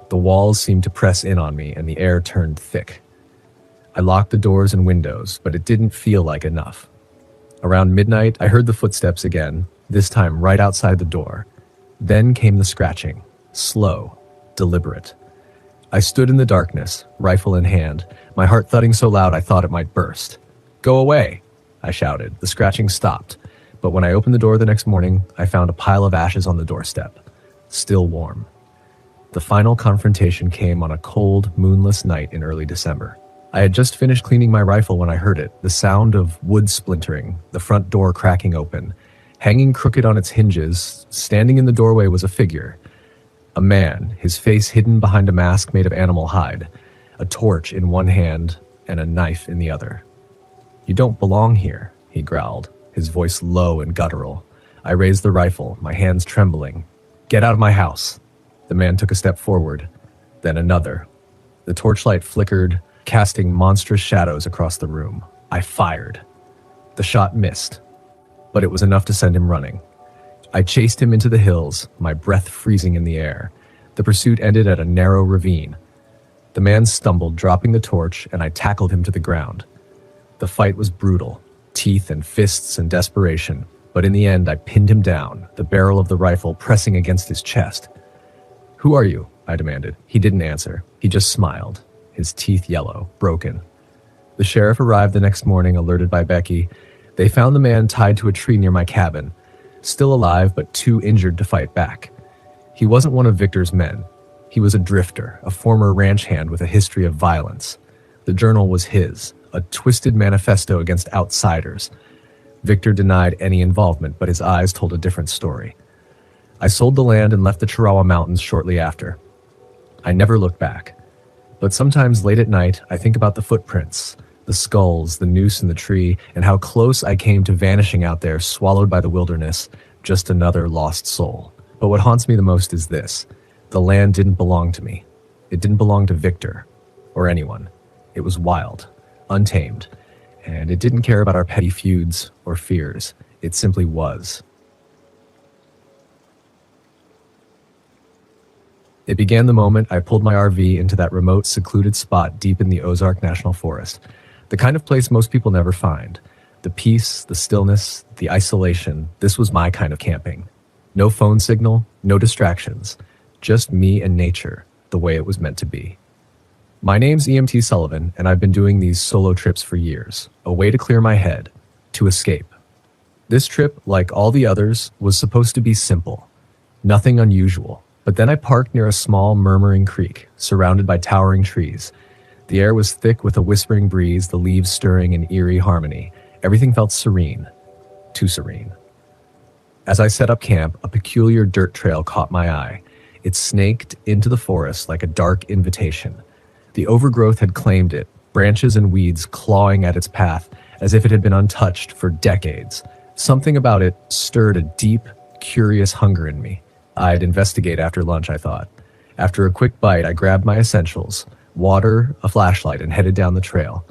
The walls seemed to press in on me and the air turned thick. I locked the doors and windows, but it didn't feel like enough. Around midnight, I heard the footsteps again, this time right outside the door. Then came the scratching, slow, deliberate. I stood in the darkness, rifle in hand, my heart thudding so loud I thought it might burst. "Go away," I shouted. The scratching stopped, but when I opened the door the next morning, I found a pile of ashes on the doorstep, still warm. The final confrontation came on a cold, moonless night in early December. I had just finished cleaning my rifle when I heard it, the sound of wood splintering, the front door cracking open. Hanging crooked on its hinges, standing in the doorway was a figure. A man, his face hidden behind a mask made of animal hide, a torch in one hand and a knife in the other. "You don't belong here," he growled, his voice low and guttural. I raised the rifle, my hands trembling. "Get out of my house." The man took a step forward, then another. The torchlight flickered, casting monstrous shadows across the room. I fired. The shot missed, but it was enough to send him running. I chased him into the hills, my breath freezing in the air. The pursuit ended at a narrow ravine. The man stumbled, dropping the torch, and I tackled him to the ground. The fight was brutal, teeth and fists and desperation, but in the end I pinned him down, the barrel of the rifle pressing against his chest. "Who are you?" I demanded. He didn't answer. He just smiled, his teeth yellow, broken. The sheriff arrived the next morning, alerted by Becky. They found the man tied to a tree near my cabin, still alive but too injured to fight back. He wasn't one of Victor's men. He was a drifter, a former ranch hand with a history of violence. The journal was his, a twisted manifesto against outsiders. Victor denied any involvement, but his eyes told a different story. I sold the land and left the Chihuahua Mountains shortly after. I never looked back. But sometimes late at night, I think about the footprints, the skulls, the noose in the tree, and how close I came to vanishing out there, swallowed by the wilderness, just another lost soul. But what haunts me the most is this. The land didn't belong to me. It didn't belong to Victor, or anyone. It was wild, untamed, and it didn't care about our petty feuds or fears. It simply was. It began the moment I pulled my RV into that remote, secluded spot deep in the Ozark National Forest, the kind of place most people never find. The peace, the stillness, the isolation, this was my kind of camping. No phone signal, no distractions, just me and nature, the way it was meant to be. My name's EMT Sullivan, and I've been doing these solo trips for years, a way to clear my head, to escape. This trip, like all the others, was supposed to be simple, nothing unusual. But then I parked near a small, murmuring creek, surrounded by towering trees. The air was thick with a whispering breeze, the leaves stirring in eerie harmony. Everything felt serene, too serene. As I set up camp, a peculiar dirt trail caught my eye. It snaked into the forest like a dark invitation. The overgrowth had claimed it, branches and weeds clawing at its path as if it had been untouched for decades. Something about it stirred a deep, curious hunger in me. I'd investigate after lunch, I thought. After a quick bite, I grabbed my essentials, water, a flashlight, and headed down the trail.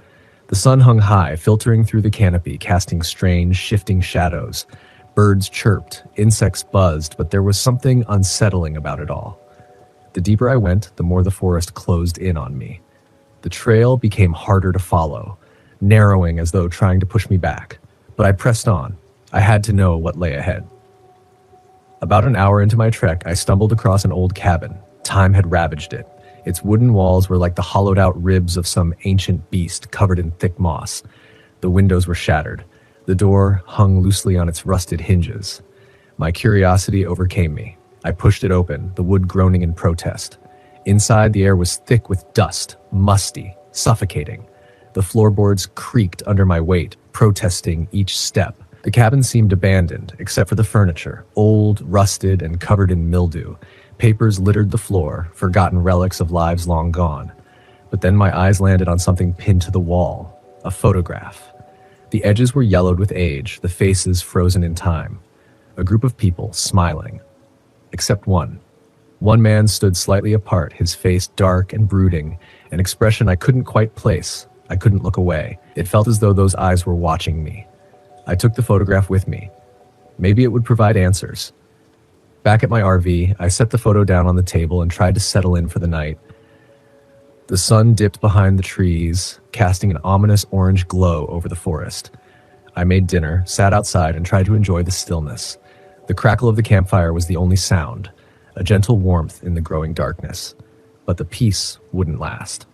The sun hung high, filtering through the canopy, casting strange, shifting shadows. Birds chirped, insects buzzed, but there was something unsettling about it all. The deeper I went, the more the forest closed in on me. The trail became harder to follow, narrowing as though trying to push me back. But I pressed on. I had to know what lay ahead. About an hour into my trek, I stumbled across an old cabin. Time had ravaged it. Its wooden walls were like the hollowed-out ribs of some ancient beast covered in thick moss. The windows were shattered. The door hung loosely on its rusted hinges. My curiosity overcame me. I pushed it open, the wood groaning in protest. Inside, the air was thick with dust, musty, suffocating. The floorboards creaked under my weight, protesting each step. The cabin seemed abandoned, except for the furniture, old, rusted, and covered in mildew. Papers littered the floor, forgotten relics of lives long gone. But then my eyes landed on something pinned to the wall, a photograph. The edges were yellowed with age, the faces frozen in time. A group of people smiling. Except one. One man stood slightly apart, his face dark and brooding, an expression I couldn't quite place. I couldn't look away. It felt as though those eyes were watching me. I took the photograph with me. Maybe it would provide answers. Back at my RV, I set the photo down on the table and tried to settle in for the night. The sun dipped behind the trees, casting an ominous orange glow over the forest. I made dinner, sat outside, and tried to enjoy the stillness. The crackle of the campfire was the only sound, a gentle warmth in the growing darkness. But the peace wouldn't last.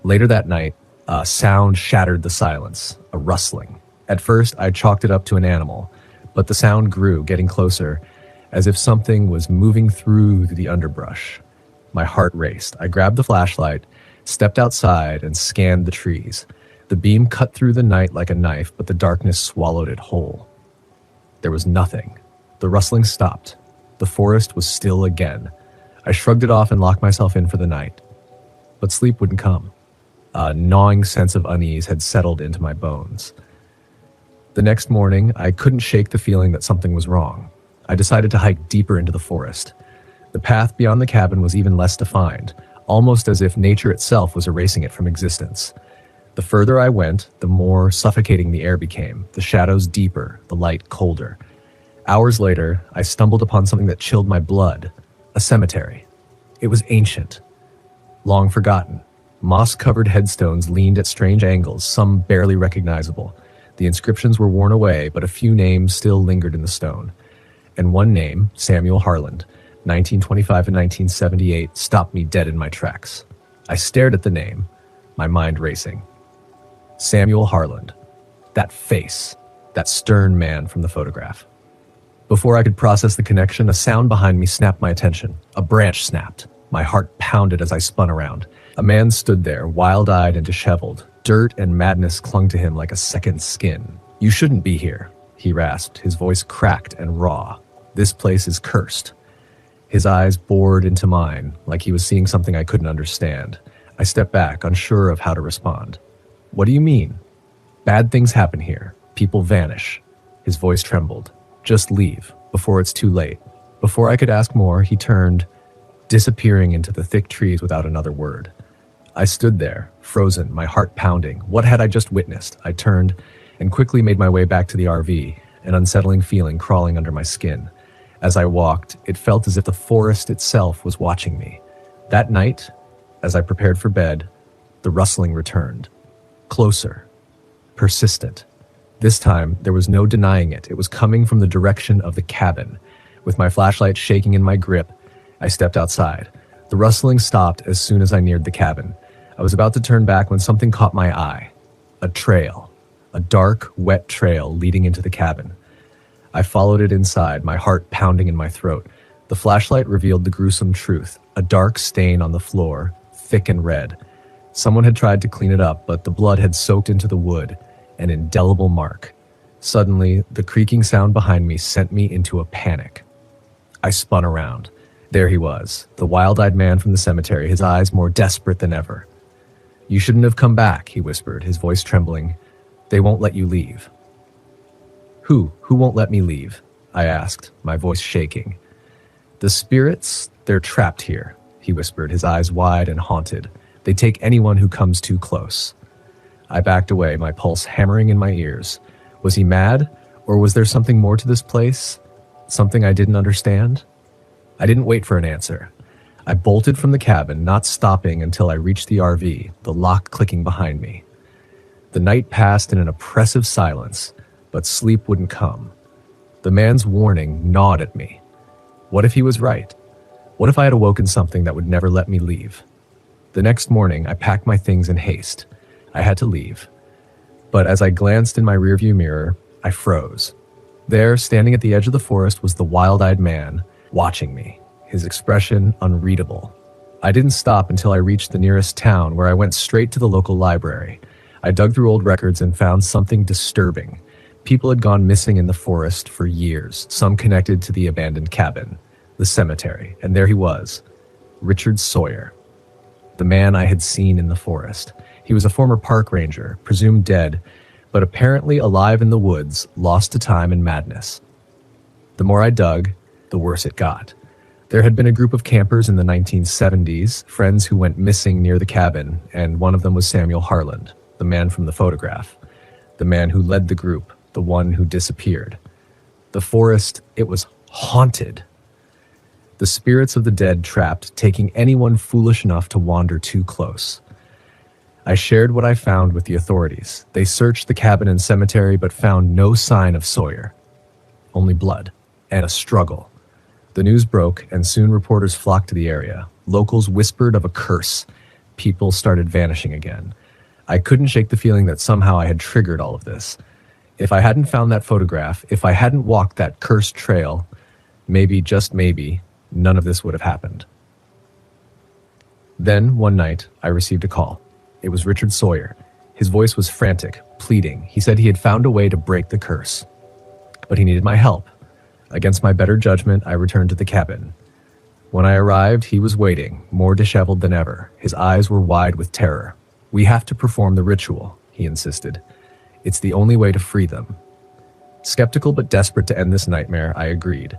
Later that night, a sound shattered the silence, a rustling. At first, I chalked it up to an animal, but the sound grew, getting closer, as if something was moving through the underbrush. My heart raced. I grabbed the flashlight, stepped outside, and scanned the trees. The beam cut through the night like a knife, but the darkness swallowed it whole. There was nothing. The rustling stopped. The forest was still again. I shrugged it off and locked myself in for the night. But sleep wouldn't come. A gnawing sense of unease had settled into my bones. The next morning, I couldn't shake the feeling that something was wrong. I decided to hike deeper into the forest. The path beyond the cabin was even less defined, almost as if nature itself was erasing it from existence. The further I went, the more suffocating the air became, the shadows deeper, the light colder. Hours later, I stumbled upon something that chilled my blood, a cemetery. It was ancient, long forgotten. Moss-covered headstones leaned at strange angles, some barely recognizable. The inscriptions were worn away, but a few names still lingered in the stone. And one name, Samuel Harland, 1925 and 1978, stopped me dead in my tracks. I stared at the name, my mind racing. Samuel Harland. That face, that stern man from the photograph. Before I could process the connection, a sound behind me snapped my attention. A branch snapped. My heart pounded as I spun around. A man stood there, wild-eyed and disheveled. Dirt and madness clung to him like a second skin. "You shouldn't be here," he rasped, his voice cracked and raw. "This place is cursed." His eyes bored into mine, like he was seeing something I couldn't understand. I stepped back, unsure of how to respond. "What do you mean?" "Bad things happen here. People vanish." His voice trembled. "Just leave, before it's too late." Before I could ask more, he turned, disappearing into the thick trees without another word. I stood there, frozen, my heart pounding. What had I just witnessed? I turned and quickly made my way back to the RV, an unsettling feeling crawling under my skin. As I walked, it felt as if the forest itself was watching me. That night, as I prepared for bed, the rustling returned. Closer. Persistent. This time, there was no denying it. It was coming from the direction of the cabin. With my flashlight shaking in my grip, I stepped outside. The rustling stopped as soon as I neared the cabin. I was about to turn back when something caught my eye. A trail. A dark, wet trail leading into the cabin. I followed it inside, my heart pounding in my throat. The flashlight revealed the gruesome truth. A dark stain on the floor, thick and red. Someone had tried to clean it up, but the blood had soaked into the wood, an indelible mark. Suddenly, the creaking sound behind me sent me into a panic. I spun around. There he was, the wild-eyed man from the cemetery, his eyes more desperate than ever. "You shouldn't have come back," he whispered, his voice trembling. "They won't let you leave." Who won't let me leave?" I asked, my voice shaking. "The spirits, they're trapped here," he whispered, his eyes wide and haunted. "They take anyone who comes too close." I backed away, my pulse hammering in my ears. Was he mad, or was there something more to this place? Something I didn't understand? I didn't wait for an answer. I bolted from the cabin, not stopping until I reached the RV, the lock clicking behind me. The night passed in an oppressive silence, but sleep wouldn't come. The man's warning gnawed at me. What if he was right? What if I had awoken something that would never let me leave? The next morning, I packed my things in haste. I had to leave. But as I glanced in my rearview mirror, I froze. There, standing at the edge of the forest, was the wild-eyed man, watching me, his expression unreadable. I didn't stop until I reached the nearest town, where I went straight to the local library. I dug through old records and found something disturbing. People had gone missing in the forest for years, some connected to the abandoned cabin, the cemetery, and there he was, Richard Sawyer. the man I had seen in the forest. He was a former park ranger, presumed dead, but apparently alive in the woods, lost to time and madness. The more I dug, the worse it got. There had been a group of campers in the 1970s, friends who went missing near the cabin, and one of them was Samuel Harland, the man from the photograph, the man who led the group, the one who disappeared. The forest, it was haunted. The spirits of the dead trapped, taking anyone foolish enough to wander too close. I shared what I found with the authorities. They searched the cabin and cemetery but found no sign of Sawyer. Only blood and a struggle. The news broke and soon reporters flocked to the area. Locals whispered of a curse. People started vanishing again. I couldn't shake the feeling that somehow I had triggered all of this. If I hadn't found that photograph, if I hadn't walked that cursed trail, maybe, just maybe, none of this would have happened. Then, one night, I received a call. It was Richard Sawyer. His voice was frantic, pleading. He said he had found a way to break the curse. But he needed my help. Against my better judgment, I returned to the cabin. When I arrived, he was waiting, more disheveled than ever. His eyes were wide with terror. "We have to perform the ritual," he insisted. "It's the only way to free them." Skeptical but desperate to end this nightmare, I agreed.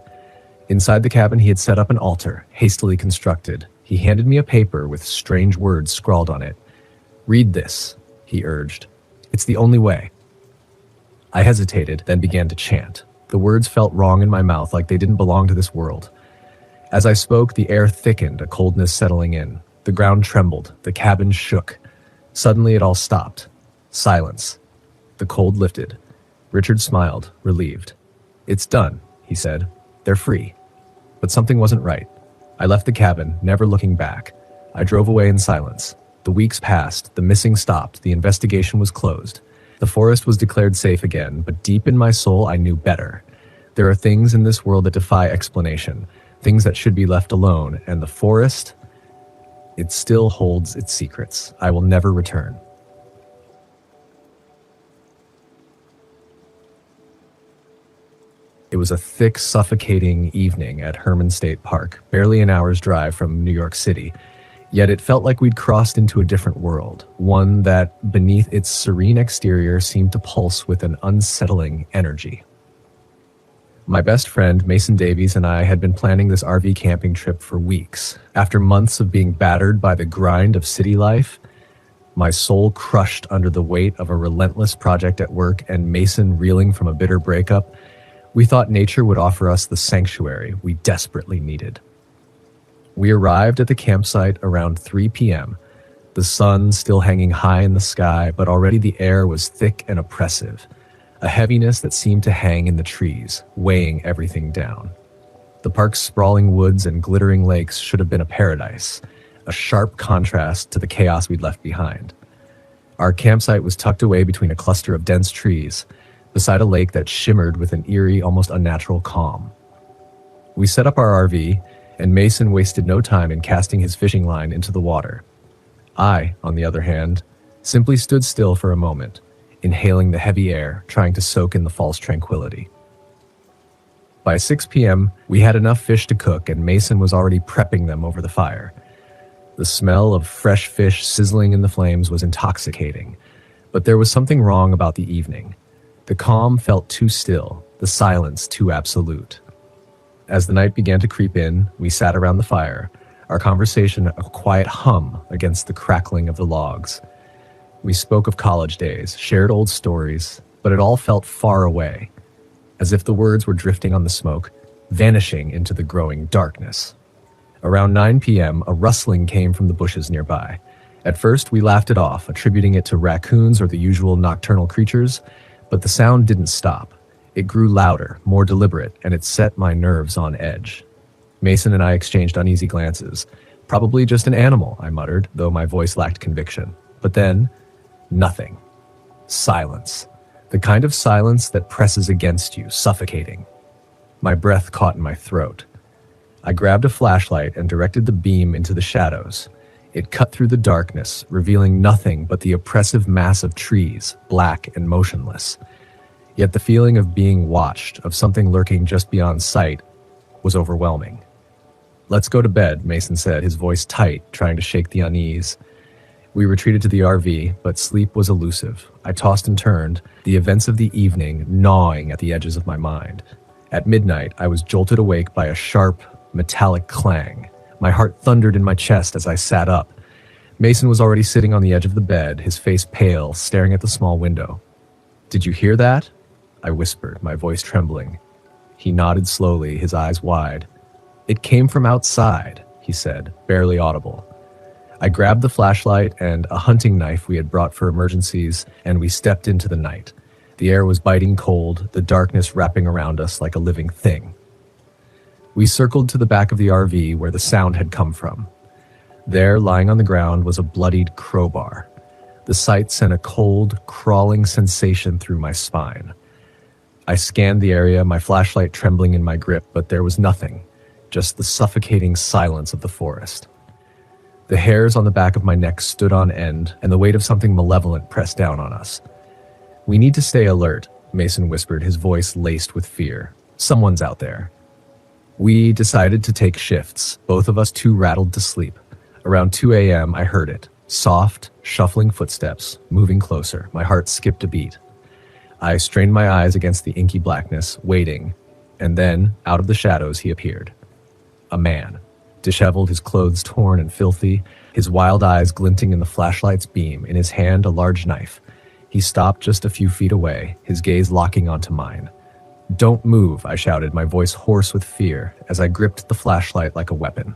Inside the cabin, he had set up an altar, hastily constructed. He handed me a paper with strange words scrawled on it. "Read this," he urged. "It's the only way." I hesitated, then began to chant. The words felt wrong in my mouth, like they didn't belong to this world. As I spoke, the air thickened, a coldness settling in. The ground trembled, the cabin shook. Suddenly it all stopped. Silence. The cold lifted. Richard smiled, relieved. "It's done," he said. "They're free." But something wasn't right. I left the cabin, never looking back. I drove away in silence. The weeks passed, the missing stopped, the investigation was closed. The forest was declared safe again, but deep in my soul I knew better. There are things in this world that defy explanation, things that should be left alone, and the forest, it still holds its secrets. I will never return. It was a thick, suffocating evening at Herman State Park, barely an hour's drive from New York City. Yet it felt like we'd crossed into a different world, one that, beneath its serene exterior, seemed to pulse with an unsettling energy. My best friend, Mason Davies, and I had been planning this RV camping trip for weeks. After months of being battered by the grind of city life, my soul crushed under the weight of a relentless project at work and Mason reeling from a bitter breakup, we thought nature would offer us the sanctuary we desperately needed. We arrived at the campsite around 3 p.m., the sun still hanging high in the sky, but already the air was thick and oppressive, a heaviness that seemed to hang in the trees, weighing everything down. The park's sprawling woods and glittering lakes should have been a paradise, a sharp contrast to the chaos we'd left behind. Our campsite was tucked away between a cluster of dense trees, beside a lake that shimmered with an eerie, almost unnatural calm. We set up our RV, and Mason wasted no time in casting his fishing line into the water. I, on the other hand, simply stood still for a moment, inhaling the heavy air, trying to soak in the false tranquility. By 6 p.m., we had enough fish to cook, and Mason was already prepping them over the fire. The smell of fresh fish sizzling in the flames was intoxicating, but there was something wrong about the evening. The calm felt too still, the silence too absolute. As the night began to creep in, we sat around the fire, our conversation a quiet hum against the crackling of the logs. We spoke of college days, shared old stories, but it all felt far away, as if the words were drifting on the smoke, vanishing into the growing darkness. Around 9 p.m., a rustling came from the bushes nearby. At first, we laughed it off, attributing it to raccoons or the usual nocturnal creatures, but the sound didn't stop. It grew louder, more deliberate, and it set my nerves on edge. Mason and I exchanged uneasy glances. "Probably just an animal," I muttered, though my voice lacked conviction. But then, nothing. Silence. The kind of silence that presses against you, suffocating. My breath caught in my throat. I grabbed a flashlight and directed the beam into the shadows. It cut through the darkness, revealing nothing but the oppressive mass of trees, black and motionless. Yet the feeling of being watched, of something lurking just beyond sight, was overwhelming. "Let's go to bed," Mason said, his voice tight, trying to shake the unease. We retreated to the RV, but sleep was elusive. I tossed and turned, the events of the evening gnawing at the edges of my mind. At midnight, I was jolted awake by a sharp, metallic clang. My heart thundered in my chest as I sat up. Mason was already sitting on the edge of the bed, his face pale, staring at the small window. "Did you hear that?" I whispered, my voice trembling. He nodded slowly, his eyes wide. "It came from outside," he said, barely audible. I grabbed the flashlight and a hunting knife we had brought for emergencies, and we stepped into the night. The air was biting cold, the darkness wrapping around us like a living thing. We circled to the back of the RV where the sound had come from. There, lying on the ground, was a bloodied crowbar. The sight sent a cold, crawling sensation through my spine. I scanned the area, my flashlight trembling in my grip, but there was nothing, just the suffocating silence of the forest. The hairs on the back of my neck stood on end, and the weight of something malevolent pressed down on us. "We need to stay alert," Mason whispered, his voice laced with fear. "Someone's out there." We decided to take shifts, both of us too rattled to sleep. Around 2 a.m., I heard it. Soft, shuffling footsteps, moving closer. My heart skipped a beat. I strained my eyes against the inky blackness, waiting, and then, out of the shadows, he appeared. A man. Disheveled, his clothes torn and filthy, his wild eyes glinting in the flashlight's beam, in his hand a large knife. He stopped just a few feet away, his gaze locking onto mine. "Don't move," I shouted, my voice hoarse with fear, as I gripped the flashlight like a weapon.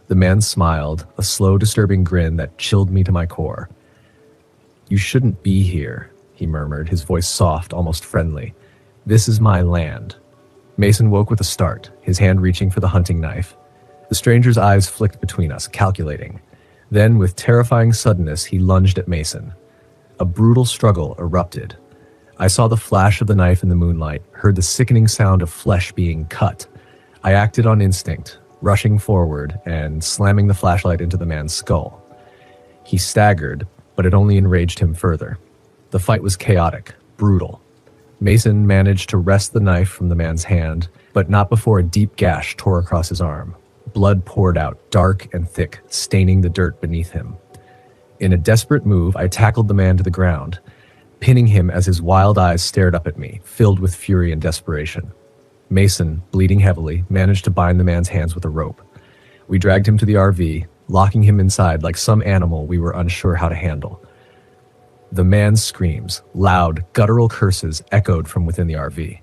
The man smiled, a slow, disturbing grin that chilled me to my core. "You shouldn't be here," he murmured, his voice soft, almost friendly. "This is my land." Mason woke with a start, his hand reaching for the hunting knife. The stranger's eyes flicked between us, calculating. Then, with terrifying suddenness, he lunged at Mason. A brutal struggle erupted. I saw the flash of the knife in the moonlight, heard the sickening sound of flesh being cut. I acted on instinct, rushing forward and slamming the flashlight into the man's skull. He staggered, but it only enraged him further. The fight was chaotic, brutal. Mason managed to wrest the knife from the man's hand, but not before a deep gash tore across his arm. Blood poured out, dark and thick, staining the dirt beneath him. In a desperate move, I tackled the man to the ground, pinning him as his wild eyes stared up at me, filled with fury and desperation. Mason, bleeding heavily, managed to bind the man's hands with a rope. We dragged him to the RV, locking him inside like some animal we were unsure how to handle. The man's screams, loud, guttural curses, echoed from within the RV.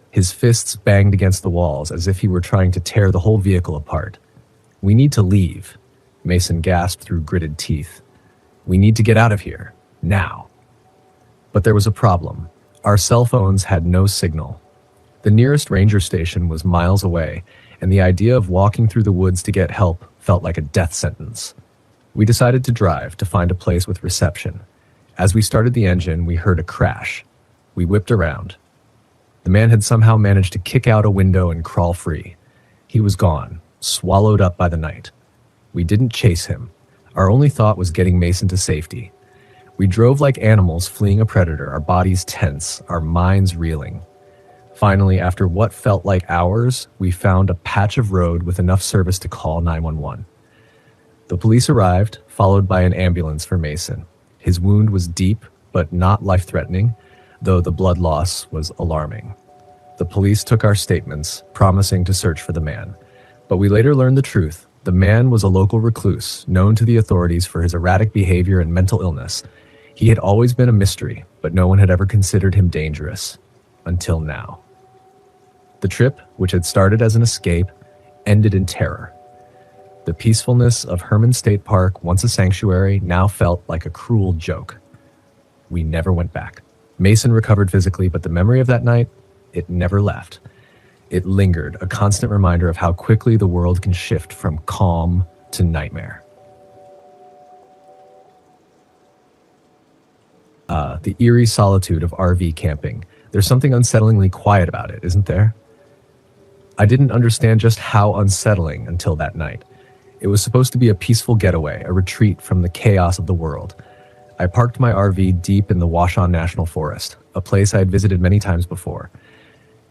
His fists banged against the walls as if he were trying to tear the whole vehicle apart. "We need to leave," Mason gasped through gritted teeth. "We need to get out of here. Now." But there was a problem. Our cell phones had no signal. The nearest ranger station was miles away, and the idea of walking through the woods to get help felt like a death sentence. We decided to drive to find a place with reception. As we started the engine, we heard a crash. We whipped around. The man had somehow managed to kick out a window and crawl free. He was gone, swallowed up by the night. We didn't chase him. Our only thought was getting Mason to safety. We drove like animals fleeing a predator, our bodies tense, our minds reeling. Finally, after what felt like hours, we found a patch of road with enough service to call 911. The police arrived, followed by an ambulance for Mason. His wound was deep, but not life-threatening, though the blood loss was alarming. The police took our statements, promising to search for the man. But we later learned the truth. The man was a local recluse, known to the authorities for his erratic behavior and mental illness. He had always been a mystery, but no one had ever considered him dangerous. Until now. The trip, which had started as an escape, ended in terror. The peacefulness of Herman State Park, once a sanctuary, now felt like a cruel joke. We never went back. Mason recovered physically, but the memory of that night, it never left. It lingered, a constant reminder of how quickly the world can shift from calm to nightmare. The eerie solitude of RV camping. There's something unsettlingly quiet about it, isn't there? I didn't understand just how unsettling until that night. It was supposed to be a peaceful getaway, a retreat from the chaos of the world. I parked my RV deep in the Washoe National Forest, a place I had visited many times before.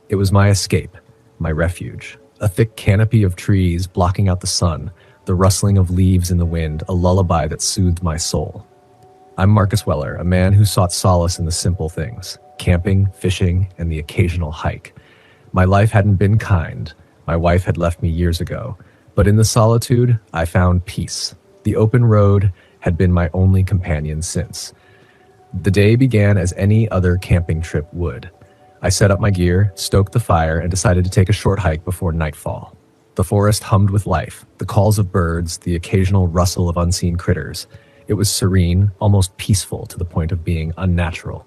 It was my escape, my refuge. A thick canopy of trees blocking out the sun, the rustling of leaves in the wind, a lullaby that soothed my soul. I'm Marcus Weller, a man who sought solace in the simple things: camping, fishing, and the occasional hike. My life hadn't been kind. My wife had left me years ago. But in the solitude, I found peace. The open road had been my only companion since. The day began as any other camping trip would. I set up my gear, stoked the fire, and decided to take a short hike before nightfall. The forest hummed with life, the calls of birds, the occasional rustle of unseen critters. It was serene, almost peaceful to the point of being unnatural.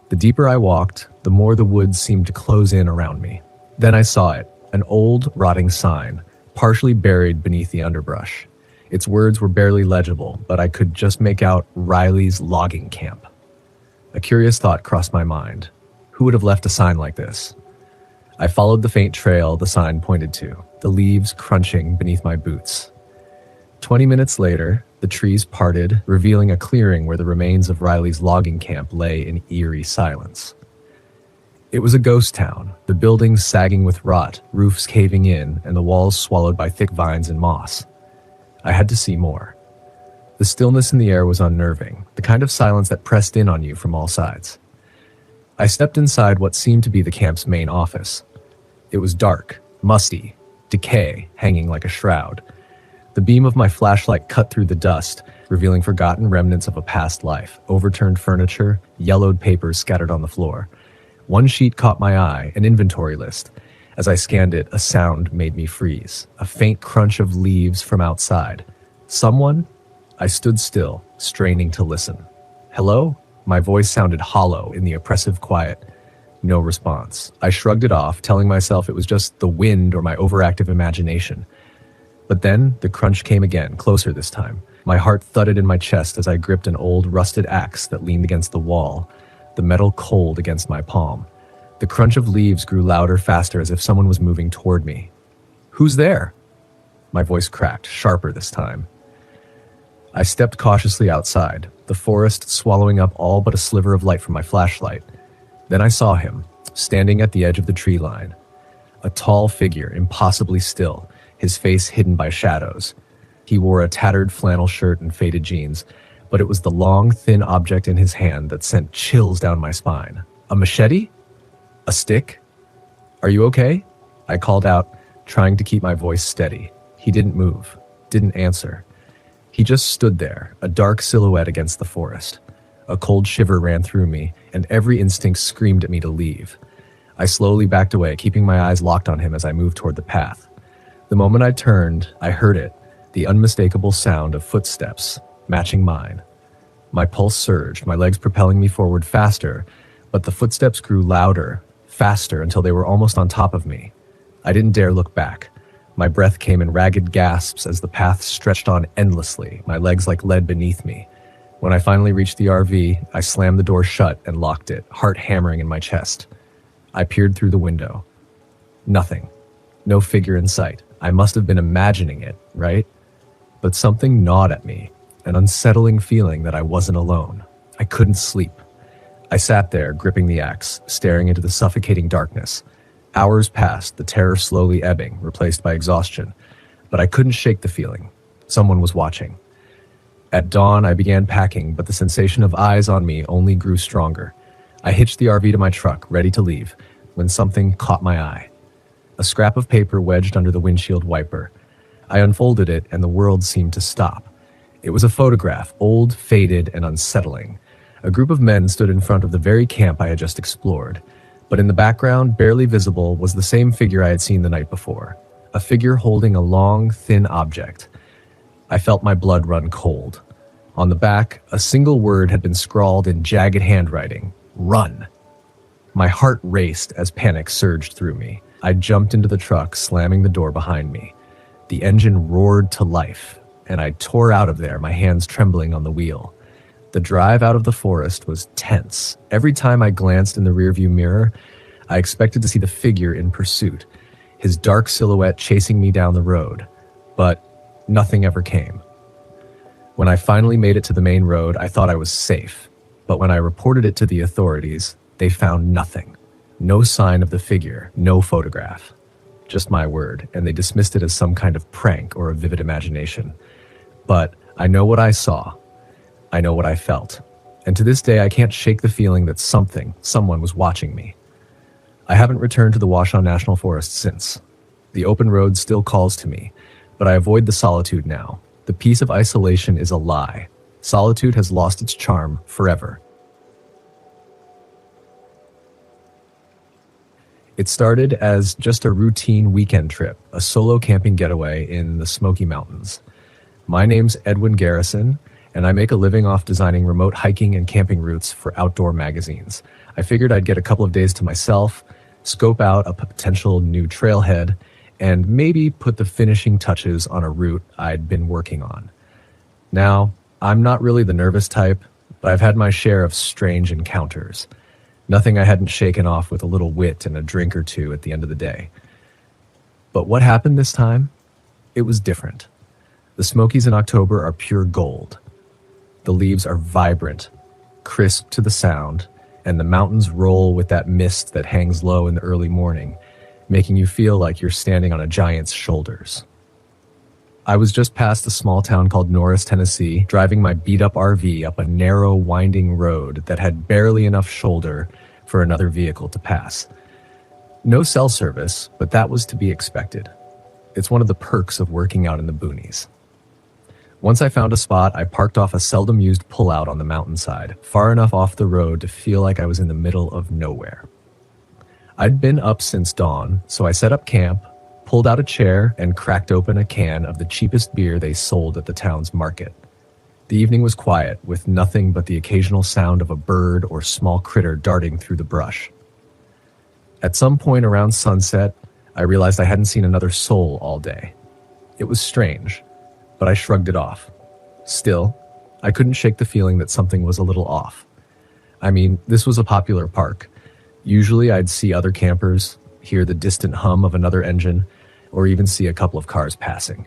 The deeper I walked, the more the woods seemed to close in around me. Then I saw it, an old, rotting sign, partially buried beneath the underbrush. Its words were barely legible, but I could just make out Riley's logging camp. A curious thought crossed my mind. Who would have left a sign like this? I followed the faint trail the sign pointed to, the leaves crunching beneath my boots. 20 minutes later, the trees parted, revealing a clearing where the remains of Riley's logging camp lay in eerie silence. It was a ghost town, the buildings sagging with rot, roofs caving in, and the walls swallowed by thick vines and moss. I had to see more. The stillness in the air was unnerving, the kind of silence that pressed in on you from all sides. I stepped inside what seemed to be the camp's main office. It was dark, musty, decay hanging like a shroud. The beam of my flashlight cut through the dust, revealing forgotten remnants of a past life, overturned furniture, yellowed papers scattered on the floor. One sheet caught my eye, an inventory list. As I scanned it, a sound made me freeze, a faint crunch of leaves from outside. Someone? I stood still, straining to listen. Hello? My voice sounded hollow in the oppressive quiet. No response. I shrugged it off, telling myself it was just the wind or my overactive imagination. But then the crunch came again, closer this time. My heart thudded in my chest as I gripped an old rusted axe that leaned against the wall, the metal cold against my palm. The crunch of leaves grew louder, faster, as if someone was moving toward me. Who's there? My voice cracked, sharper this time. I stepped cautiously outside, the forest swallowing up all but a sliver of light from my flashlight. Then I saw him, standing at the edge of the tree line. A tall figure, impossibly still, his face hidden by shadows. He wore a tattered flannel shirt and faded jeans, but it was the long, thin object in his hand that sent chills down my spine. A machete? A stick? Are you okay? I called out, trying to keep my voice steady. He didn't move, didn't answer. He just stood there, a dark silhouette against the forest. A cold shiver ran through me, and every instinct screamed at me to leave. I slowly backed away, keeping my eyes locked on him as I moved toward the path. The moment I turned, I heard it, the unmistakable sound of footsteps, matching mine. My pulse surged, my legs propelling me forward faster, but the footsteps grew louder, faster, until they were almost on top of me. I didn't dare look back. My breath came in ragged gasps as the path stretched on endlessly, my legs like lead beneath me. When I finally reached the RV, I slammed the door shut and locked it, heart hammering in my chest. I peered through the window. Nothing. No figure in sight. I must have been imagining it, right? But something gnawed at me, an unsettling feeling that I wasn't alone. I couldn't sleep. I sat there, gripping the axe, staring into the suffocating darkness. Hours passed, the terror slowly ebbing, replaced by exhaustion. But I couldn't shake the feeling. Someone was watching. At dawn, I began packing, but the sensation of eyes on me only grew stronger. I hitched the RV to my truck, ready to leave, when something caught my eye. A scrap of paper wedged under the windshield wiper. I unfolded it, and the world seemed to stop. It was a photograph, old, faded, and unsettling. A group of men stood in front of the very camp I had just explored. But in the background, barely visible, was the same figure I had seen the night before. A figure holding a long, thin object. I felt my blood run cold. On the back, a single word had been scrawled in jagged handwriting: run. My heart raced as panic surged through me. I jumped into the truck, slamming the door behind me. The engine roared to life, and I tore out of there, my hands trembling on the wheel. The drive out of the forest was tense. Every time I glanced in the rearview mirror, I expected to see the figure in pursuit, his dark silhouette chasing me down the road. But nothing ever came. When I finally made it to the main road, I thought I was safe. But when I reported it to the authorities, they found nothing. No sign of the figure, no photograph. just my word, and they dismissed it as some kind of prank or a vivid imagination. But I know what I saw. I know what I felt. And to this day, I can't shake the feeling that someone was watching me. I haven't returned to the Washoe National Forest since. The open road still calls to me, but I avoid the solitude now. The peace of isolation is a lie. Solitude has lost its charm forever. It started as just a routine weekend trip, a solo camping getaway in the Smoky Mountains. My name's Edwin Garrison, and I make a living off designing remote hiking and camping routes for outdoor magazines. I figured I'd get a couple of days to myself, scope out a potential new trailhead, and maybe put the finishing touches on a route I'd been working on. Now, I'm not really the nervous type, but I've had my share of strange encounters. Nothing I hadn't shaken off with a little wit and a drink or two at the end of the day. But what happened this time? It was different. The Smokies in October are pure gold. The leaves are vibrant, crisp to the sound, and the mountains roll with that mist that hangs low in the early morning, making you feel like you're standing on a giant's shoulders. I was just past a small town called Norris, Tennessee, driving my beat-up RV up a narrow, winding road that had barely enough shoulder for another vehicle to pass. No cell service, but that was to be expected. It's one of the perks of working out in the boonies. Once I found a spot, I parked off a seldom-used pullout on the mountainside, far enough off the road to feel like I was in the middle of nowhere. I'd been up since dawn, so I set up camp, pulled out a chair, and cracked open a can of the cheapest beer they sold at the town's market. The evening was quiet, with nothing but the occasional sound of a bird or small critter darting through the brush. At some point around sunset, I realized I hadn't seen another soul all day. It was strange, but I shrugged it off. Still, I couldn't shake the feeling that something was a little off. I mean, this was a popular park. Usually I'd see other campers, hear the distant hum of another engine, or even see a couple of cars passing.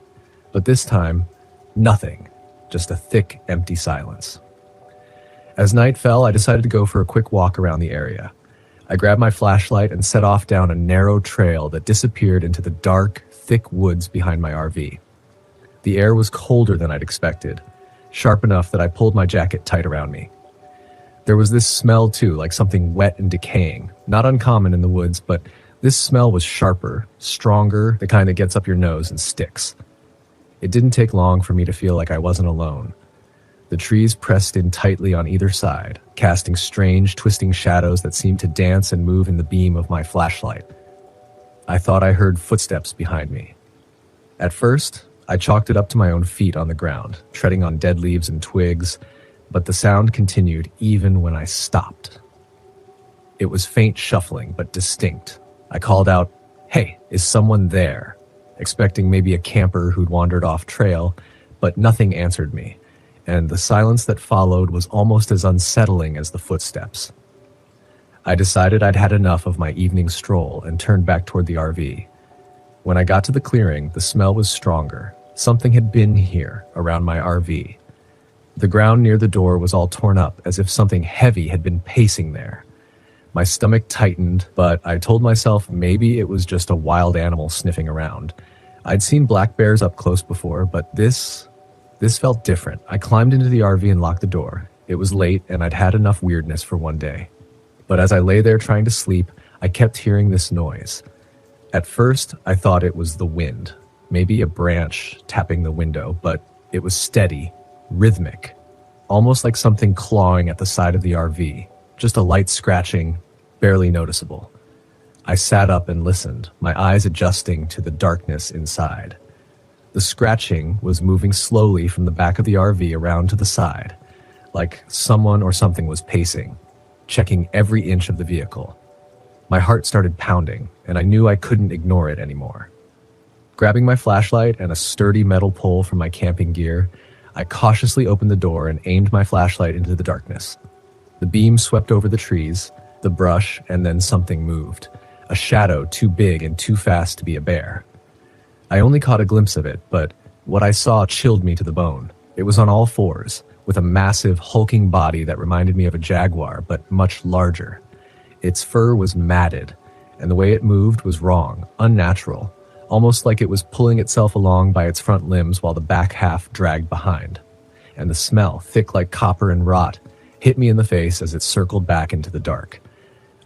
But this time, nothing, just a thick, empty silence. As night fell, I decided to go for a quick walk around the area. I grabbed my flashlight and set off down a narrow trail that disappeared into the dark, thick woods behind my RV. The air was colder than I'd expected, sharp enough that I pulled my jacket tight around me. There was this smell too, like something wet and decaying, not uncommon in the woods, but this smell was sharper, stronger, the kind that gets up your nose and sticks. It didn't take long for me to feel like I wasn't alone. The trees pressed in tightly on either side, casting strange, twisting shadows that seemed to dance and move in the beam of my flashlight. I thought I heard footsteps behind me. At first, I chalked it up to my own feet on the ground, treading on dead leaves and twigs, but the sound continued even when I stopped. It was faint shuffling, but distinct. I called out, "Hey, is someone there?" expecting maybe a camper who'd wandered off trail, but nothing answered me, and the silence that followed was almost as unsettling as the footsteps. I decided I'd had enough of my evening stroll and turned back toward the RV. When I got to the clearing, the smell was stronger. Something had been here, around my RV. The ground near the door was all torn up, as if something heavy had been pacing there. My stomach tightened, but I told myself maybe it was just a wild animal sniffing around. I'd seen black bears up close before, but this felt different. I climbed into the RV and locked the door. It was late, and I'd had enough weirdness for one day. But as I lay there trying to sleep, I kept hearing this noise. At first, I thought it was the wind, maybe a branch tapping the window, but it was steady, rhythmic, almost like something clawing at the side of the RV, just a light scratching, barely noticeable. I sat up and listened, my eyes adjusting to the darkness inside. The scratching was moving slowly from the back of the RV around to the side, like someone or something was pacing, checking every inch of the vehicle. My heart started pounding, and I knew I couldn't ignore it anymore. Grabbing my flashlight and a sturdy metal pole from my camping gear, I cautiously opened the door and aimed my flashlight into the darkness. The beam swept over the trees, the brush, and then something moved. A shadow too big and too fast to be a bear. I only caught a glimpse of it, but what I saw chilled me to the bone. It was on all fours, with a massive, hulking body that reminded me of a jaguar, but much larger. Its fur was matted, and the way it moved was wrong, unnatural, almost like it was pulling itself along by its front limbs while the back half dragged behind. And the smell, thick like copper and rot, hit me in the face as it circled back into the dark.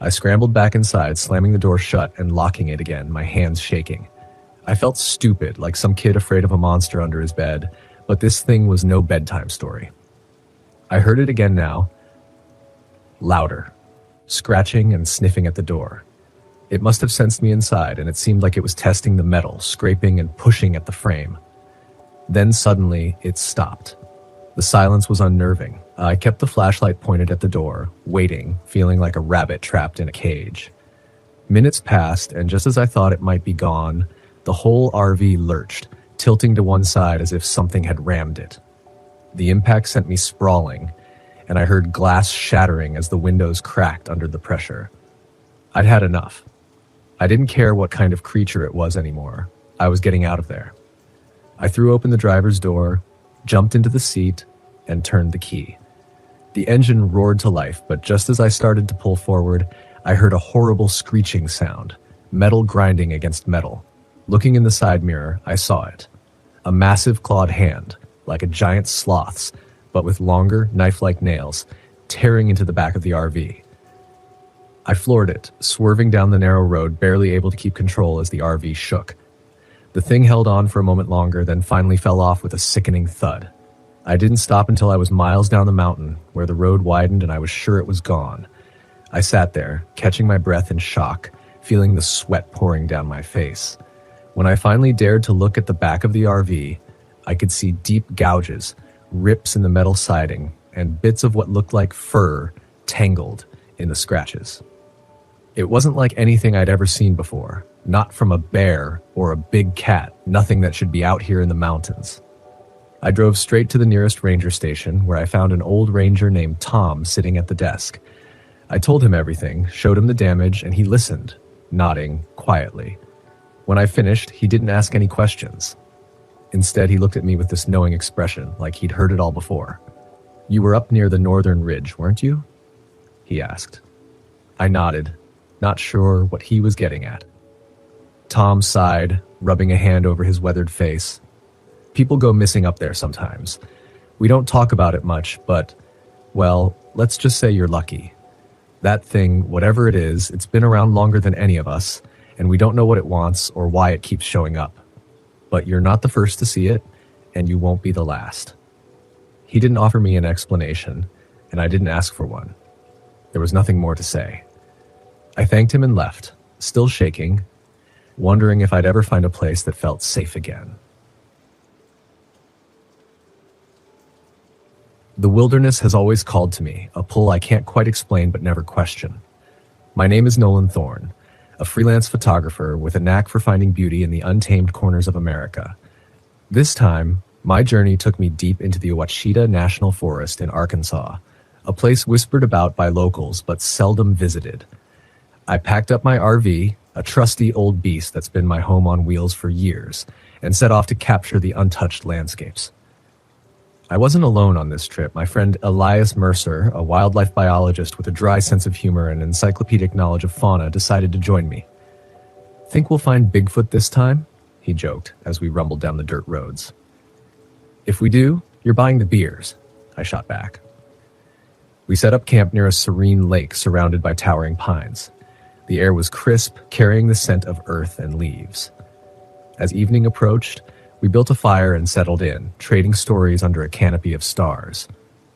I scrambled back inside, slamming the door shut and locking it again, my hands shaking. I felt stupid, like some kid afraid of a monster under his bed, but this thing was no bedtime story. I heard it again now, louder, scratching and sniffing at the door. It must have sensed me inside, and it seemed like it was testing the metal, scraping and pushing at the frame. Then suddenly, it stopped. The silence was unnerving. I kept the flashlight pointed at the door, waiting, feeling like a rabbit trapped in a cage. Minutes passed, and just as I thought it might be gone, the whole RV lurched, tilting to one side as if something had rammed it. The impact sent me sprawling, and I heard glass shattering as the windows cracked under the pressure. I'd had enough. I didn't care what kind of creature it was anymore. I was getting out of there. I threw open the driver's door, jumped into the seat, and turned the key. The engine roared to life, but just as I started to pull forward, I heard a horrible screeching sound, metal grinding against metal. Looking in the side mirror, I saw it. A massive clawed hand, like a giant sloth's, but with longer, knife-like nails, tearing into the back of the RV. I floored it, swerving down the narrow road, barely able to keep control as the RV shook. The thing held on for a moment longer, then finally fell off with a sickening thud. I didn't stop until I was miles down the mountain, where the road widened and I was sure it was gone. I sat there, catching my breath in shock, feeling the sweat pouring down my face. When I finally dared to look at the back of the RV, I could see deep gouges, rips in the metal siding, and bits of what looked like fur tangled in the scratches. It wasn't like anything I'd ever seen before, not from a bear or a big cat, nothing that should be out here in the mountains. I drove straight to the nearest ranger station, where I found an old ranger named Tom sitting at the desk. I told him everything, showed him the damage, and he listened, nodding quietly. When I finished, he didn't ask any questions. Instead, he looked at me with this knowing expression, like he'd heard it all before. "You were up near the northern ridge, weren't you?" he asked. I nodded, not sure what he was getting at. Tom sighed, rubbing a hand over his weathered face. "People go missing up there sometimes. We don't talk about it much, but, well, let's just say you're lucky. That thing, whatever it is, it's been around longer than any of us, and we don't know what it wants or why it keeps showing up. But you're not the first to see it, and you won't be the last." He didn't offer me an explanation, and I didn't ask for one. There was nothing more to say. I thanked him and left, still shaking, wondering if I'd ever find a place that felt safe again. The wilderness has always called to me, a pull I can't quite explain but never question. My name is Nolan Thorne, a freelance photographer with a knack for finding beauty in the untamed corners of America. This time, my journey took me deep into the Ouachita National Forest in Arkansas, a place whispered about by locals but seldom visited. I packed up my RV, a trusty old beast that's been my home on wheels for years, and set off to capture the untouched landscapes. I wasn't alone on this trip. My friend Elias Mercer, a wildlife biologist with a dry sense of humor and encyclopedic knowledge of fauna, decided to join me. "Think we'll find Bigfoot this time?" he joked as we rumbled down the dirt roads. "If we do, you're buying the beers," I shot back. We set up camp near a serene lake surrounded by towering pines. The air was crisp, carrying the scent of earth and leaves. As evening approached, we built a fire and settled in, trading stories under a canopy of stars.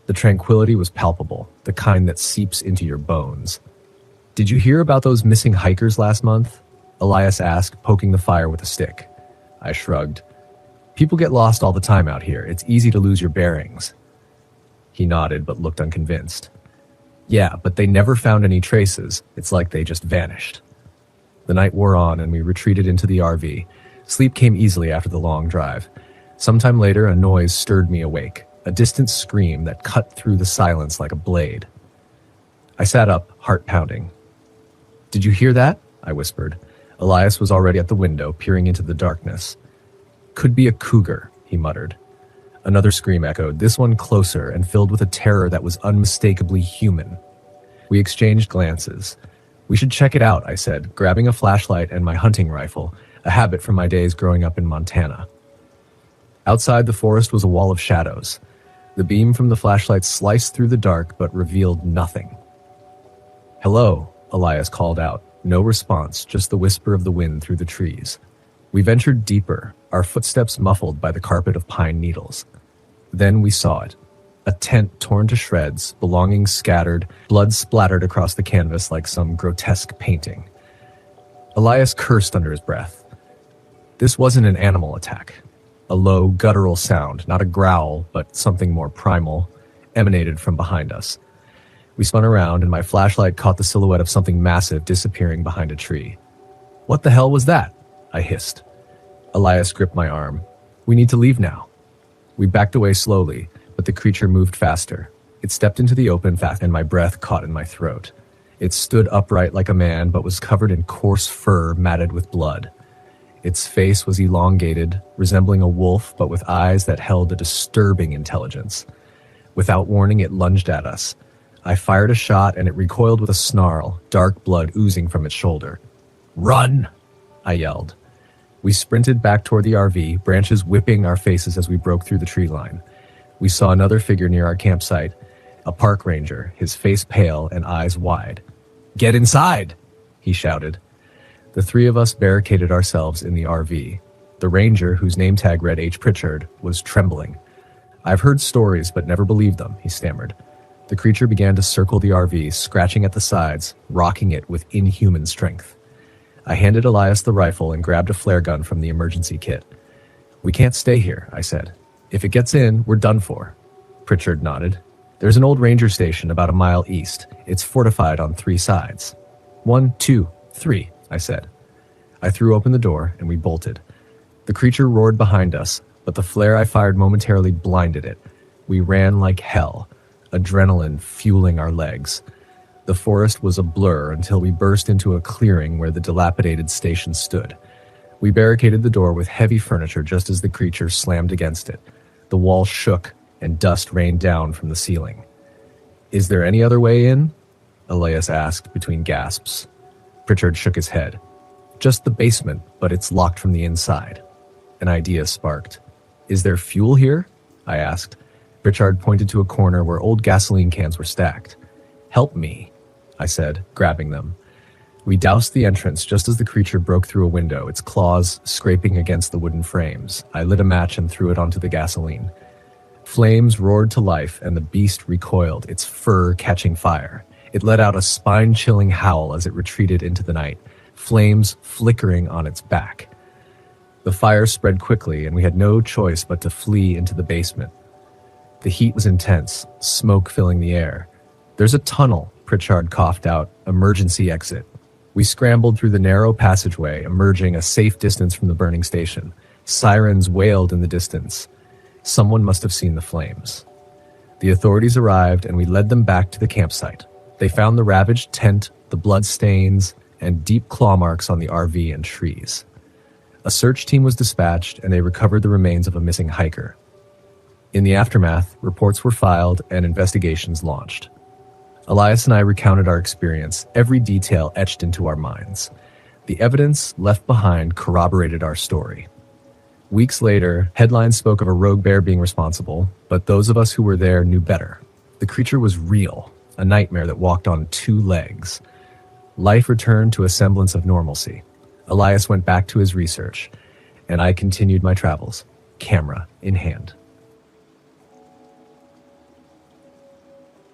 The tranquility was palpable, the kind that seeps into your bones. "Did you hear about those missing hikers last month?" Elias asked, poking the fire with a stick. I shrugged. "People get lost all the time out here. It's easy to lose your bearings." He nodded but looked unconvinced. "Yeah, but they never found any traces. It's like they just vanished." The night wore on and we retreated into the RV. Sleep came easily after the long drive. Sometime later, a noise stirred me awake, a distant scream that cut through the silence like a blade. I sat up, heart pounding. "Did you hear that?" I whispered. Elias was already at the window, peering into the darkness. "Could be a cougar," he muttered. Another scream echoed, this one closer and filled with a terror that was unmistakably human. We exchanged glances. We should check it out, I said, grabbing a flashlight and my hunting rifle, a habit from my days growing up in Montana. Outside the forest was a wall of shadows. The beam from the flashlight sliced through the dark but revealed nothing. "Hello," Elias called out. No response, just the whisper of the wind through the trees. We ventured deeper, our footsteps muffled by the carpet of pine needles. Then we saw it. A tent torn to shreds, belongings scattered, blood splattered across the canvas like some grotesque painting. Elias cursed under his breath. This wasn't an animal attack. A low, guttural sound, not a growl, but something more primal, emanated from behind us. We spun around, and my flashlight caught the silhouette of something massive disappearing behind a tree. "What the hell was that?" I hissed. Elias gripped my arm. "We need to leave now." We backed away slowly, but the creature moved faster. It stepped into the open fast, and my breath caught in my throat. It stood upright like a man, but was covered in coarse fur matted with blood. Its face was elongated, resembling a wolf, but with eyes that held a disturbing intelligence. Without warning, it lunged at us. I fired a shot, and it recoiled with a snarl, dark blood oozing from its shoulder. "Run!" I yelled. We sprinted back toward the RV, branches whipping our faces as we broke through the tree line. We saw another figure near our campsite, a park ranger, his face pale and eyes wide. "Get inside!" he shouted. The three of us barricaded ourselves in the RV. The ranger, whose name tag read H. Pritchard, was trembling. "I've heard stories, but never believed them," he stammered. The creature began to circle the RV, scratching at the sides, rocking it with inhuman strength. I handed Elias the rifle and grabbed a flare gun from the emergency kit. "We can't stay here," I said. "If it gets in, we're done for." Pritchard nodded. "There's an old ranger station about a mile east. It's fortified on 3 sides. 1, 2, 3, I said. I threw open the door and we bolted. The creature roared behind us, but the flare I fired momentarily blinded it. We ran like hell, adrenaline fueling our legs. The forest was a blur until we burst into a clearing where the dilapidated station stood. We barricaded the door with heavy furniture just as the creature slammed against it. The wall shook and dust rained down from the ceiling. "Is there any other way in?" Elias asked between gasps. Pritchard shook his head. "Just the basement, but it's locked from the inside." An idea sparked. "Is there fuel here?" I asked. Pritchard pointed to a corner where old gasoline cans were stacked. "Help me," I said, grabbing them. We doused the entrance just as the creature broke through a window, its claws scraping against the wooden frames. I lit a match and threw it onto the gasoline. Flames roared to life and the beast recoiled, its fur catching fire. It let out a spine-chilling howl as it retreated into the night, flames flickering on its back. The fire spread quickly and we had no choice but to flee into the basement. The heat was intense, smoke filling the air. "There's a tunnel," Pritchard coughed out, "emergency exit." We scrambled through the narrow passageway, emerging a safe distance from the burning station. Sirens wailed in the distance. Someone must have seen the flames. The authorities arrived and we led them back to the campsite. They found the ravaged tent, the blood stains, and deep claw marks on the RV and trees. A search team was dispatched and they recovered the remains of a missing hiker. In the aftermath, reports were filed and investigations launched. Elias and I recounted our experience, every detail etched into our minds. The evidence left behind corroborated our story. Weeks later, headlines spoke of a rogue bear being responsible, but those of us who were there knew better. The creature was real, a nightmare that walked on 2 legs. Life returned to a semblance of normalcy. Elias went back to his research, and I continued my travels, camera in hand.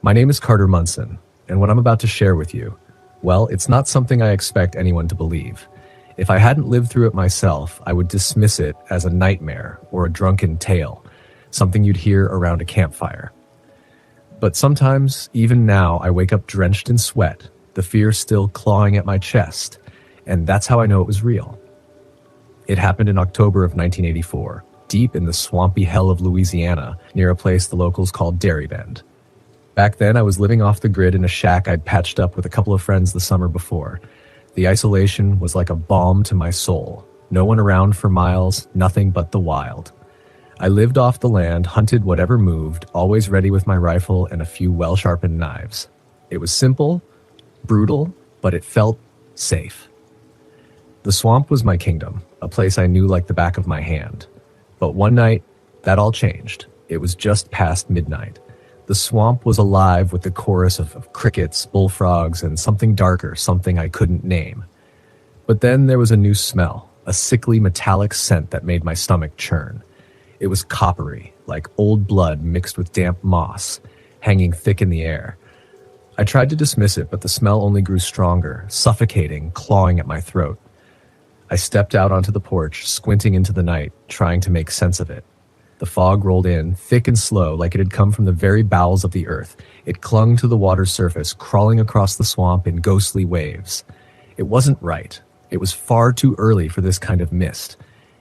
My name is Carter Munson, and what I'm about to share with you, well, it's not something I expect anyone to believe. If I hadn't lived through it myself, I would dismiss it as a nightmare or a drunken tale, something you'd hear around a campfire. But sometimes, even now, I wake up drenched in sweat, the fear still clawing at my chest, and that's how I know it was real. It happened in October of 1984, deep in the swampy hell of Louisiana, near a place the locals called Dairy Bend. Back then, I was living off the grid in a shack I'd patched up with a couple of friends the summer before. The isolation was like a balm to my soul. No one around for miles, nothing but the wild. I lived off the land, hunted whatever moved, always ready with my rifle and a few well-sharpened knives. It was simple, brutal, but it felt safe. The swamp was my kingdom, a place I knew like the back of my hand. But one night, that all changed. It was just past midnight. The swamp was alive with the chorus of crickets, bullfrogs, and something darker, something I couldn't name. But then there was a new smell, a sickly metallic scent that made my stomach churn. It was coppery, like old blood mixed with damp moss, hanging thick in the air. I tried to dismiss it, but the smell only grew stronger, suffocating, clawing at my throat. I stepped out onto the porch, squinting into the night, trying to make sense of it. The fog rolled in, thick and slow, like it had come from the very bowels of the earth. It clung to the water's surface, crawling across the swamp in ghostly waves. It wasn't right. It was far too early for this kind of mist.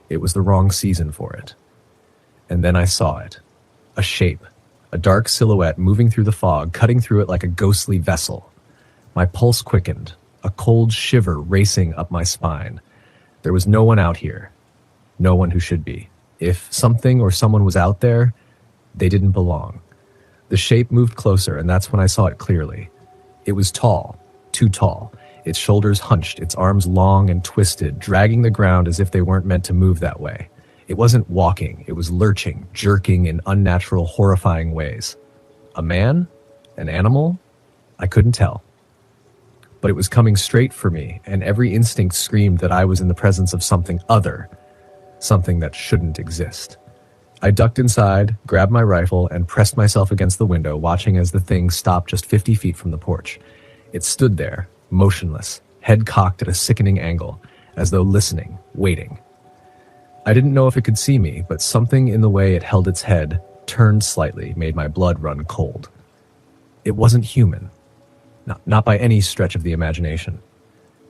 It was the wrong season for it. And then I saw it. A shape, a dark silhouette moving through the fog, cutting through it like a ghostly vessel. My pulse quickened, a cold shiver racing up my spine. There was no one out here. No one who should be. If something or someone was out there, they didn't belong. The shape moved closer, and that's when I saw it clearly. It was tall, too tall. Its shoulders hunched, its arms long and twisted, dragging the ground as if they weren't meant to move that way. It wasn't walking, it was lurching, jerking in unnatural, horrifying ways. A man? An animal? I couldn't tell. But it was coming straight for me, and every instinct screamed that I was in the presence of something other, something that shouldn't exist. I ducked inside, grabbed my rifle, and pressed myself against the window, watching as the thing stopped just 50 feet from the porch. It stood there, motionless, head cocked at a sickening angle, as though listening, waiting. I didn't know if it could see me, but something in the way it held its head, turned slightly, made my blood run cold. It wasn't human. Not by any stretch of the imagination.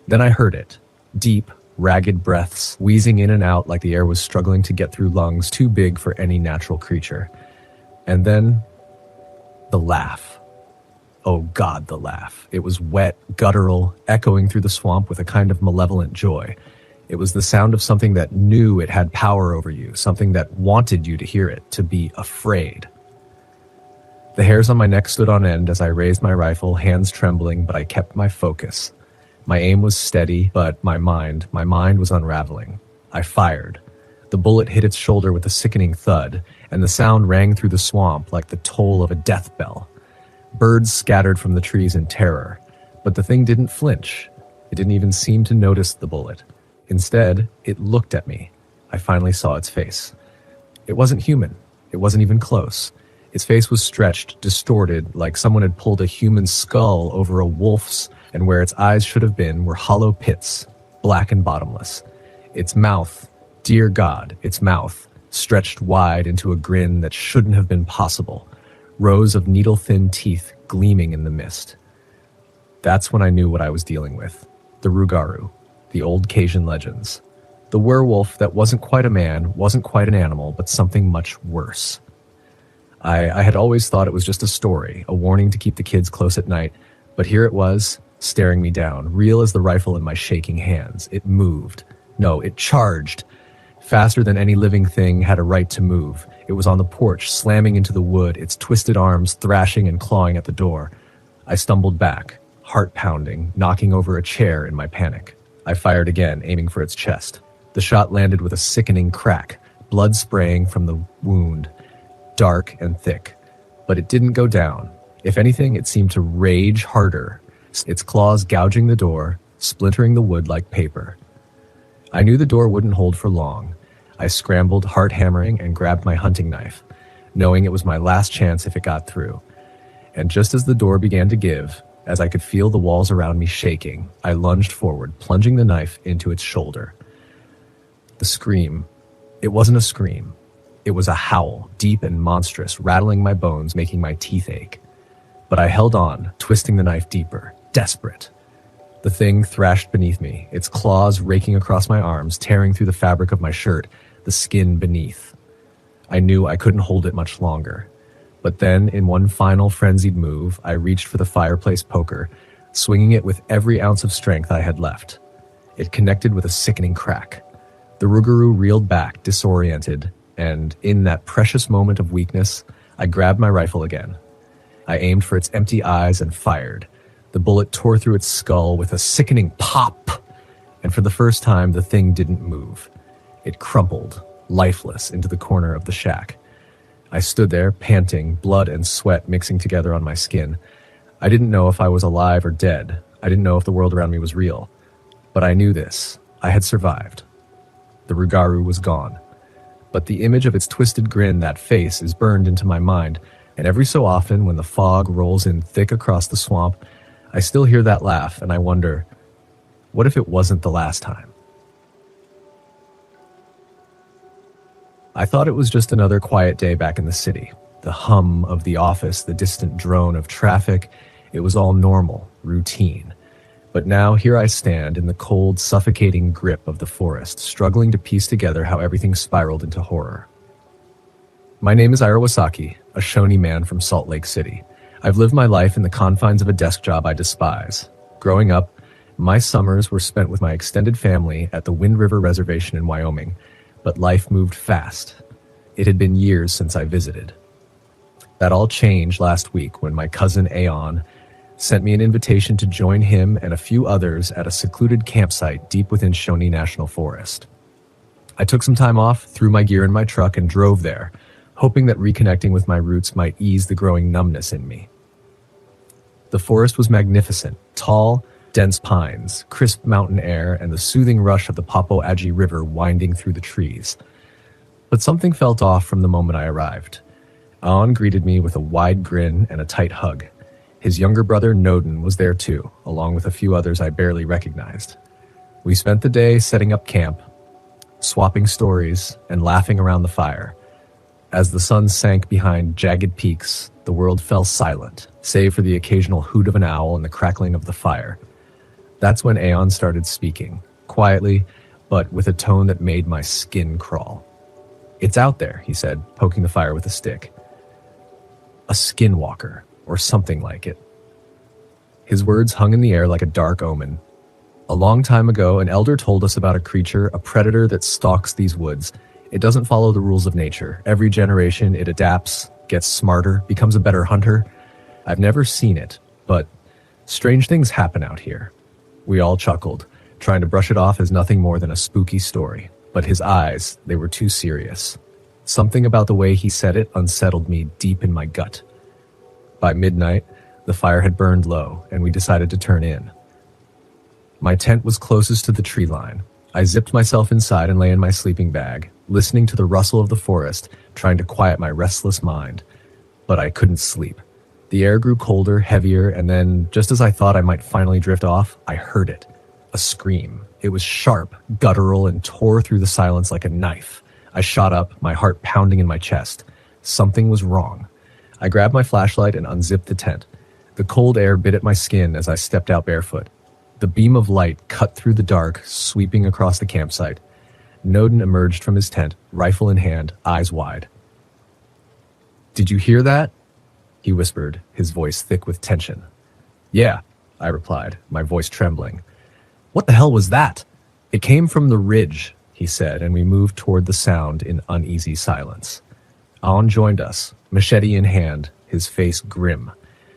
Then I heard it. Deep, ragged breaths, wheezing in and out like the air was struggling to get through lungs too big for any natural creature. And then, the laugh. Oh God, the laugh. It was wet, guttural, echoing through the swamp with a kind of malevolent joy. It was the sound of something that knew it had power over you, something that wanted you to hear it, to be afraid. The hairs on my neck stood on end as I raised my rifle, hands trembling, but I kept my focus. My aim was steady, but my mind was unraveling. I fired. The bullet hit its shoulder with a sickening thud, and the sound rang through the swamp like the toll of a death bell. Birds scattered from the trees in terror, but the thing didn't flinch. It didn't even seem to notice the bullet. Instead, it looked at me. I finally saw its face. It wasn't human. It wasn't even close. Its face was stretched, distorted, like someone had pulled a human skull over a wolf's, and where its eyes should have been were hollow pits, black and bottomless. Its mouth, dear God, its mouth, stretched wide into a grin that shouldn't have been possible, rows of needle-thin teeth gleaming in the mist. That's when I knew what I was dealing with. The Rougarou, the old Cajun legends. The werewolf that wasn't quite a man, wasn't quite an animal, but something much worse. I had always thought it was just a story, a warning to keep the kids close at night, but here it was, staring me down, real as the rifle in my shaking hands. It moved. No, it charged. Faster than any living thing had a right to move. It was on the porch, slamming into the wood, its twisted arms thrashing and clawing at the door. I stumbled back, heart pounding, knocking over a chair in my panic. I fired again, aiming for its chest. The shot landed with a sickening crack, blood spraying from the wound, dark and thick. But it didn't go down. If anything, it seemed to rage harder, its claws gouging the door, splintering the wood like paper. I knew the door wouldn't hold for long. I scrambled, heart hammering, and grabbed my hunting knife, knowing it was my last chance if it got through. And just as the door began to give, as I could feel the walls around me shaking, I lunged forward, plunging the knife into its shoulder. The scream. It wasn't a scream. It was a howl, deep and monstrous, rattling my bones, making my teeth ache. But I held on, twisting the knife deeper, desperate. The thing thrashed beneath me, its claws raking across my arms, tearing through the fabric of my shirt, the skin beneath. I knew I couldn't hold it much longer. But then, in one final frenzied move, I reached for the fireplace poker, swinging it with every ounce of strength I had left. It connected with a sickening crack. The Rougarou reeled back, disoriented, and in that precious moment of weakness, I grabbed my rifle again. I aimed for its empty eyes and fired. The bullet tore through its skull with a sickening pop, and for the first time, the thing didn't move. It crumpled, lifeless, into the corner of the shack. I stood there, panting, blood and sweat mixing together on my skin. I didn't know if I was alive or dead. I didn't know if the world around me was real. But I knew this. I had survived. The Rugaru was gone. But the image of its twisted grin, that face, is burned into my mind, and every so often, when the fog rolls in thick across the swamp, I still hear that laugh, and I wonder, what if it wasn't the last time? I thought it was just another quiet day back in the city. The hum of the office, the distant drone of traffic, it was all normal, routine. But now here I stand in the cold, suffocating grip of the forest, struggling to piece together how everything spiraled into horror. My name is Ira Wasaki, a Shawnee man from Salt Lake City. I've lived my life in the confines of a desk job I despise. Growing up, my summers were spent with my extended family at the Wind River Reservation in Wyoming, but life moved fast. It had been years since I visited. That all changed last week when my cousin Aeon sent me an invitation to join him and a few others at a secluded campsite deep within Shawnee National Forest. I took some time off, threw my gear in my truck, and drove there, hoping that reconnecting with my roots might ease the growing numbness in me. The forest was magnificent, tall, dense pines, crisp mountain air, and the soothing rush of the Papo Agie River winding through the trees. But something felt off from the moment I arrived. Aon greeted me with a wide grin and a tight hug. His younger brother, Noden, was there too, along with a few others I barely recognized. We spent the day setting up camp, swapping stories, and laughing around the fire. As the sun sank behind jagged peaks, the world fell silent, save for the occasional hoot of an owl and the crackling of the fire. That's when Aeon started speaking, quietly, but with a tone that made my skin crawl. "It's out there," he said, poking the fire with a stick. "A skinwalker, or something like it." His words hung in the air like a dark omen. A long time ago, an elder told us about a creature, a predator that stalks these woods. It doesn't follow the rules of nature. Every generation, it adapts, gets smarter, becomes a better hunter. I've never seen it, but strange things happen out here. We all chuckled, trying to brush it off as nothing more than a spooky story. But his eyes, they were too serious. Something about the way he said it unsettled me deep in my gut. By midnight, the fire had burned low, and we decided to turn in. My tent was closest to the tree line. I zipped myself inside and lay in my sleeping bag, listening to the rustle of the forest, trying to quiet my restless mind. But I couldn't sleep. The air grew colder, heavier, and then, just as I thought I might finally drift off, I heard it. A scream. It was sharp, guttural, and tore through the silence like a knife. I shot up, my heart pounding in my chest. Something was wrong. I grabbed my flashlight and unzipped the tent. The cold air bit at my skin as I stepped out barefoot. The beam of light cut through the dark, sweeping across the campsite. Noden emerged from his tent, rifle in hand, eyes wide. "Did you hear that?" he whispered, his voice thick with tension. "Yeah," I replied, my voice trembling. "What the hell was that?" "It came from the ridge," he said, and we moved toward the sound in uneasy silence. Aon joined us, machete in hand, his face grim.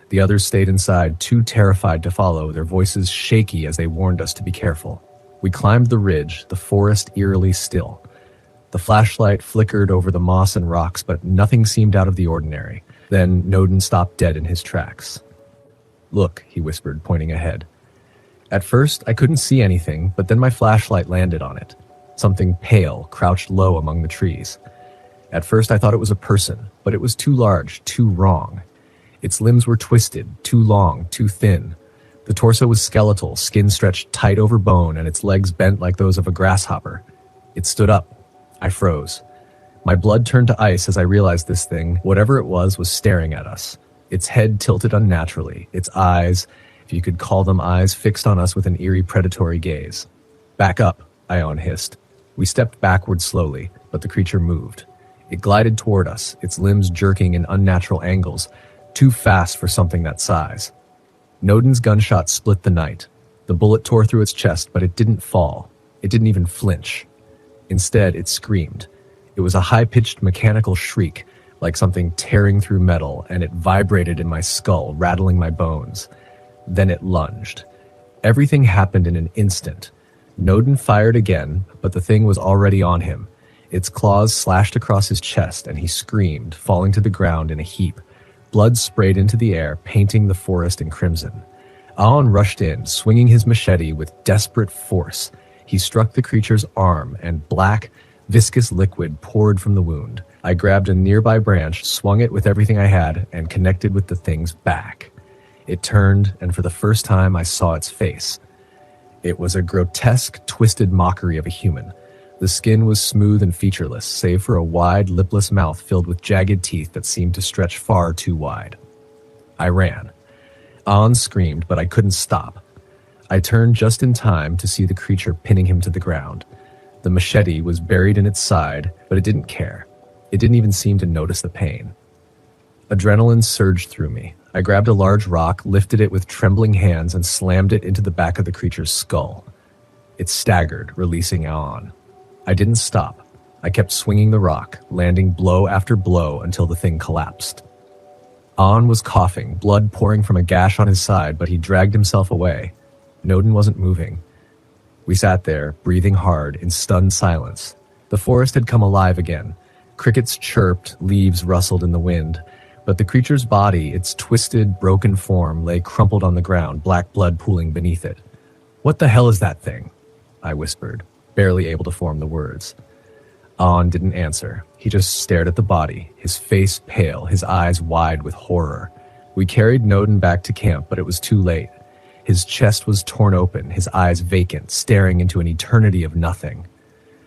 The others stayed inside, too terrified to follow, their voices shaky as they warned us to be careful. We climbed the ridge, the forest eerily still. The flashlight flickered over the moss and rocks, but nothing seemed out of the ordinary. Then Noden stopped dead in his tracks. "Look," he whispered, pointing ahead. At first, I couldn't see anything, but then my flashlight landed on it. Something pale crouched low among the trees. At first, I thought it was a person, but it was too large, too wrong. Its limbs were twisted, too long, too thin. The torso was skeletal, skin stretched tight over bone, and its legs bent like those of a grasshopper. It stood up. I froze. My blood turned to ice as I realized this thing, whatever it was staring at us. Its head tilted unnaturally, its eyes, if you could call them eyes, fixed on us with an eerie predatory gaze. "Back up," Aeon hissed. We stepped backward slowly, but the creature moved. It glided toward us, its limbs jerking in unnatural angles, too fast for something that size. Noden's gunshot split the night. The bullet tore through its chest, but it didn't fall. It didn't even flinch. Instead, it screamed. It was a high-pitched mechanical shriek, like something tearing through metal, and it vibrated in my skull, rattling my bones. Then it lunged. Everything happened in an instant. Noden fired again, but the thing was already on him. Its claws slashed across his chest, and he screamed, falling to the ground in a heap. Blood sprayed into the air, painting the forest in crimson. Aon rushed in, swinging his machete with desperate force. He struck the creature's arm, and black, viscous liquid poured from the wound. I grabbed a nearby branch, swung it with everything I had, and connected with the thing's back. It turned, and for the first time I saw its face. It was a grotesque, twisted mockery of a human. The skin was smooth and featureless, save for a wide, lipless mouth filled with jagged teeth that seemed to stretch far too wide. I ran. Aon screamed, but I couldn't stop. I turned just in time to see the creature pinning him to the ground. The machete was buried in its side, but it didn't care. It didn't even seem to notice the pain. Adrenaline surged through me. I grabbed a large rock, lifted it with trembling hands, and slammed it into the back of the creature's skull. It staggered, releasing Aon. I didn't stop. I kept swinging the rock, landing blow after blow until the thing collapsed. Aon was coughing, blood pouring from a gash on his side, but he dragged himself away. Noden wasn't moving. We sat there, breathing hard, in stunned silence. The forest had come alive again. Crickets chirped, leaves rustled in the wind. But the creature's body, its twisted, broken form, lay crumpled on the ground, black blood pooling beneath it. "What the hell is that thing?" I whispered, barely able to form the words. Aon didn't answer. He just stared at the body, his face pale, his eyes wide with horror. We carried Noden back to camp, but it was too late. His chest was torn open, his eyes vacant, staring into an eternity of nothing.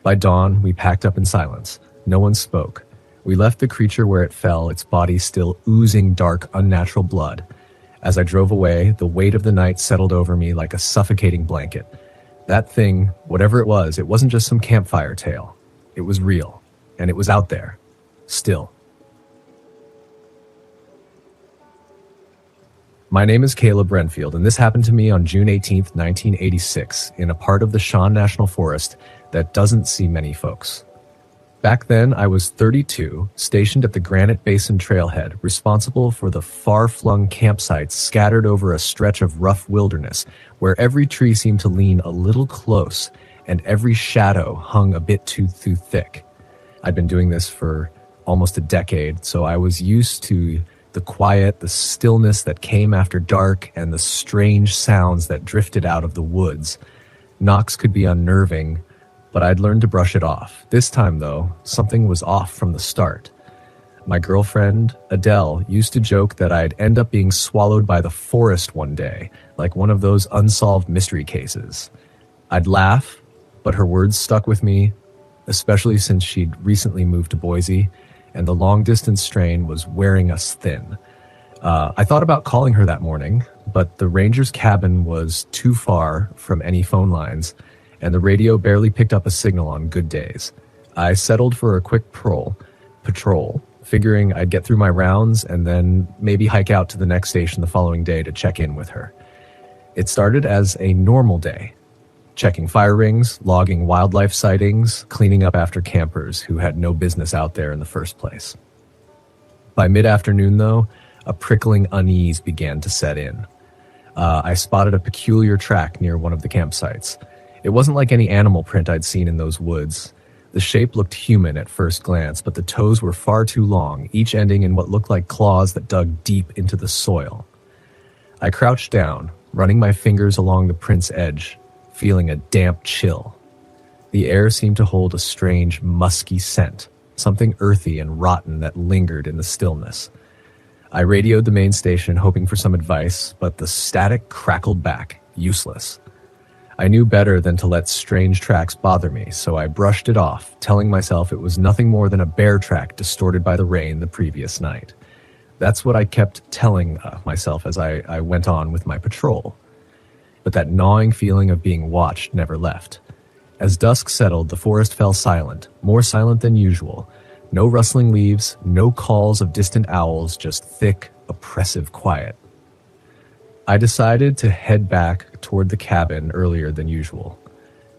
By dawn, we packed up in silence. No one spoke. We left the creature where it fell, its body still oozing dark, unnatural blood. As I drove away, the weight of the night settled over me like a suffocating blanket. That thing, whatever it wasn't just some campfire tale. It was real, and it was out there. Still. My name is Caleb Renfield, and this happened to me on June 18th, 1986, in a part of the Shan National Forest that doesn't see many folks. Back then, I was 32, stationed at the Granite Basin Trailhead, responsible for the far-flung campsites scattered over a stretch of rough wilderness, where every tree seemed to lean a little close, and every shadow hung a bit too thick. I'd been doing this for almost a decade, so I was used to the quiet, the stillness that came after dark, and the strange sounds that drifted out of the woods. Knocks could be unnerving, but I'd learned to brush it off. This time, though, something was off from the start. My girlfriend, Adele, used to joke that I'd end up being swallowed by the forest one day, like one of those unsolved mystery cases. I'd laugh, but her words stuck with me, especially since she'd recently moved to Boise, and the long-distance strain was wearing us thin. I thought about calling her that morning, but the ranger's cabin was too far from any phone lines, and the radio barely picked up a signal on good days. I settled for a quick patrol, figuring I'd get through my rounds and then maybe hike out to the next station the following day to check in with her. It started as a normal day, checking fire rings, logging wildlife sightings, cleaning up after campers who had no business out there in the first place. By mid-afternoon, though, a prickling unease began to set in. I spotted a peculiar track near one of the campsites. It wasn't like any animal print I'd seen in those woods. The shape looked human at first glance, but the toes were far too long, each ending in what looked like claws that dug deep into the soil. I crouched down, running my fingers along the print's edge, feeling a damp chill. The air seemed to hold a strange, musky scent, something earthy and rotten that lingered in the stillness. I radioed the main station, hoping for some advice, but the static crackled back, useless. I knew better than to let strange tracks bother me, so I brushed it off, telling myself it was nothing more than a bear track distorted by the rain the previous night. That's what I kept telling myself as I went on with my patrol. But that gnawing feeling of being watched never left. As dusk settled, the forest fell silent, more silent than usual. No rustling leaves, no calls of distant owls, just thick, oppressive quiet. I decided to head back toward the cabin earlier than usual.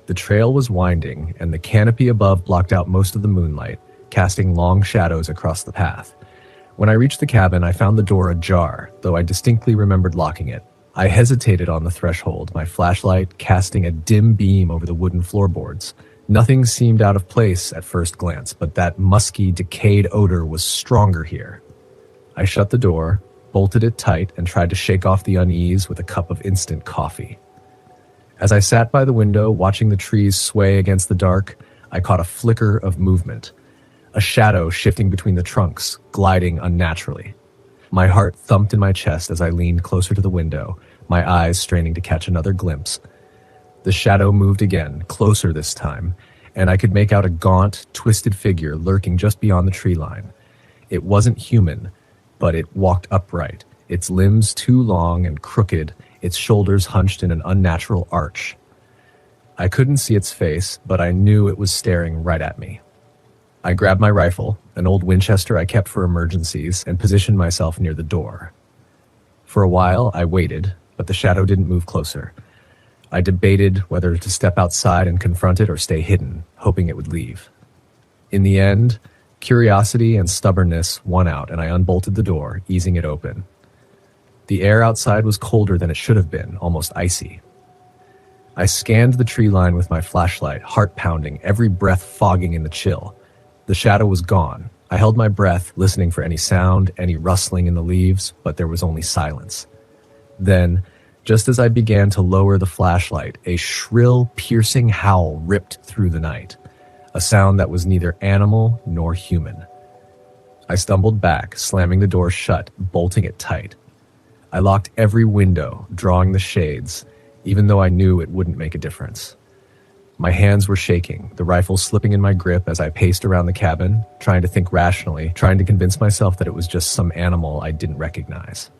The trail was winding, and the canopy above blocked out most of the moonlight, casting long shadows across the path. When I reached the cabin, I found the door ajar, though I distinctly remembered locking it. I hesitated on the threshold, my flashlight casting a dim beam over the wooden floorboards. Nothing seemed out of place at first glance, but that musky, decayed odor was stronger here. I shut the door, bolted it tight, and tried to shake off the unease with a cup of instant coffee. As I sat by the window, watching the trees sway against the dark, I caught a flicker of movement, a shadow shifting between the trunks, gliding unnaturally. My heart thumped in my chest as I leaned closer to the window, my eyes straining to catch another glimpse. The shadow moved again, closer this time, and I could make out a gaunt, twisted figure lurking just beyond the tree line. It wasn't human, but it walked upright, its limbs too long and crooked, its shoulders hunched in an unnatural arch. I couldn't see its face, but I knew it was staring right at me. I grabbed my rifle, an old Winchester I kept for emergencies, and positioned myself near the door. For a while, I waited, but the shadow didn't move closer. I debated whether to step outside and confront it or stay hidden, hoping it would leave. In the end, curiosity and stubbornness won out, and I unbolted the door, easing it open. The air outside was colder than it should have been, almost icy. I scanned the tree line with my flashlight, heart pounding, every breath fogging in the chill. The shadow was gone. I held my breath, listening for any sound, any rustling in the leaves, but there was only silence. Then, just as I began to lower the flashlight, a shrill, piercing howl ripped through the night, a sound that was neither animal nor human. I stumbled back, slamming the door shut, bolting it tight. I locked every window, drawing the shades, even though I knew it wouldn't make a difference. My hands were shaking, the rifle slipping in my grip as I paced around the cabin, trying to think rationally, trying to convince myself that it was just some animal I didn't recognize.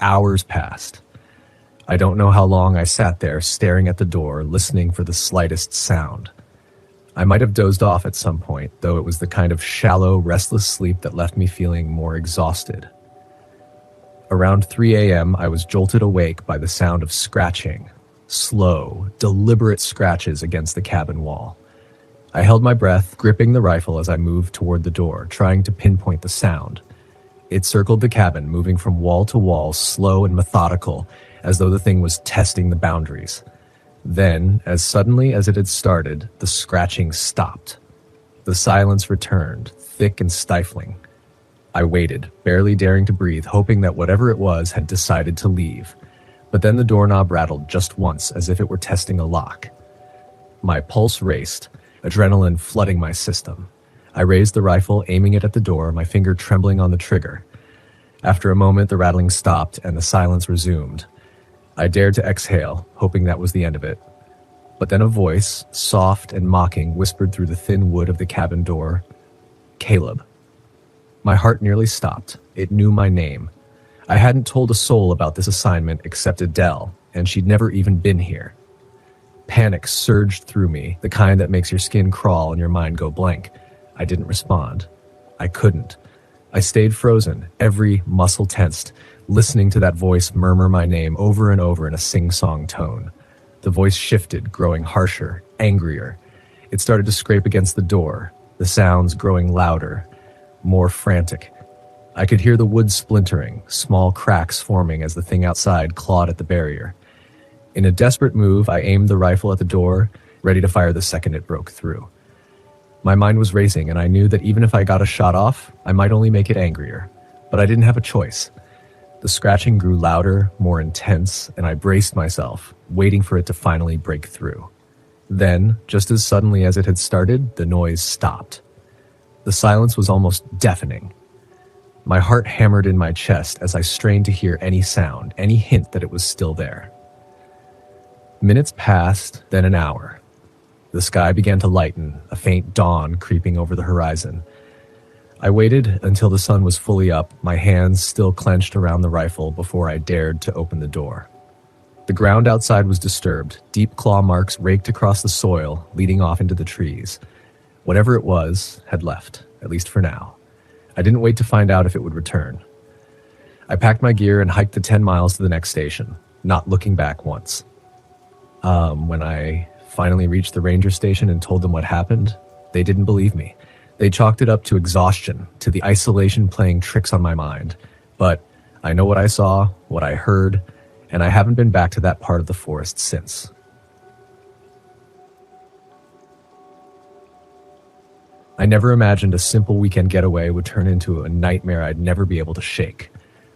Hours passed. I don't know how long I sat there, staring at the door, listening for the slightest sound. I might have dozed off at some point, though it was the kind of shallow, restless sleep that left me feeling more exhausted. Around 3 a.m., I was jolted awake by the sound of scratching, slow, deliberate scratches against the cabin wall. I held my breath, gripping the rifle as I moved toward the door, trying to pinpoint the sound. It circled the cabin, moving from wall to wall, slow and methodical, as though the thing was testing the boundaries. Then, as suddenly as it had started, the scratching stopped. The silence returned, thick and stifling. I waited, barely daring to breathe, hoping that whatever it was had decided to leave. But then the doorknob rattled just once, as if it were testing a lock. My pulse raced, adrenaline flooding my system. I raised the rifle, aiming it at the door, my finger trembling on the trigger. After a moment, the rattling stopped and the silence resumed. I dared to exhale, hoping that was the end of it. But then a voice, soft and mocking, whispered through the thin wood of the cabin door, "Caleb." My heart nearly stopped. It knew my name. I hadn't told a soul about this assignment except Adele, and she'd never even been here. Panic surged through me, the kind that makes your skin crawl and your mind go blank. I didn't respond. I couldn't. I stayed frozen, every muscle tensed, listening to that voice murmur my name over and over in a sing-song tone. The voice shifted, growing harsher, angrier. It started to scrape against the door, the sounds growing louder, more frantic. I could hear the wood splintering, small cracks forming as the thing outside clawed at the barrier. In a desperate move, I aimed the rifle at the door, ready to fire the second it broke through. My mind was racing, and I knew that even if I got a shot off, I might only make it angrier. But I didn't have a choice. The scratching grew louder, more intense, and I braced myself, waiting for it to finally break through. Then, just as suddenly as it had started, the noise stopped. The silence was almost deafening. My heart hammered in my chest as I strained to hear any sound, any hint that it was still there. Minutes passed, then an hour. The sky began to lighten, a faint dawn creeping over the horizon. I waited until the sun was fully up, my hands still clenched around the rifle before I dared to open the door. The ground outside was disturbed, deep claw marks raked across the soil, leading off into the trees. Whatever it was had left, at least for now. I didn't wait to find out if it would return. I packed my gear and hiked the 10 miles to the next station, not looking back once. When I finally reached the ranger station and told them what happened, they didn't believe me. They chalked it up to exhaustion, to the isolation playing tricks on my mind. But I know what I saw, what I heard, and I haven't been back to that part of the forest since. I never imagined a simple weekend getaway would turn into a nightmare I'd never be able to shake.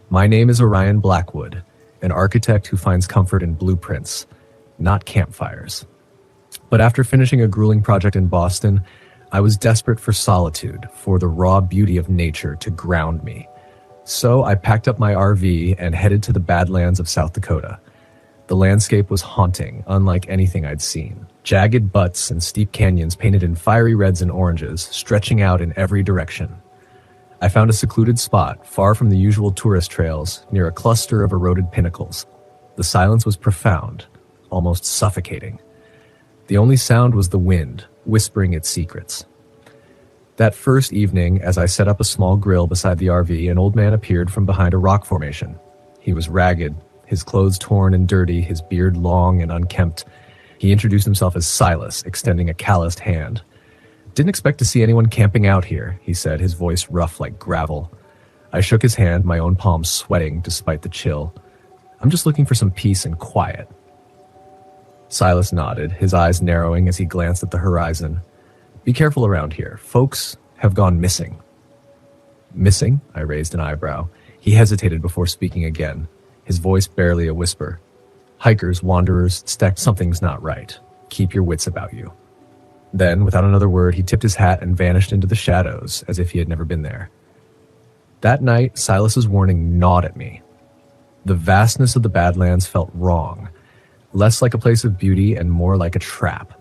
My name is Orion Blackwood, an architect who finds comfort in blueprints, not campfires. But after finishing a grueling project in Boston, I was desperate for solitude, for the raw beauty of nature to ground me. So I packed up my RV and headed to the Badlands of South Dakota. The landscape was haunting, unlike anything I'd seen. Jagged butts and steep canyons painted in fiery reds and oranges, stretching out in every direction. I found a secluded spot, far from the usual tourist trails, near a cluster of eroded pinnacles. The silence was profound, almost suffocating. The only sound was the wind, whispering its secrets. That first evening, as I set up a small grill beside the RV, an old man appeared from behind a rock formation. He was ragged, his clothes torn and dirty, his beard long and unkempt. He introduced himself as Silas, extending a calloused hand. "Didn't expect to see anyone camping out here," he said, his voice rough like gravel. I shook his hand, my own palms sweating despite the chill. "I'm just looking for some peace and quiet." Silas nodded, his eyes narrowing as he glanced at the horizon. "Be careful around here. Folks have gone missing." "Missing?" I raised an eyebrow. He hesitated before speaking again, his voice barely a whisper. "Hikers, wanderers, something's not right. Keep your wits about you." Then, without another word, he tipped his hat and vanished into the shadows as if he had never been there. That night, Silas's warning gnawed at me. The vastness of the Badlands felt wrong, less like a place of beauty and more like a trap.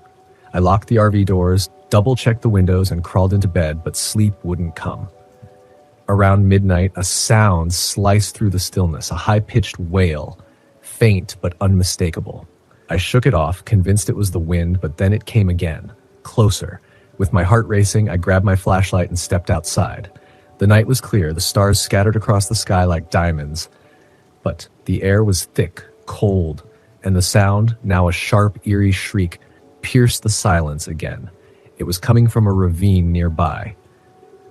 I locked the RV doors, double-checked the windows, and crawled into bed, but sleep wouldn't come. Around midnight, a sound sliced through the stillness, a high-pitched wail, faint but unmistakable. I shook it off, convinced it was the wind, but then it came again, closer. With my heart racing, I grabbed my flashlight and stepped outside. The night was clear, the stars scattered across the sky like diamonds, but the air was thick, cold, and the sound, now a sharp, eerie shriek, pierced the silence again. It was coming from a ravine nearby.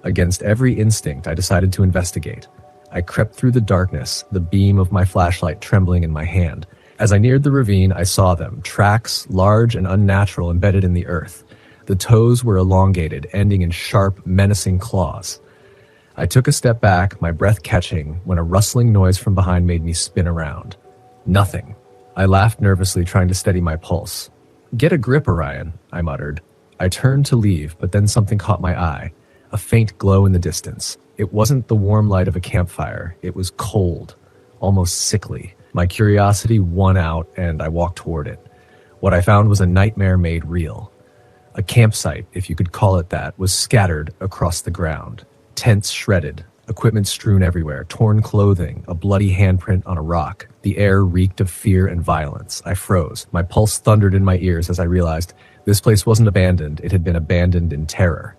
Against every instinct, I decided to investigate. I crept through the darkness, the beam of my flashlight trembling in my hand. As I neared the ravine, I saw them, tracks, large and unnatural, embedded in the earth. The toes were elongated, ending in sharp, menacing claws. I took a step back, my breath catching, when a rustling noise from behind made me spin around. Nothing. I laughed nervously, trying to steady my pulse. "Get a grip, Orion," I muttered. I turned to leave, but then something caught my eye. A faint glow in the distance. It wasn't the warm light of a campfire. It was cold, almost sickly. My curiosity won out, and I walked toward it. What I found was a nightmare made real. A campsite, if you could call it that, was scattered across the ground. Tents shredded, equipment strewn everywhere, torn clothing, a bloody handprint on a rock. The air reeked of fear and violence. I froze. My pulse thundered in my ears as I realized this place wasn't abandoned. It had been abandoned in terror.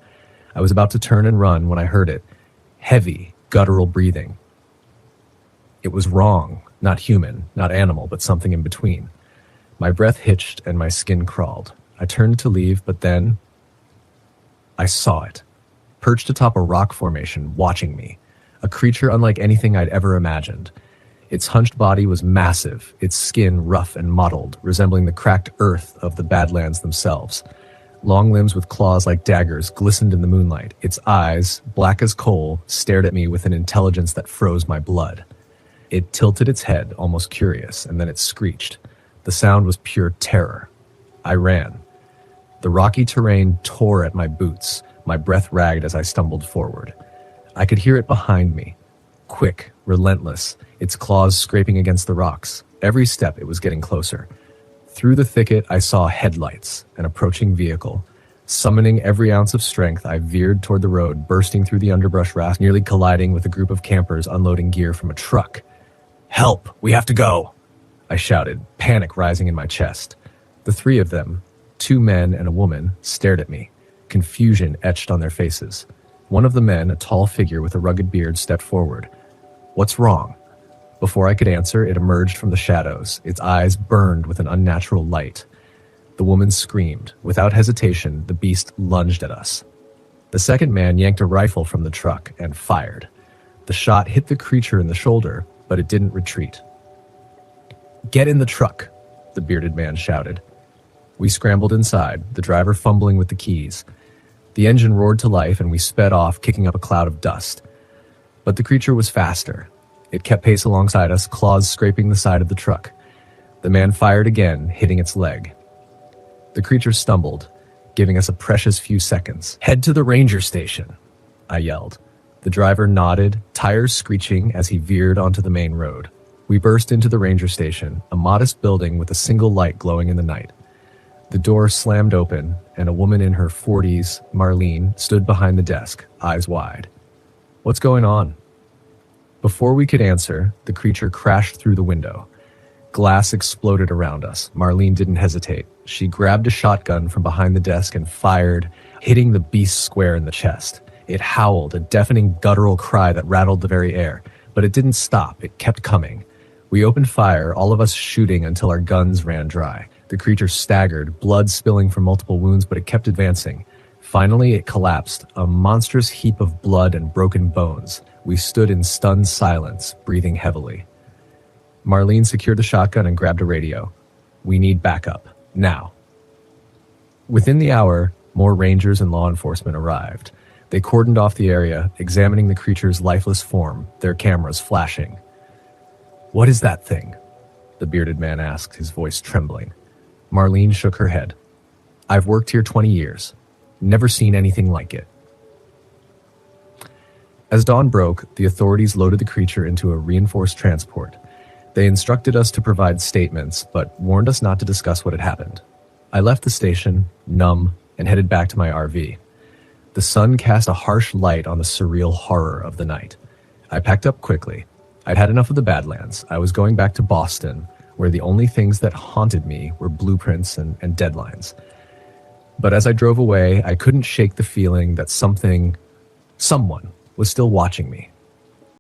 I was about to turn and run when I heard it. Heavy, guttural breathing. It was wrong. Not human, not animal, but something in between. My breath hitched and my skin crawled. I turned to leave, but then I saw it. Perched atop a rock formation, watching me. A creature unlike anything I'd ever imagined. Its hunched body was massive, its skin rough and mottled, resembling the cracked earth of the Badlands themselves. Long limbs with claws like daggers glistened in the moonlight. Its eyes, black as coal, stared at me with an intelligence that froze my blood. It tilted its head, almost curious, and then it screeched. The sound was pure terror. I ran. The rocky terrain tore at my boots. My breath ragged as I stumbled forward. I could hear it behind me. Quick, relentless, its claws scraping against the rocks. Every step it was getting closer. Through the thicket, I saw headlights, an approaching vehicle. Summoning every ounce of strength, I veered toward the road, bursting through the underbrush raft, nearly colliding with a group of campers unloading gear from a truck. "Help! We have to go!" I shouted, panic rising in my chest. The three of them, 2 men and a woman, stared at me, confusion etched on their faces. One of the men, a tall figure with a rugged beard, stepped forward. "What's wrong?" Before I could answer, it emerged from the shadows. Its eyes burned with an unnatural light. The woman screamed. Without hesitation, the beast lunged at us. The second man yanked a rifle from the truck and fired. The shot hit the creature in the shoulder, but it didn't retreat. "Get in the truck," the bearded man shouted. We scrambled inside, the driver fumbling with the keys. The engine roared to life and we sped off, kicking up a cloud of dust. But the creature was faster. It kept pace alongside us, claws scraping the side of the truck. The man fired again, hitting its leg. The creature stumbled, giving us a precious few seconds. "Head to the ranger station," I yelled. The driver nodded, tires screeching as he veered onto the main road. We burst into the ranger station, a modest building with a single light glowing in the night. The door slammed open, and a woman in her 40s, Marlene, stood behind the desk, eyes wide. "What's going on?" Before we could answer, the creature crashed through the window. Glass exploded around us. Marlene didn't hesitate. She grabbed a shotgun from behind the desk and fired, hitting the beast square in the chest. It howled, a deafening guttural cry that rattled the very air. But it didn't stop. It kept coming. We opened fire, all of us shooting until our guns ran dry. The creature staggered, blood spilling from multiple wounds, but it kept advancing. Finally, it collapsed, a monstrous heap of blood and broken bones. We stood in stunned silence, breathing heavily. Marlene secured the shotgun and grabbed a radio. "We need backup. Now." Within the hour, more rangers and law enforcement arrived. They cordoned off the area, examining the creature's lifeless form, their cameras flashing. "What is that thing?" the bearded man asked, his voice trembling. Marlene shook her head. "I've worked here 20 years. Never seen anything like it." As dawn broke, the authorities loaded the creature into a reinforced transport. They instructed us to provide statements, but warned us not to discuss what had happened. I left the station, numb, and headed back to my RV. The sun cast a harsh light on the surreal horror of the night. I packed up quickly. I'd had enough of the Badlands. I was going back to Boston, where the only things that haunted me were blueprints and deadlines. But as I drove away, I couldn't shake the feeling that someone was still watching me.